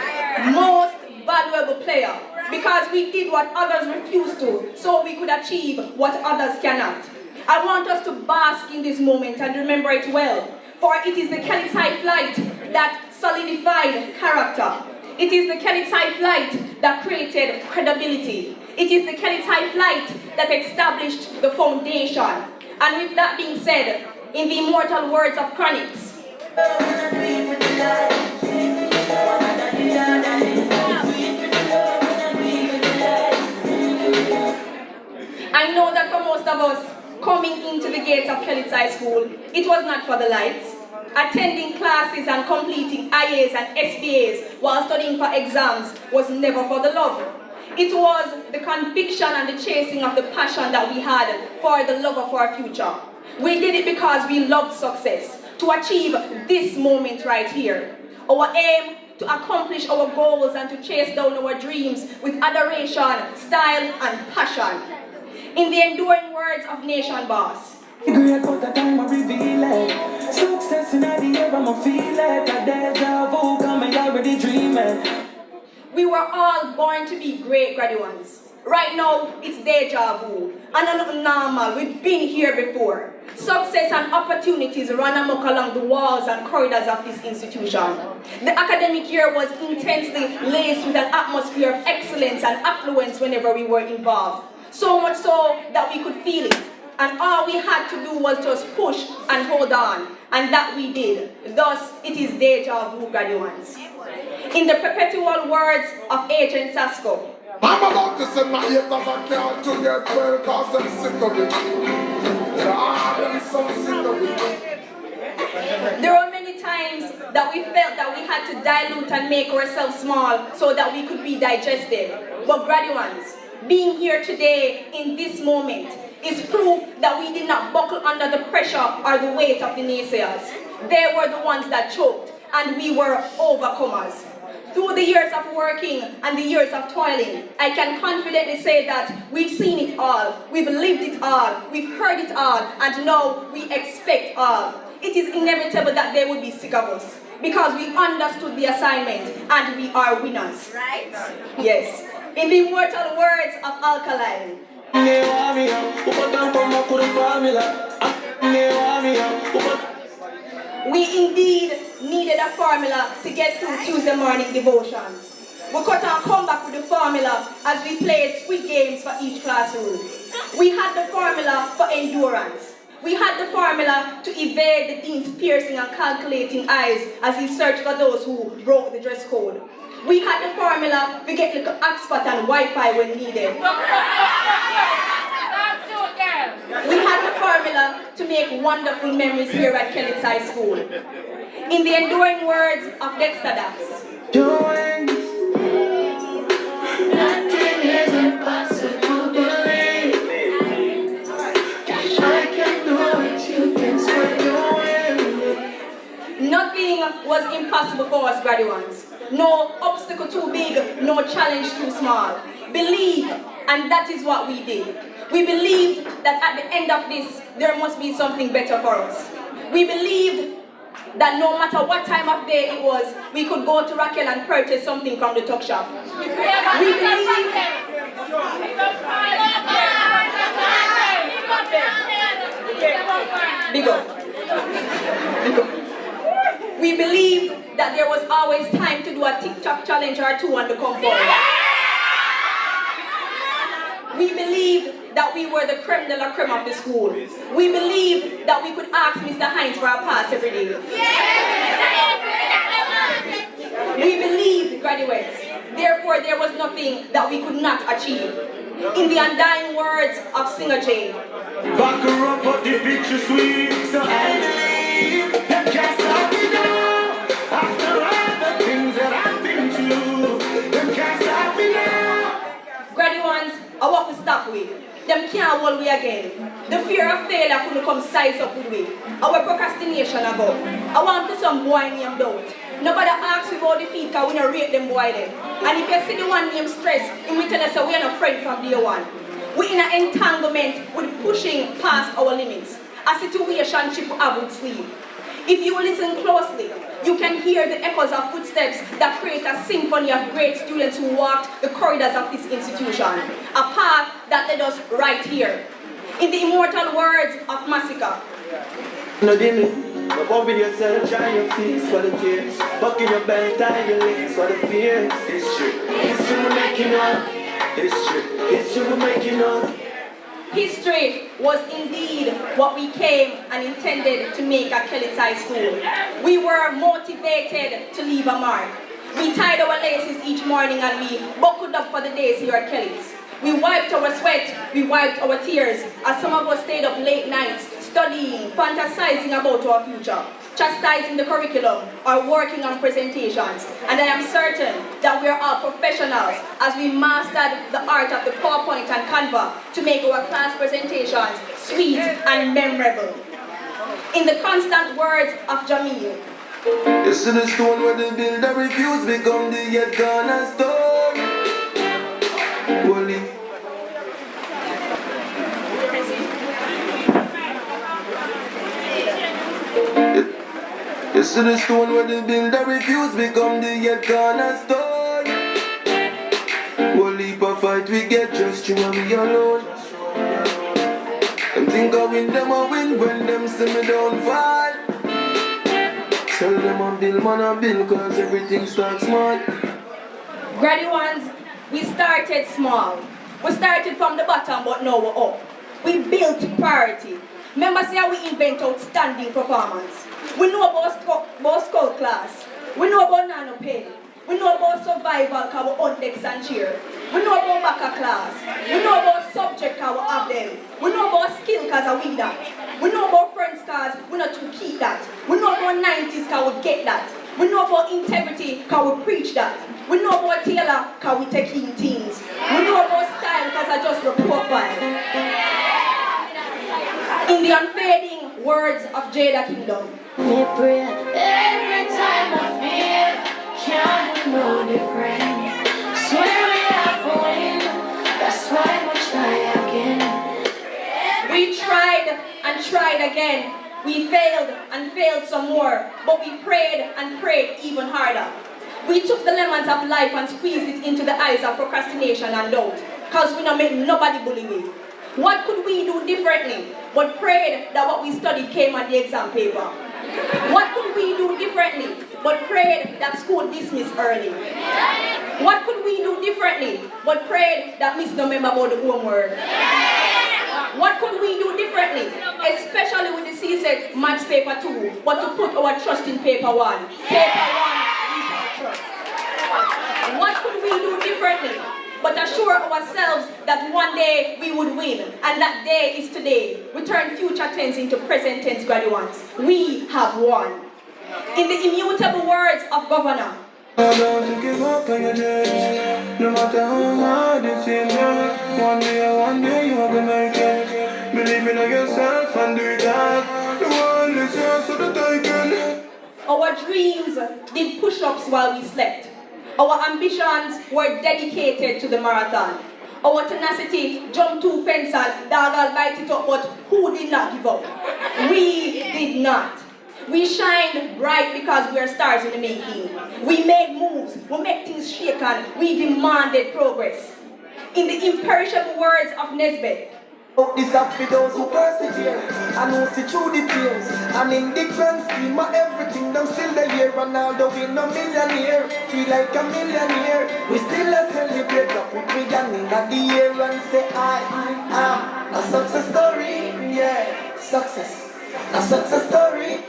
Most valuable player. Because we did what others refused to, so we could achieve what others cannot. I want us to bask in this moment and remember it well. For it is the Kellits High Flight that solidified character. It is the Kellits High Flight that created credibility. It is the Kellits High Flight that established the foundation. And with that being said, in the immortal words of Chronix, I know that for most of us, coming into the gates of Kellits High School, it was not for the lights. Attending classes and completing IAs and SBAs while studying for exams was never for the love. It was the conviction and the chasing of the passion that we had for the love of our future. We did it because we loved success, to achieve this moment right here. Our aim to accomplish our goals and to chase down our dreams with adoration, style, and passion. In the enduring words of Nation Boss, Great out the time I reveal it. Success in the air, I'ma feel it. A deja vu coming already dreaming. we were all born to be great graduates. Right now, it's deja vu. And nothing normal, we've been here before. Success and opportunities ran amok along the walls and corridors of this institution. The academic year was intensely laced with an atmosphere of excellence and affluence whenever we were involved. So much so that we could feel it. And all we had to do was just push and hold on. And that we did. Thus, it is deja vu, graduates. In the perpetual words of Agent Sasko, I'm about to send my haters a count to get 12 cause I'm sick of it. I'm so sick of it. there were many times that we felt that we had to dilute and make ourselves small so that we could be digested. But graduates, being here today in this moment is proof that we did not buckle under the pressure or the weight of the naysayers. They were the ones that choked, and we were overcomers. Through the years of working and the years of toiling, I can confidently say that we've seen it all, we've lived it all, we've heard it all, and now we expect all. It is inevitable that they would be sick of us, because we understood the assignment and we are winners. Right? Yes. In the immortal words of Alkaline, we indeed needed a formula to get through Tuesday morning devotions. We could have come back with the formula as we played squid games for each classroom. We had the formula for endurance. We had the formula to evade the dean's piercing and calculating eyes as he searched for those who broke the dress code. We had the formula to get little hotspot and Wi-Fi when needed. We had the formula to make wonderful memories here at Kellits High School. In the enduring words of Dexter Dax, nothing is impossible, believe. I can do it, you can spread your wings. nothing was impossible for us graduates. No obstacle too big, no challenge too small. Believe, and that is what we did. We believed that at the end of this, there must be something better for us. We believed that no matter what time of day it was, we could go to Raquel and purchase something from the tuck shop. We believed... Big up. Big up. We believed that there was always time to do a TikTok challenge or two on the compound. We believed that we were the creme de la creme of the school. We believed that we could ask Mr. Hines for a pass every day. We believed, graduates, therefore there was nothing that we could not achieve. In the undying words of Singer Jane, back her up, but the picture sweet, so I believe that can't stop me now. After all the things that I've been through, them can't stop me now. graduates, I want to stop with. Them can't hold we again. The fear of failure couldn't come size up with we. Our procrastination ago. I want to some boy named Doubt. Nobody asks about the feet because we don't rate them boy then. And if you see the one named Stress, he will tell us that we are not friends from day one. We're in an entanglement with pushing past our limits. A situation ship have with sleep. If you listen closely, you can hear the echoes of footsteps that create a symphony of great students who walked the corridors of this institution. A path that led us right here. In the immortal words of Massacre. No dimmy, but up with yourself, try your feet for the tears. Buck in your belt, tie your legs for the fears. History, history will make you know. History, history will make you know. History was indeed what we came and intended to make at Kellits High School. We were motivated to leave a mark. We tied our laces each morning and we buckled up for the days here at Kellits. We wiped our sweat, we wiped our tears, as some of us stayed up late nights, studying, fantasizing about our future, chastising the curriculum, or working on presentations. And I am certain that we are all professionals as we mastered the art of the PowerPoint and Canva to make our class presentations sweet and memorable. In the constant words of Jamil, you see the stone where they build a refuse become the yet cornerstone. Holy. You see the stone where they build a refuse become the yet cornerstone. One leap of fight we get just you and me alone. Them think I win, them I win when them see me don't fall. Tell them I build, man I build, cause everything starts small. graduates, we started small. We started from the bottom, but now we're up. We built priority. Remember, see how we invent outstanding performance. We know about skull class. We know about nano pen. We know about survival, because we on decks and cheer. We know about backer class. We know about subject, because we have them. We know about skill, because we that. We know about friends, because we not to keep that. We know about 90s, because we get that. We know about integrity, because we preach that. We know about Taylor, because we take in things. We know about style, because I just the profile. In the unfading words of Jada Kingdom. Me pray every time I feel, can't do no different. Swear we have to win, that's why we try again. We tried and tried again. We failed and failed some more, but we prayed and prayed even harder. We took the lemons of life and squeezed it into the eyes of procrastination and doubt, because we don't make nobody bully me. What could we do differently, but prayed that what we studied came on the exam paper? What could we do differently, but prayed that school dismissed early? What could we do differently, but prayed that Miss don't remember about the homework? What could we do differently, especially with the CSET Maths paper 2, but to put our trust in paper 1? Paper 1, we can trust. What could we do differently, but assure ourselves that one day we would win, and that day is today. We turn future tense into present tense, graduates. We have won. In the immutable words of Governor, Don't give up on your dreams, no matter how hard it seems. One day you are gonna make it. Believe in yourself and do it hard. The world is yours so that I can. our dreams did push-ups while we slept. Our ambitions were dedicated to the marathon. Our tenacity jumped 2 fences and dog all bite it up, but who did not give up? We did not. We shined bright because we are stars in the making. We made moves, we make things shake, and we demanded progress. In the imperishable words of Nesbeth, this up for those who persevere and who see through the tears. And in the grand scheme of everything, them still the year. And although we no millionaire, feel like a millionaire. We still a celebrate up with beginning of the year and say I am a success story. Yeah, success, a success story.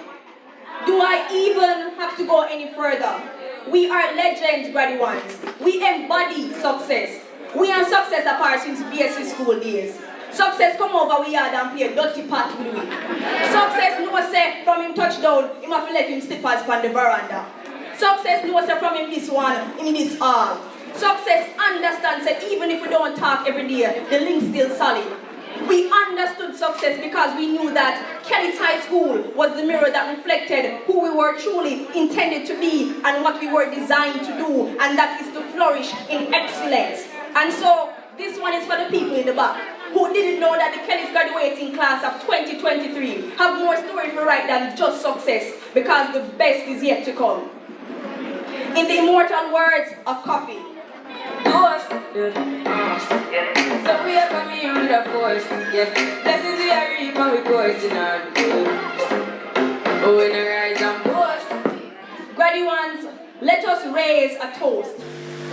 Do I even have to go any further? We are legends, graduates. We embody success. We are success apart since BSc school days. Success come over we yard and play dirty part with we. Success no say from him touchdown, him have to let him slippers on the veranda. Success no say from him this one, him this all. Success understands that even if we don't talk every day, the link's still solid. We understood success because we knew that Kellits High School was the mirror that reflected who we were truly intended to be and what we were designed to do, and that is to flourish in excellence. And so, this one is for the people in the back who didn't know that the Kellits graduating class of 2023 have more story to write than just success, because the best is yet to come. In the immortal words of Coffee, So we are coming with a force, yeah. Blessings we are reaping, we coursing on food. Oh, when I rise and boast. Graduates, let us raise a toast.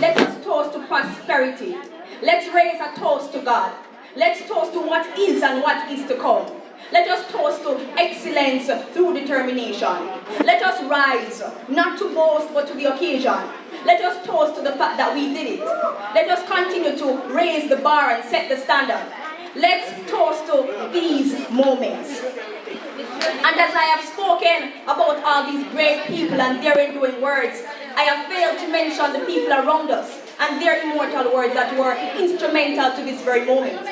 Let us toast to prosperity. Let's raise a toast to God. Let's toast to what is and what is to come. Let us toast to excellence through determination. Let us rise, not to boast but to the occasion. Let us toast to the fact that we did it. Let us continue to raise the bar and set the standard. Let's toast to these moments. And as I have spoken about all these great people and their enduring words, I have failed to mention the people around us and their immortal words that were instrumental to this very moment.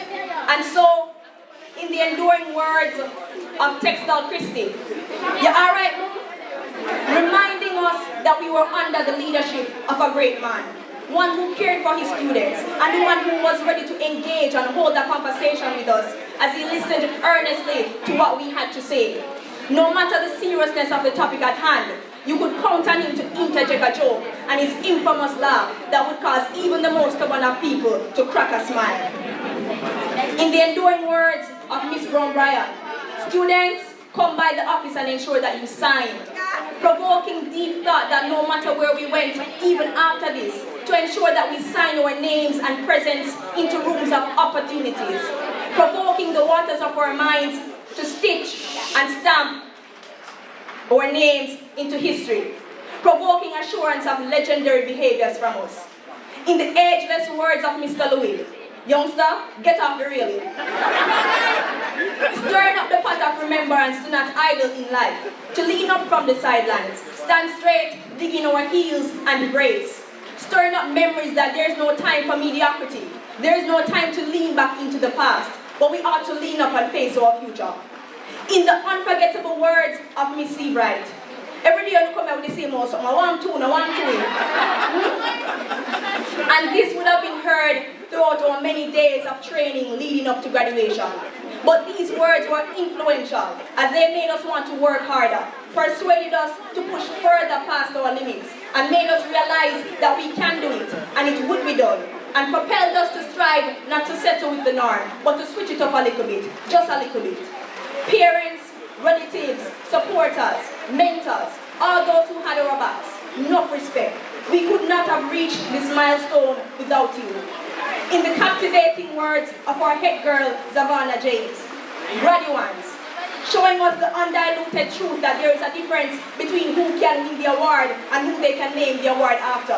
And so, in the enduring words of Textile Christie, you alright, reminding us that we were under the leadership of a great man, one who cared for his students, and one who was ready to engage and hold a conversation with us as he listened earnestly to what we had to say. No matter the seriousness of the topic at hand, you could count on him to interject a joke and his infamous laugh that would cause even the most stubborn of people to crack a smile. In the enduring words of Miss Brown Bryan, students, come by the office and ensure that you sign, provoking deep thought that no matter where we went, even after this, to ensure that we sign our names and presence into rooms of opportunities. provoking the waters of our minds to stitch and stamp our names into history, provoking assurance of legendary behaviors from us. In the ageless words of Mr. Louis, youngster, get off the railing. Stirring up the pot of remembrance to not idle in life, to lean up from the sidelines, stand straight, digging our heels and brace. Stirring up memories that there's no time for mediocrity. There's no time to lean back into the past, but we ought to lean up and face our future. In the unforgettable words of Miss Seabright, every day you come out with the same old song, I want to. And this would have been heard throughout our many days of training leading up to graduation. But these words were influential as they made us want to work harder, persuaded us to push further past our limits, and made us realize that we can do it, and it would be done, and propelled us to strive not to settle with the norm, but to switch it up a little bit, just a little bit. Parents, relatives, supporters, mentors, all those who had our backs, enough respect. We could not have reached this milestone without you. In the captivating words of our head girl, Savannah James, graduates, showing us the undiluted truth that there is a difference between who can win the award and who they can name the award after.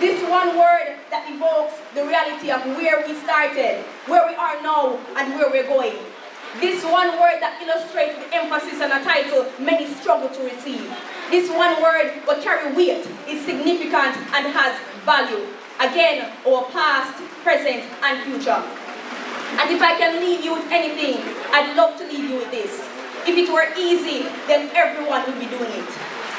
This one word that evokes the reality of where we started, where we are now, and where we're going. This one word that illustrates the emphasis on a title many struggle to receive. This one word will carry weight, is significant, and has value. Again, our past, present, and future. And if I can leave you with anything, I'd love to leave you with this. If it were easy, then everyone would be doing it.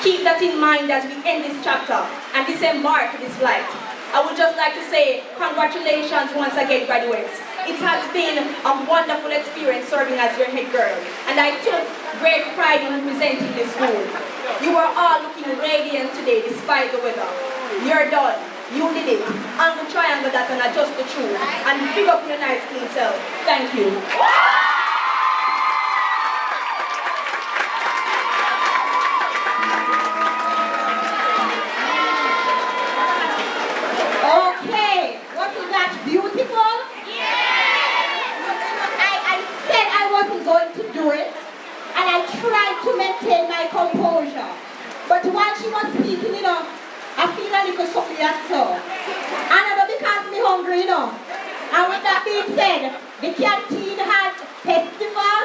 Keep that in mind as we end this chapter and disembark this flight. I would just like to say congratulations once again, graduates. It has been a wonderful experience serving as your head girl, and I took great pride in representing this school. You are all looking radiant today despite the weather. You're done. You did it. Angle triangle that and adjust the truth. And pick up your nice clean self. Thank you. Okay, wasn't that beautiful? I said I wasn't going to do it, and I tried to maintain my composure. But while she was speaking, I feel a little something that's so. And I know because I'm hungry, And with that being said, the canteen has festival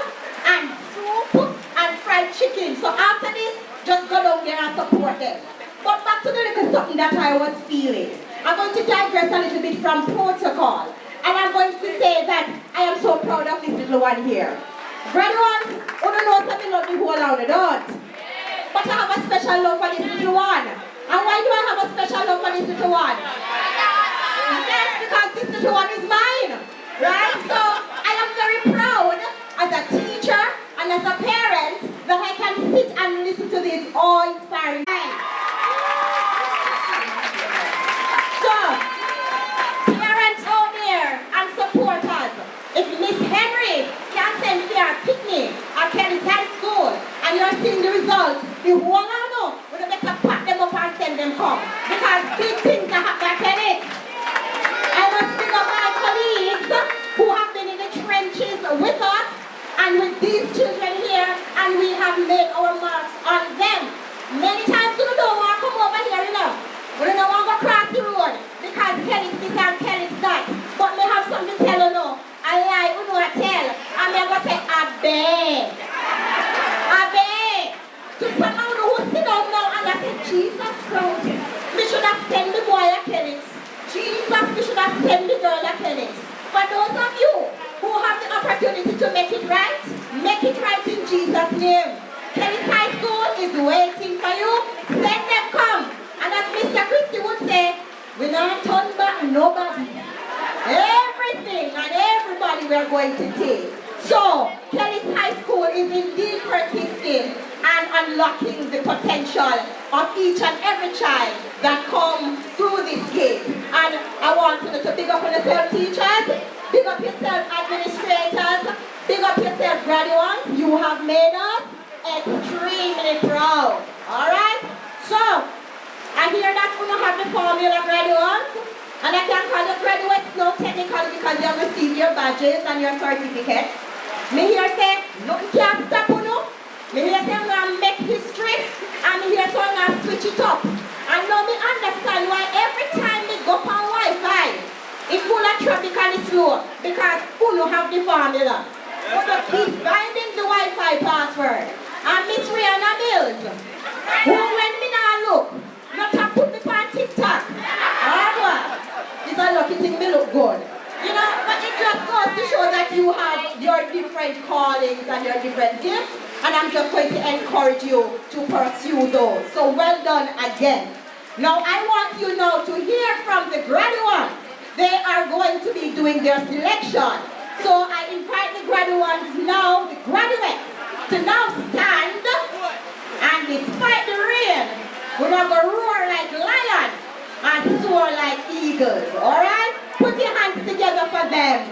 and soup and fried chicken. So after this, just go down there and support them. But back to the little something that I was feeling. I'm going to digress a little bit from protocol. And I'm going to say that I am so proud of this little one here. Graduates, who don't know something of the whole out of don't. But I have a special love for this little one. And why do I have a special love for this little one? Yes, because this little one is mine. Right? So I am very proud as a teacher and as a parent that I can sit and listen to this awe-inspiring. So, parents out there and supporters, if Miss Henry can send you a picnic at Kellits High School and you're seeing the results, the whole know, we better pack them up and send them home. Because big things are happening at Kellits. I must pick up my colleagues who have been in the trenches with us and with these children here, and we have made our marks on them. Many times we don't want to come over here, We don't want to cross the road because Kellits this and Kellits that. But we have something to tell you now. I lie, you know I tell. And I'm going to say, I beg. To someone who sit down now and I say, Jesus Christ, we should have sent the boy a Kellits. Jesus, we should have sent the girl a Kellits. For those of you who have the opportunity to make it right in Jesus' name. Kellits High School is waiting for you. Let them come. And as Mr. Christie would say, we not turn back nobody. Everything and everybody we are going to take. So, Kellits High School is indeed persisting and unlocking the potential of each and every child that come through this gate. And I want you to big up yourself, teachers, big up yourself, administrators, big up yourself, graduates. You have made us extremely proud. Alright? So, I hear that you have the formula, graduates, and I can call you graduates now technically because you have received your badge. badges and your certificates. Me here say, nothing can stop you. Me here say, I'm going to make history. And me here say, I'm going to switch it up. And now me understand why every time me go on Wi-Fi, it's full of traffic and it's slow. Because who don't have the formula. But you keep finding the Wi-Fi password. And Miss Rihanna Mills, who when me now look, not to put me on TikTok. It's a lucky thing me look good. You know, but it just goes to show that you have your different callings and your different gifts. And I'm just going to encourage you to pursue those. So well done again. Now I want you now to hear from the graduates. They are going to be doing their selection. So I invite the graduates now, the graduates, to now stand. And despite the rain, we're going to roar like lions and soar like eagles. Alright? Put your hands together for them.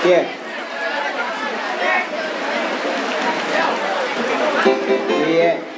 Yeah. Yeah.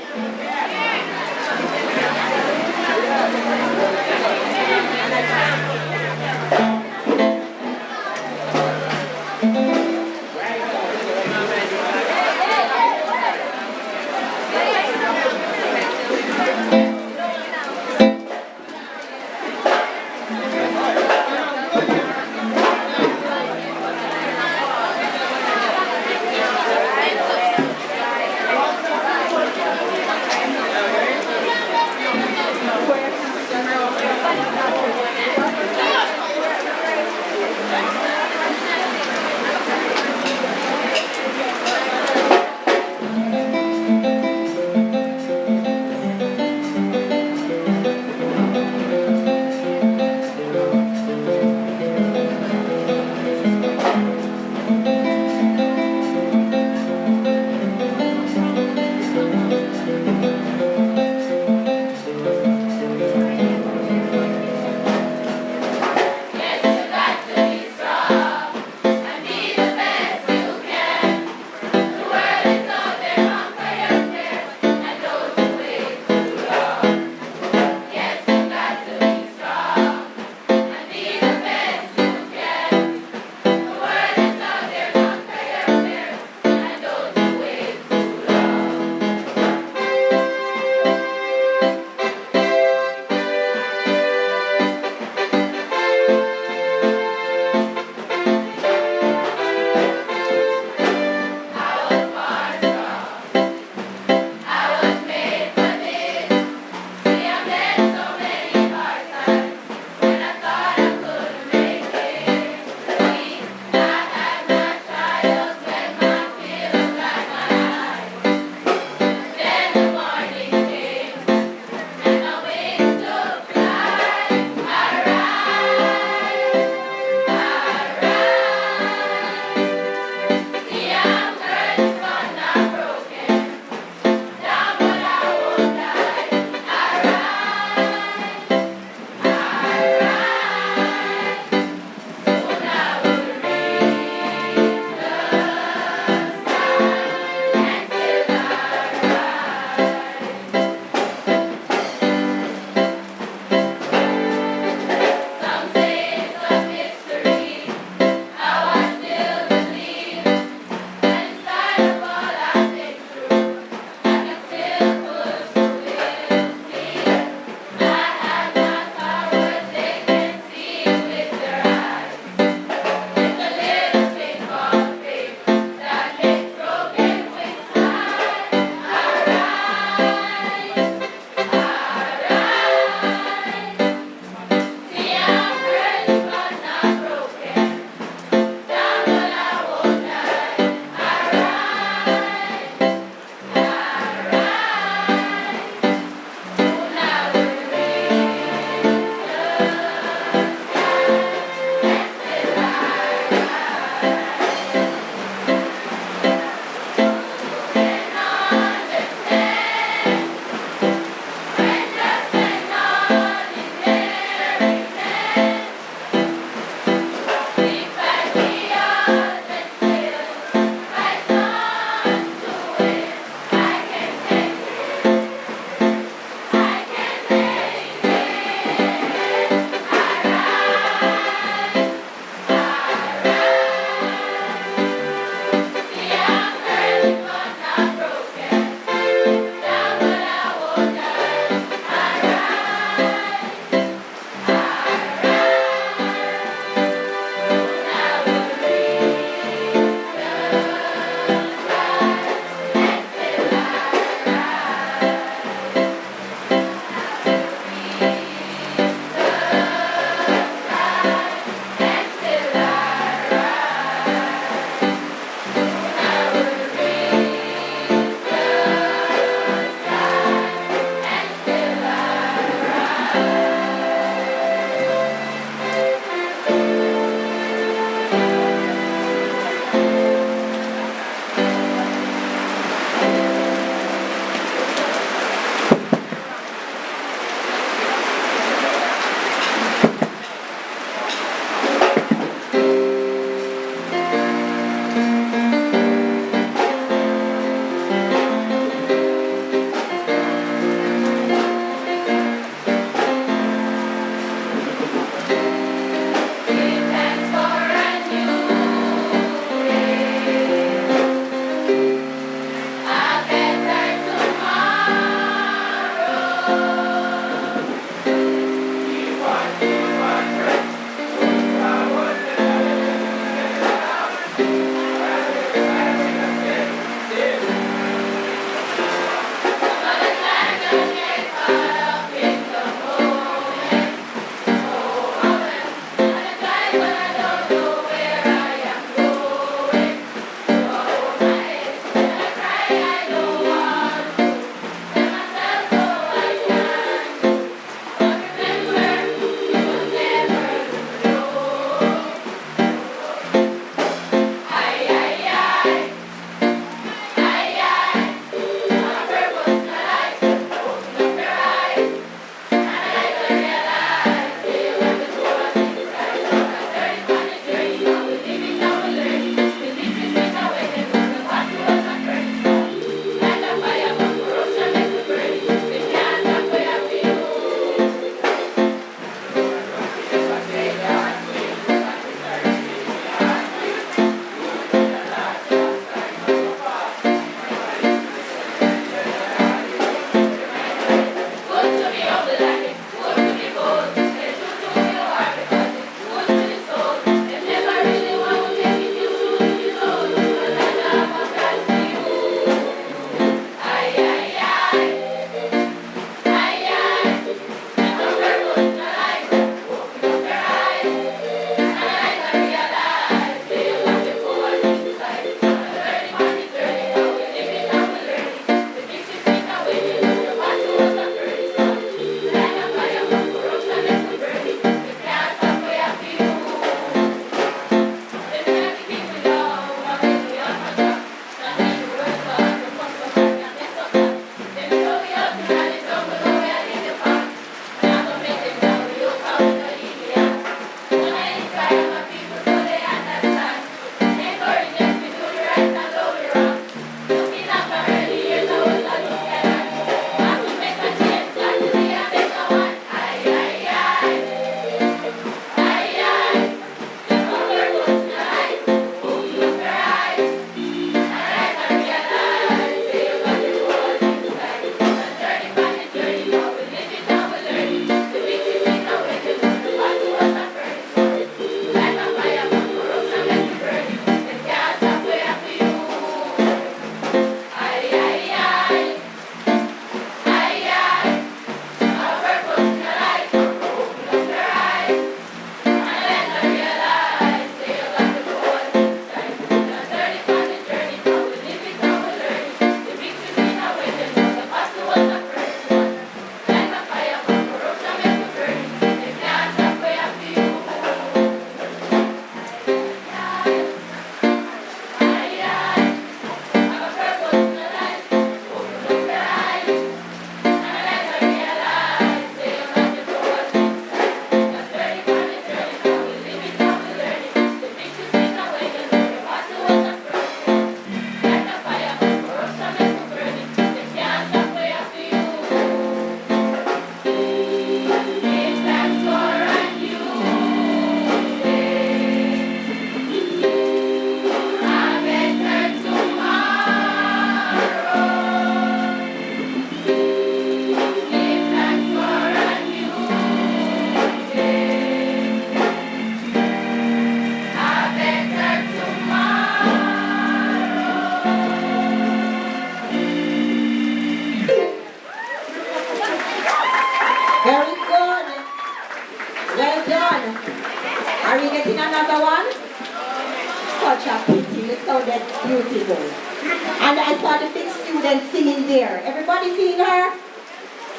sounded beautiful. And I saw the big students singing there. Everybody seeing her?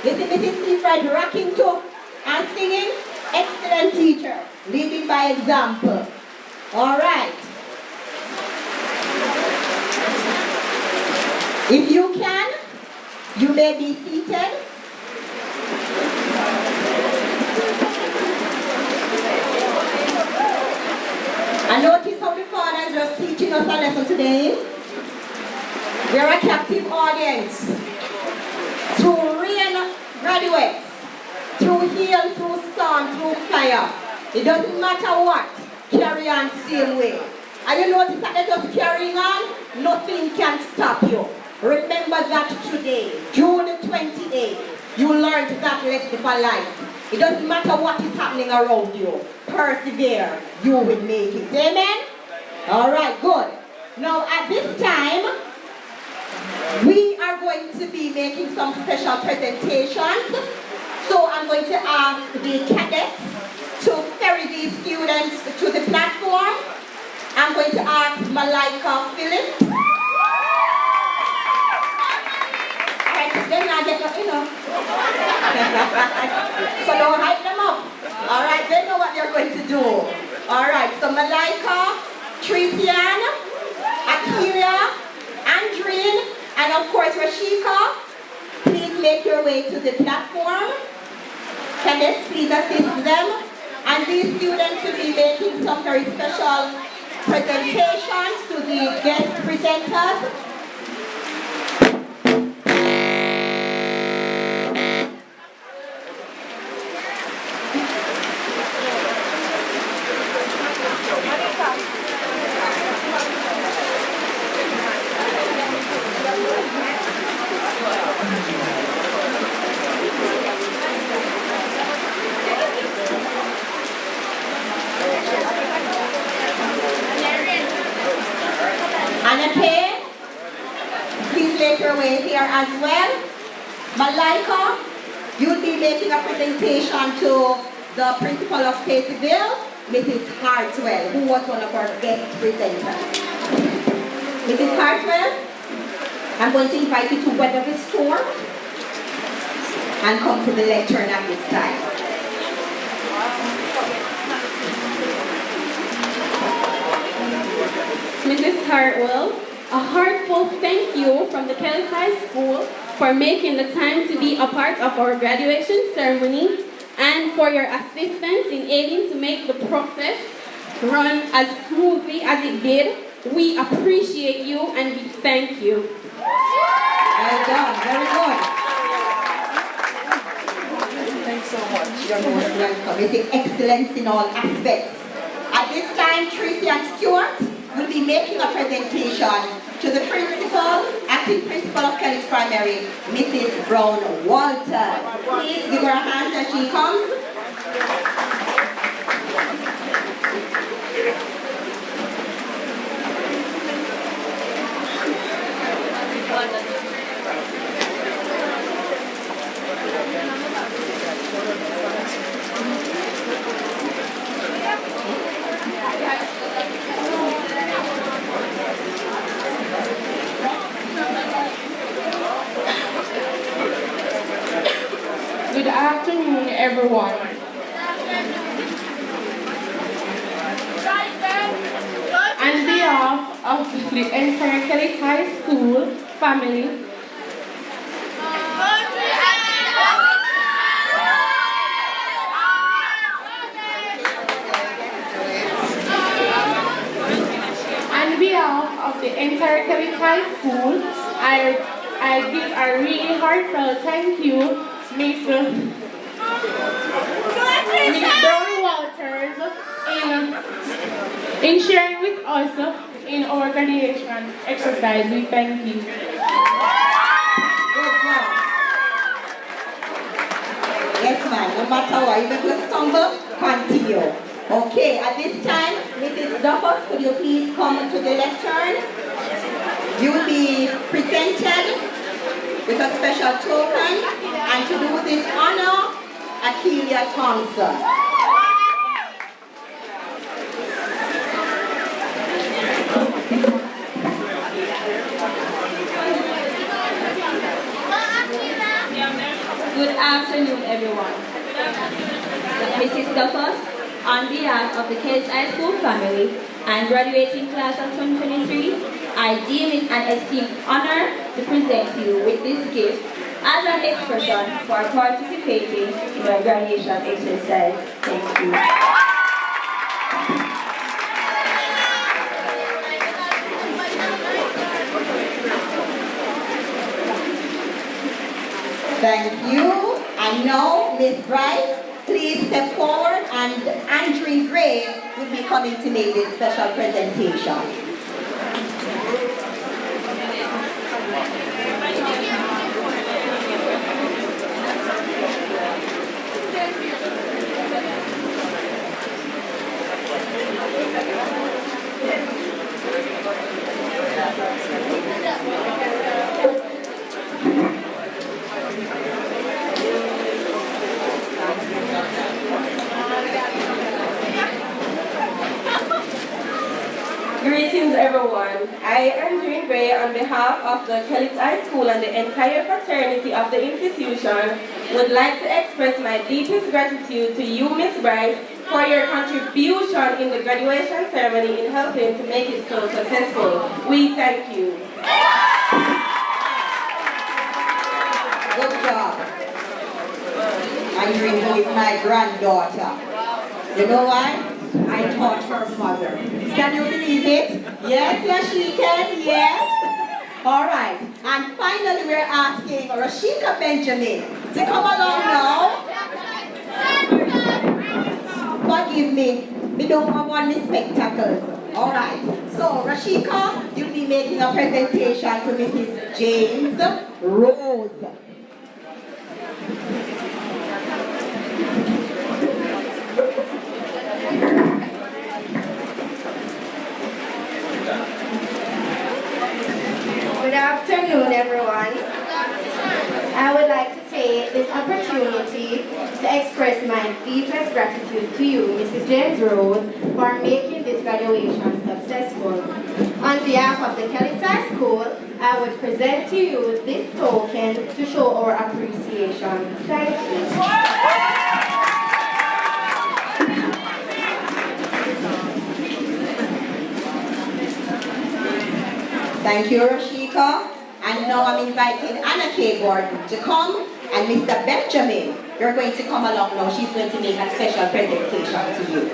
You see Mrs. Seafried rocking too and singing? Excellent teacher, leading by example. All right. If you can, you may be seated. And notice how the father is just teaching us a lesson today. We are a captive audience. Through rain, graduates. Through hail, through storm, through fire. It doesn't matter what. Carry on same way. And you notice that they're just carrying on? Nothing can stop you. Remember that today, June 28th, you learned that lesson for life. It doesn't matter what is happening around you. Persevere, you will make it. Amen? All right, good. Now at this time, we are going to be making some special presentations. So I'm going to ask the cadets to ferry these students to the platform. I'm going to ask Malika Phillips. Then I get up, you know. So don't hype them up. All right, they know what they're going to do. All right, so Malika, Trician, Akiria, Andreen, and of course Rashika, please make your way to the platform. Cadets, please assist them. And these students will be making some very special presentations to the guest presenters. Here as well. Malika, you'll be making a presentation to the principal of Stacyville, Mrs. Hartwell, who was one of our guest presenters. Mrs. Hartwell, I'm going to invite you to weather the storm and come to the lectern at this time. Mrs. Hartwell, a heartfelt thank you from the Kellits High School for making the time to be a part of our graduation ceremony and for your assistance in aiding to make the process run as smoothly as it did. We appreciate you and we thank you. Well done, very good. Thanks so much. You're most welcome. You see excellence in all aspects. At this time, Tracy and Stuart will be making a presentation to the principal, acting principal of Kellits Primary, Mrs. Brown Walter. Please give her a hand as she comes. Good afternoon, everyone. On behalf of the entire Kellits High School family, Kellits High School, I give a really heartfelt thank you, Miss Brown Walters, in sharing with us in our graduation exercise. We thank you. Yes, ma'am. No matter what, even if you stumble, continue. Okay, at this time, Mrs. Duffus, could you please come to the lectern? You will be presented with a special token, and to do this honor, Akelia Thompson. afternoon, everyone. Mrs. Duffus, on behalf of the Kellits High School family and graduating class of 2023, I deem it an esteemed honor to present you with this gift as an expression for participating in my graduation exercise. Thank you. Thank you. And now, Miss Bryce, please step forward, and Andrew Gray will be coming to make this special presentation. Greetings, everyone. I am Andrew Gray on behalf of the Kellits High School and the entire fraternity of the institution would like to express my deepest gratitude to you, Miss Bryce, for your contribution in the graduation ceremony in helping to make it so successful. We thank you. Good job. Andrew is my granddaughter. You know why? I taught her mother. Can you believe it? Yes, yes, she can, yes. All right. And finally, we're asking Rashika Benjamin to come along now. Forgive me. We don't have one spectacles. All right. So, Rashika, you'll be making a presentation to Mrs. James Rose. Good afternoon, everyone. I would like to take this opportunity to express my deepest gratitude to you, Mrs. James Rose, for making this graduation successful. On behalf of the Kellits High School, I would present to you this token to show our appreciation. Thank you. Thank you, Rashika. And now I'm inviting Anna K. Gordon to come, and Mr. Benjamin, you're going to come along now. She's going to make a special presentation to you.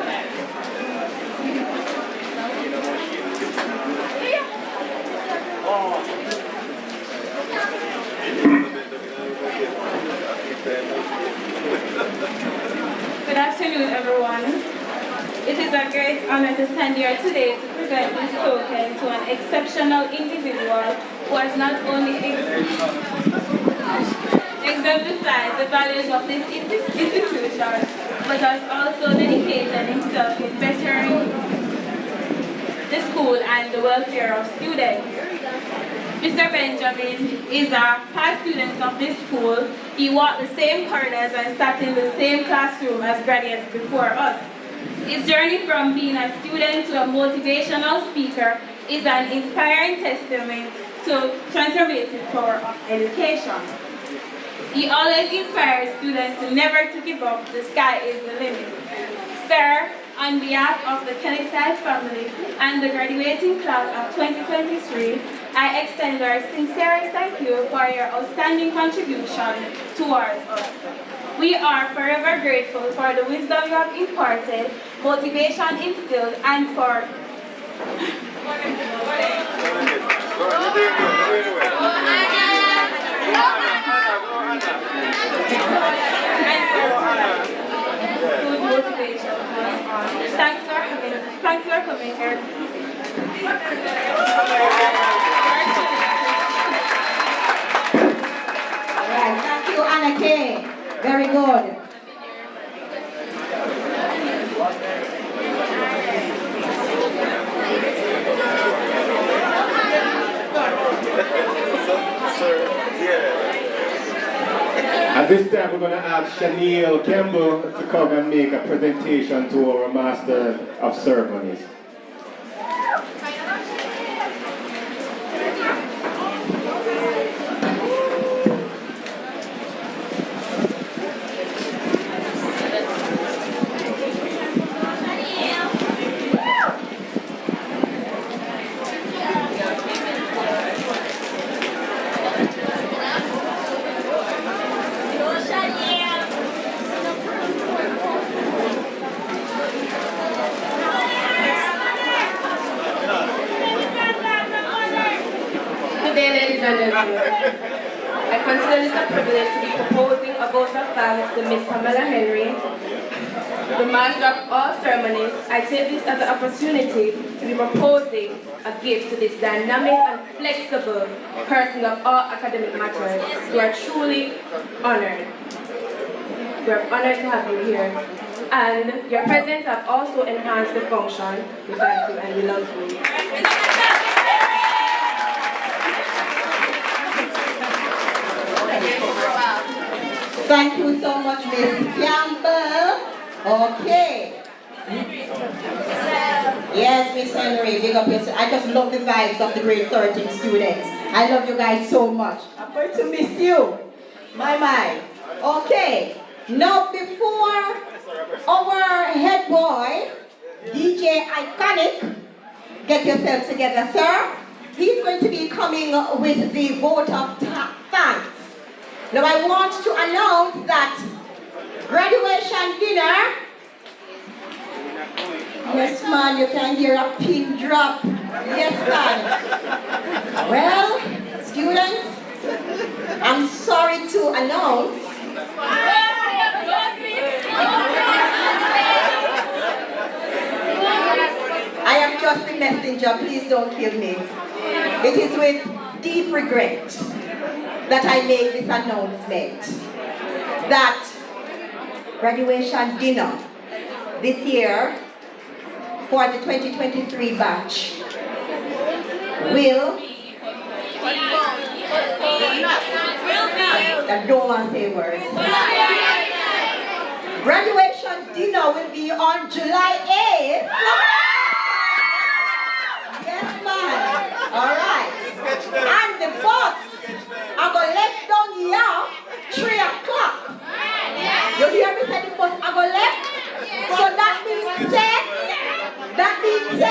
Good afternoon, everyone. It is a great honor to stand here today to present this token to an exceptional individual who has not only exemplified the values of this institution, but has also dedicated himself in bettering the school and the welfare of students. Mr. Benjamin is a past student of this school. He walked the same corridors and sat in the same classroom as graduates before us. His journey from being a student to a motivational speaker is an inspiring testament to transformative power of education. He always inspires students to never to give up. The sky is the limit. Sir, on behalf of the Kellits High family and the graduating class of 2023, I extend our sincerest thank you for your outstanding contribution towards us. We are forever grateful for the wisdom you have imparted, motivation instilled, and for good motivation for us all. Thanks for coming here. All right, thank you, Anna K. Very good. At this time, we're going to ask Shaniel Campbell to come and make a presentation to our Master of Ceremonies. Good day, ladies and gentlemen. I consider this a privilege to be proposing a vote of thanks to Miss Pamela Henry, the Master of all ceremonies. I take this as an opportunity to be proposing a gift to this dynamic and flexible person of all academic matters. We are truly honored. We are honored to have you here. And your presence have also enhanced the function. We thank you and we love you. Thank you so much, Miss Campbell. Okay. Yes, Miss Henry, big up yourself. I just love the vibes of the grade 13 students. I love you guys so much. I'm going to miss you. My. Okay. Now, before our head boy, DJ Iconic, get yourself together, sir. He's going to be coming with the vote of thanks. Now I want to announce that graduation dinner. Yes, man, you can hear a pin drop. Yes, man. Well, students, I'm sorry to announce I am just the messenger, please don't kill me. It is with deep regret that I make this announcement that graduation dinner this year for the 2023 batch will I don't want to say words. Graduation dinner will be on July 8th. Yes, ma'am. All right. And the bus I go left down here 3 o'clock. You hear me say the bus I go left? So that means 10. That means 10.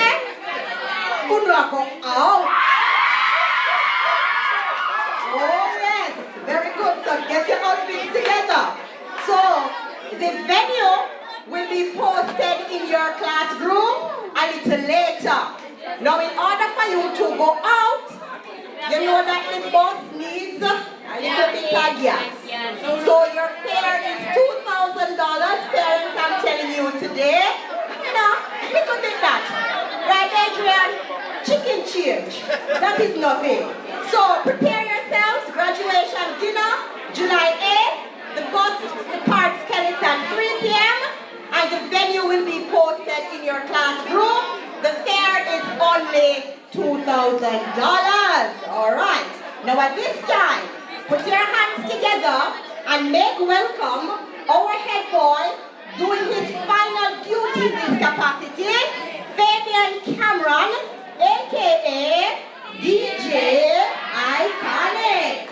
Who do I go out? Oh yes, very good. So get your outfits together. So the venue will be posted in your classroom a little later. Now in order for you to go out, you know that the bus needs a little bit of gas. So your fare is $2,000. Parents, I'm telling you today. You know, little bit that. Right, Adrian? Chicken change. That is nothing. So prepare yourselves. Graduation dinner, July 8th. The bus departs Kellits at 3 p.m. and the venue will be posted in your classroom. The fare is only $2,000. All right. Now at this time, put your hands together and make welcome our head boy doing his final duty in this capacity, Fabian Cameron, aka DJ Iconic.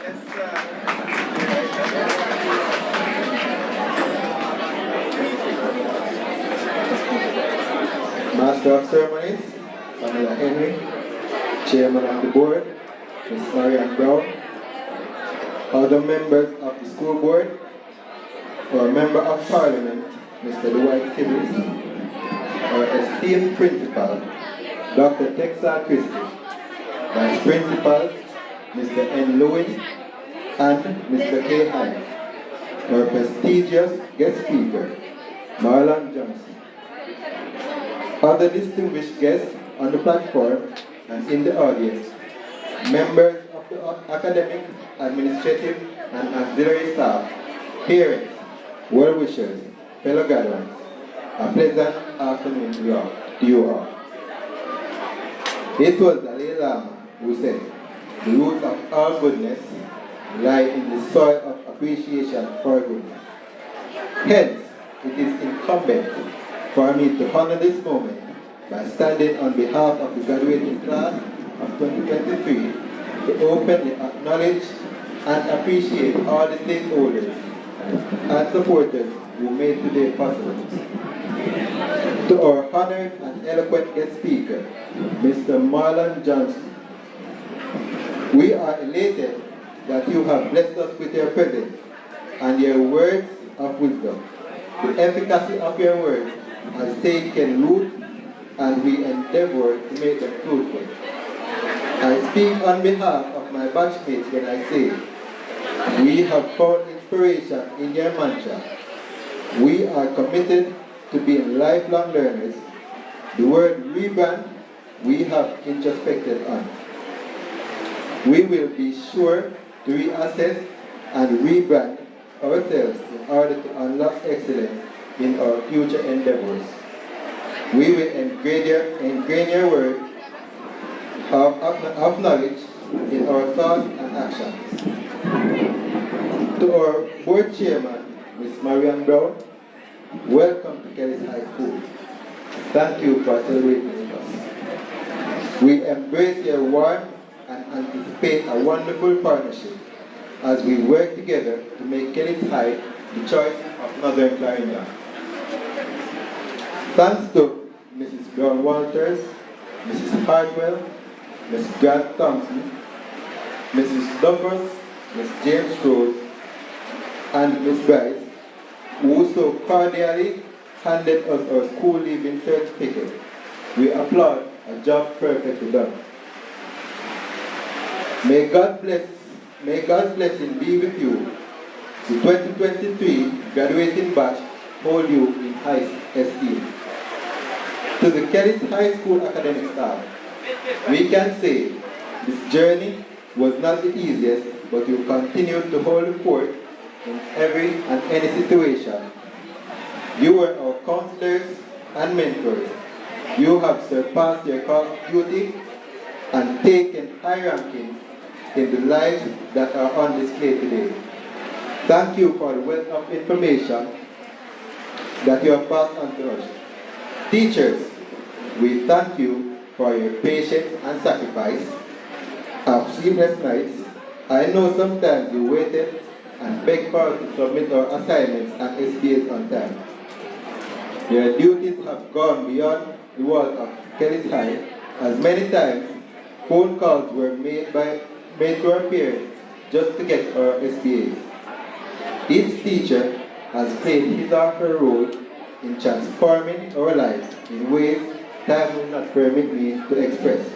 Master of Ceremonies, Pamela Henry, Chairman of the Board, Ms. Marianne Brown, other members of the school board, our Member of Parliament, Mr. Dwight Sibley, our esteemed Principal, Dr. Texan Christie, Vice Principal, Mr. N. Lewin, and Mr. K. Hines, our prestigious guest speaker, Marlon Johnson. Other distinguished guests on the platform and in the audience, members of the academic, administrative, and auxiliary staff, parents, well-wishers, fellow graduates, a pleasant afternoon to you all. It was Dalai Lama who said, the root of all goodness lie in the soil of appreciation for goodness. Hence, it is incumbent for me to honor this moment by standing on behalf of the graduating class of 2023 to openly acknowledge and appreciate all the stakeholders and supporters who made today possible. To our honored and eloquent guest speaker, Mr. Marlon Johnson, we are elated that you have blessed us with your presence and your words of wisdom. The efficacy of your words has taken root and we endeavor to make them fruitful. I speak on behalf of my batchmates when I say, we have found inspiration in your mantra. We are committed to being lifelong learners. The word rebrand, we have introspected on. We will be sure to reassess and rebrand ourselves in order to unlock excellence in our future endeavors. We will ingrain your word of knowledge in our thoughts and actions. To our board chairman, Ms. Marian Brown, welcome to Kellits High School. Thank you for celebrating with us. We embrace your warmth and anticipate a wonderful partnership as we work together to make Kellits High the choice of Northern Carolina. Thanks to Mrs. Brown Walters, Mrs. Hartwell, Ms. Grant Thompson, Mrs. Duffers, Ms. James Rose, and Ms. Bryce, who so cordially handed us our school leaving certificate. We applaud a job perfectly done. May God's blessing be with you. The 2023 graduating batch hold you in high esteem. To the Kellits High School academic staff, we can say this journey was not the easiest, but you continued to hold forth in every and any situation. You were our counselors and mentors. You have surpassed your call of duty and taken high rankings in the lives that are on display today. Thank you for the wealth of information that you have passed on to us. Teachers, we thank you for your patience and sacrifice of sleepless nights. I know sometimes you waited and begged for us to submit our assignments and SPAs on time. Your duties have gone beyond the walls of Kellits High, as many times phone calls were made to our parents just to get our SPAs. Each teacher has played his or her role in transforming our lives in ways time will not permit me to express.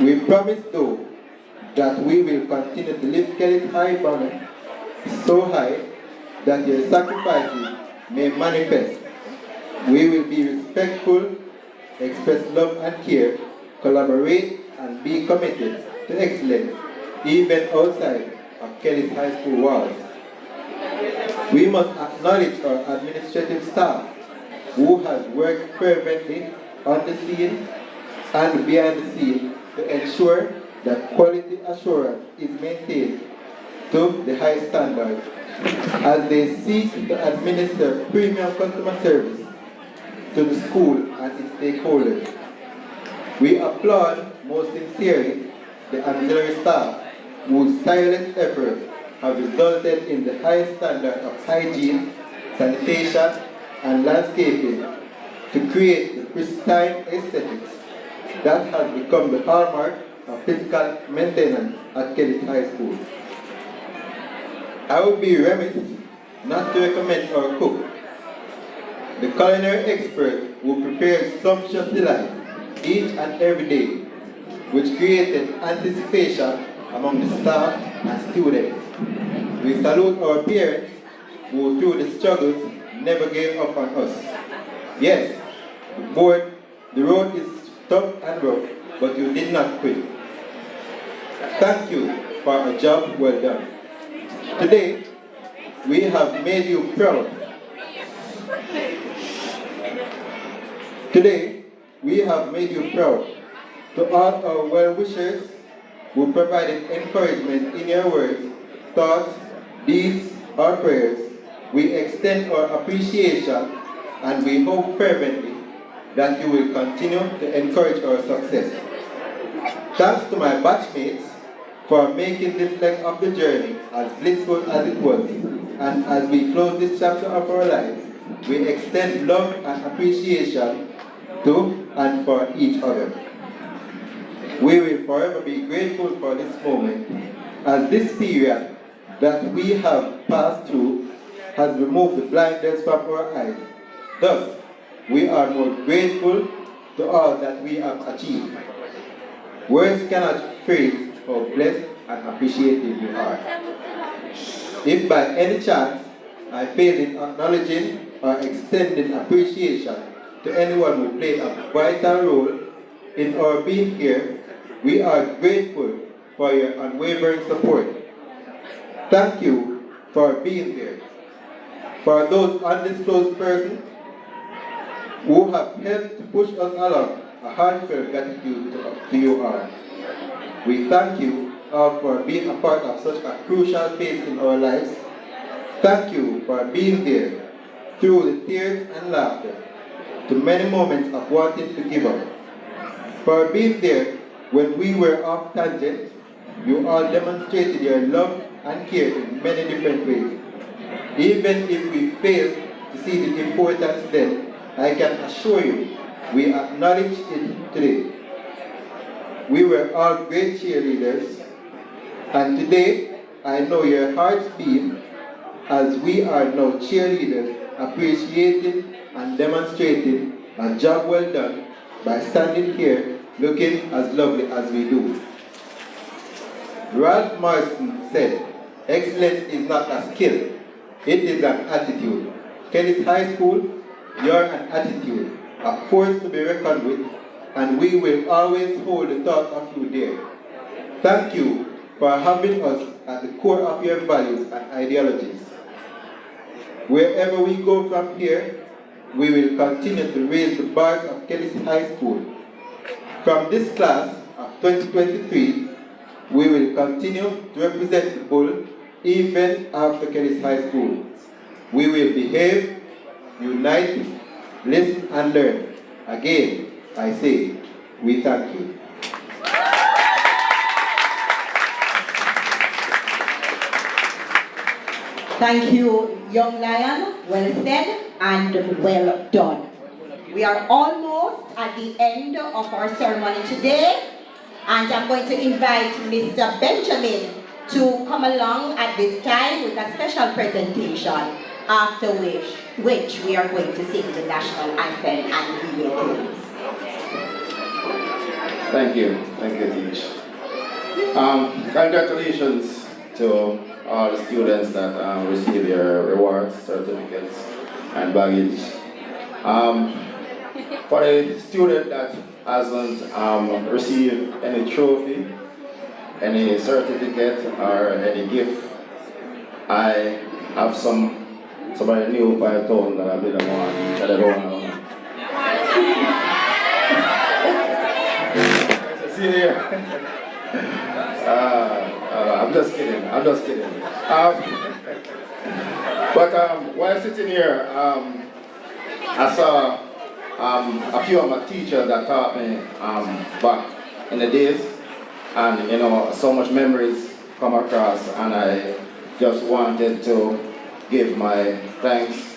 We promise though that we will continue to lift Kellits High banner so high that your sacrifices may manifest. We will be respectful, express love and care, collaborate and be committed to excellence even outside of Kellits High School walls. We must acknowledge our administrative staff who has worked fervently on the scene and behind the scene to ensure that quality assurance is maintained to the high standards as they seek to administer premium customer service to the school and its stakeholders. We applaud most sincerely the auxiliary staff whose tireless efforts have resulted in the highest standard of hygiene, sanitation, and landscaping to create the pristine aesthetics that has become the hallmark of physical maintenance at Kellits High School. I would be remiss not to recommend our cook, the culinary expert who prepares sumptuous delight each and every day, which created anticipation among the staff and students. We salute our parents who through the struggles never gave up on us. Yes, the road is tough and rough, but you did not quit. Thank you for a job well done. Today, we have made you proud. Today, we have made you proud. To all our well-wishers who provided encouragement in your words, thoughts, deeds, or prayers, we extend our appreciation and we hope fervently that you will continue to encourage our success. Thanks to my batchmates for making this leg of the journey as blissful as it was. And as we close this chapter of our lives, we extend love and appreciation to and for each other. We will forever be grateful for this moment, as this period that we have passed through has removed the blinders from our eyes. Thus, we are more grateful to all that we have achieved. Words cannot phrase how blessed and appreciative you are. If by any chance I failed in acknowledging or extending appreciation to anyone who played a vital role in our being here, we are grateful for your unwavering support. Thank you for being there. For those undisclosed persons who have helped to push us along, a heartfelt gratitude to you all. We thank you all for being a part of such a crucial phase in our lives. Thank you for being there through the tears and laughter, to many moments of wanting to give up. For being there when we were off tangent, you all demonstrated your love and care in many different ways. Even if we fail to see the importance then, I can assure you, we acknowledge it today. We were all great cheerleaders, and today I know your hearts beat as we are now cheerleaders appreciating and demonstrating a job well done by standing here looking as lovely as we do. Ralph Marston said, excellence is not a skill, it is an attitude. Kellits High School, you're an attitude, a force to be reckoned with, and we will always hold the thought of you dear. Thank you for having us at the core of your values and ideologies. Wherever we go from here, we will continue to raise the bars of Kellits High School. From this class of 2023, we will continue to represent the bull even after Kellits High School. We will behave, unite, listen and learn. Again, I say, we thank you. Thank you, young lion. Well said and well done. We are almost at the end of our ceremony today, and I'm going to invite Mr. Benjamin to come along at this time with a special presentation, after which we are going to sing the national anthem and we will close. Thank you, Teach. Congratulations to all the students that receive your rewards, certificates, and baggage. For the student that hasn't received any trophy, any certificate, or any gift, I have somebody new 5,000 that I didn't want, that I don't want. See here? I'm just kidding. But while sitting here, I saw a few of my teachers that taught me back in the days, and you know, so much memories come across, and I just wanted to give my thanks,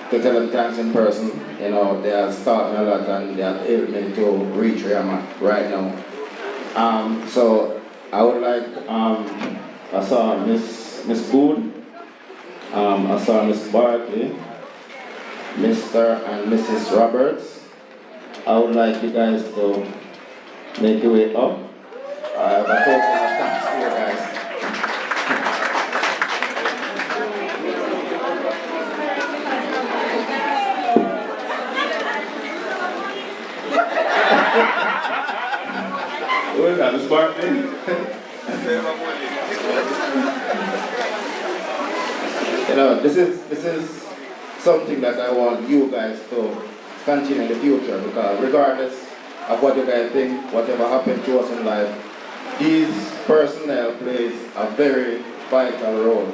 to tell them thanks in person. You know, they have taught me a lot and they have helped me to reach where I'm at right now. So I would like, I saw Miss Boone, I saw Miss Barkley, Mr. and Mrs. Roberts. I would like you guys to make your way up. I have a token of thanks to you guys. Who is that, Miss Barkley? You know, this is something that I want you guys to continue in the future, because regardless of what you guys think, whatever happened to us in life, these personnel plays a very vital role.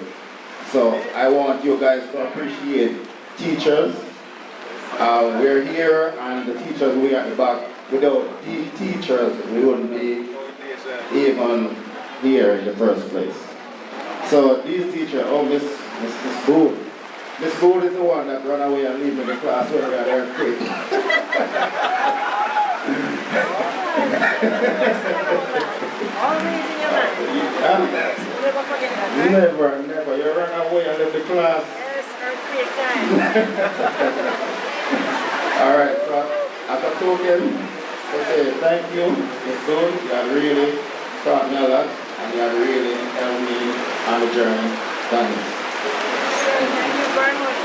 So I want you guys to appreciate teachers. We're here and the teachers we are at the back. Without these teachers, we wouldn't be even here in the first place. So these teachers, Miss Booth. Miss Booth is the one that ran away and leave me in the class when I got earthquake. Always in your mind. Never forget that, right? Never. You ran away and left the class. Yes, earthquake time. Alright, so as a token, to say thank you, Miss Booth, you have really taught me a lot, and you have really helped me on the journey. Thanks. Thank you very much.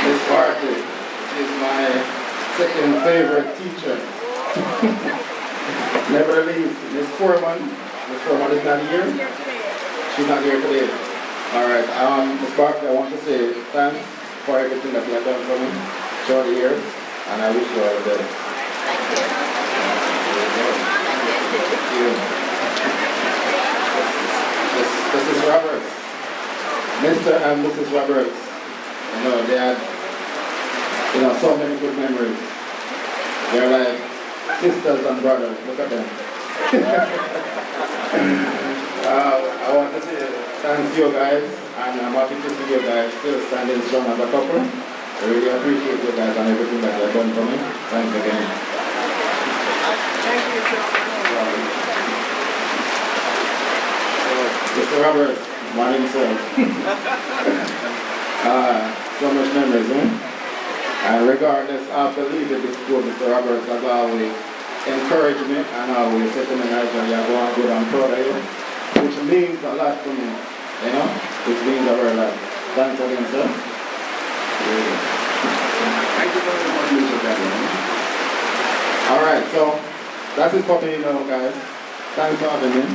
Miss Barkley is my second favorite teacher. Never leaves. Miss Foreman. Miss Foreman is not here. She's not here today. All right. Miss Barkley, I want to say thanks for everything that you have done for me throughout the years, and I wish you all the best. Thank you. Mrs. Roberts. Mr. and Mrs. Roberts. They had, so many good memories. They're like sisters and brothers. Look at them. I want to say thanks to you guys, and I'm happy to see you guys still standing strong as a couple. I really appreciate you guys and everything that you've done for me. Thanks again. Thank you so much. Mr. Roberts, my name is so much memories, And regardless of the leader of the school, Mr. Roberts has always encouraged me and always said to me, Nigel, you're going good, I'm proud of you, which means a lot to me, which means a very lot. Thanks again, sir. Thank you very much, Mr. Gavin. All right, so that's it for me now, guys. Thanks for having me.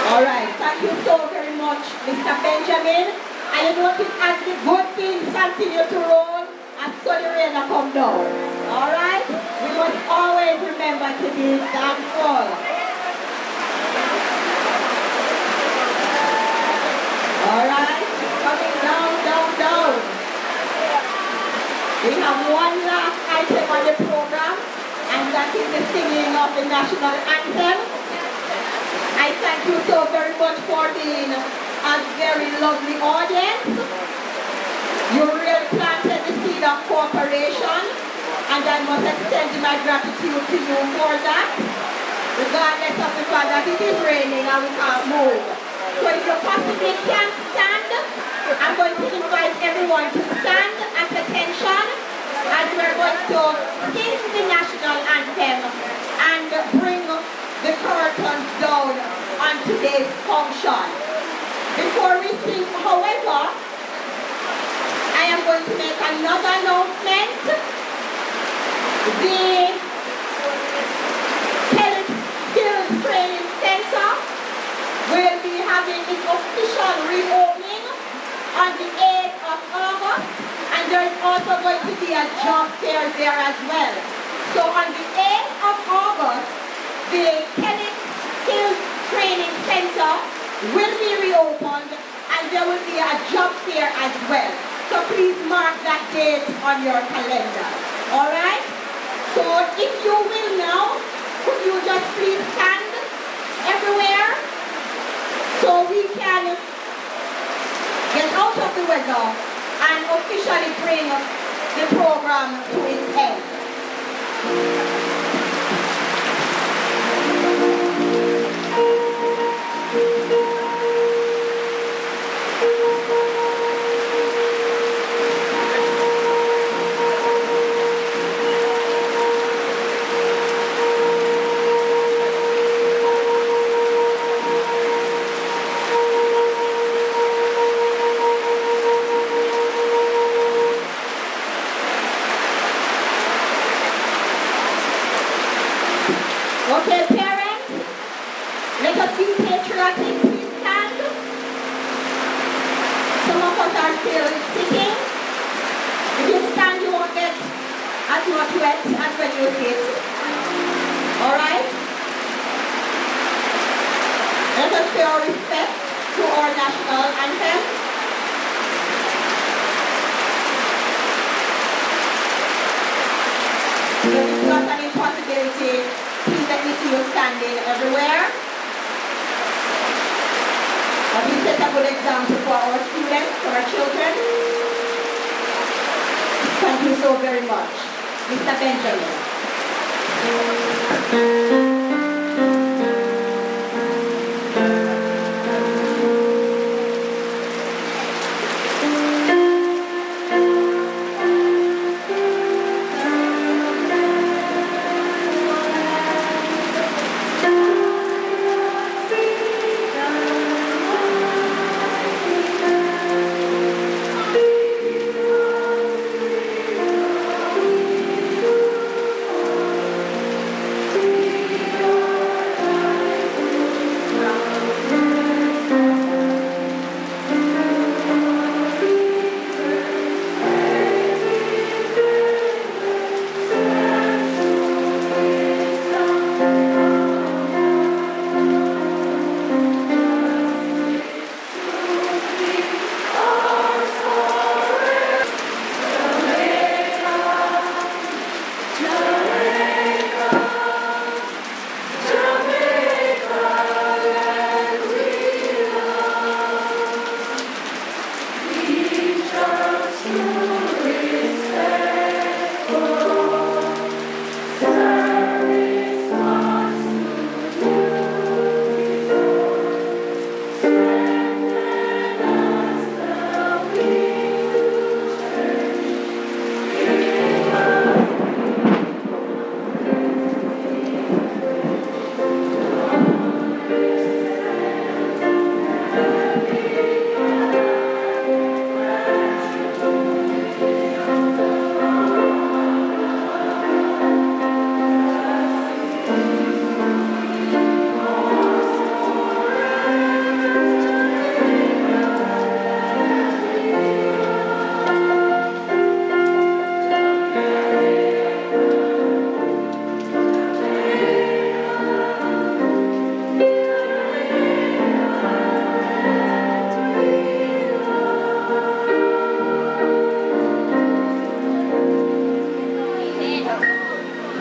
All right, thank you so very much, Mr. Benjamin. And you notice as the good things continue to roll, as sunny rain come down. All right? We must always remember to be thankful. All right, coming down, down, down. We have one last item on the program, and that is the singing of the national anthem. I thank you so very much for being a very lovely audience. You really planted the seed of cooperation, and I must extend my gratitude to you for that, regardless of the fact that it is raining and we can't move. So if you possibly can't stand, I'm going to invite everyone to stand at attention as we're going to sing the national anthem and bring the curtains down on today's function. Before we sing, however, I am going to make another announcement. The Kellits Skills Training Center will be having its official reopening on the 8th of August, and there is also going to be a job fair there as well. So on the 8th of August, the Kellits Skills Training Center will be reopened, and there will be a job fair as well. So please mark that date on your calendar. All right? So if you will now, could you just please stand everywhere so we can get out of the weather and officially bring the program to its end. Okay, parents, let us be patriotic. Please stand. Some of us are still sitting. If you stand, you won't get as much wet as when you sit. All right? Let us pay our respect to our national anthem. There is not an impossibility. Please let me see you standing everywhere. We set a good example for our students, for our children. Thank you so very much. Mr. Benjamin.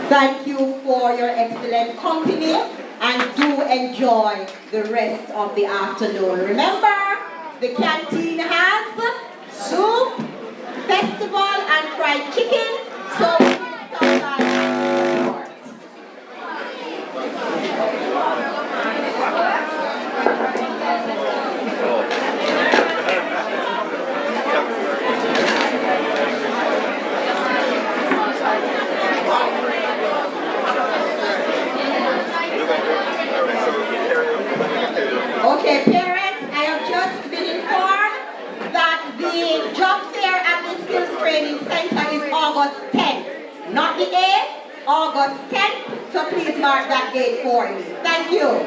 Thank you for your excellent company and do enjoy the rest of the afternoon. Remember, the canteen has soup, festival and fried chicken, so please stop by and support. Okay, parents, I have just been informed that the job fair at the Skills Training Center is August 10th. Not the 8th, August 10th. So please mark that date for me. Thank you.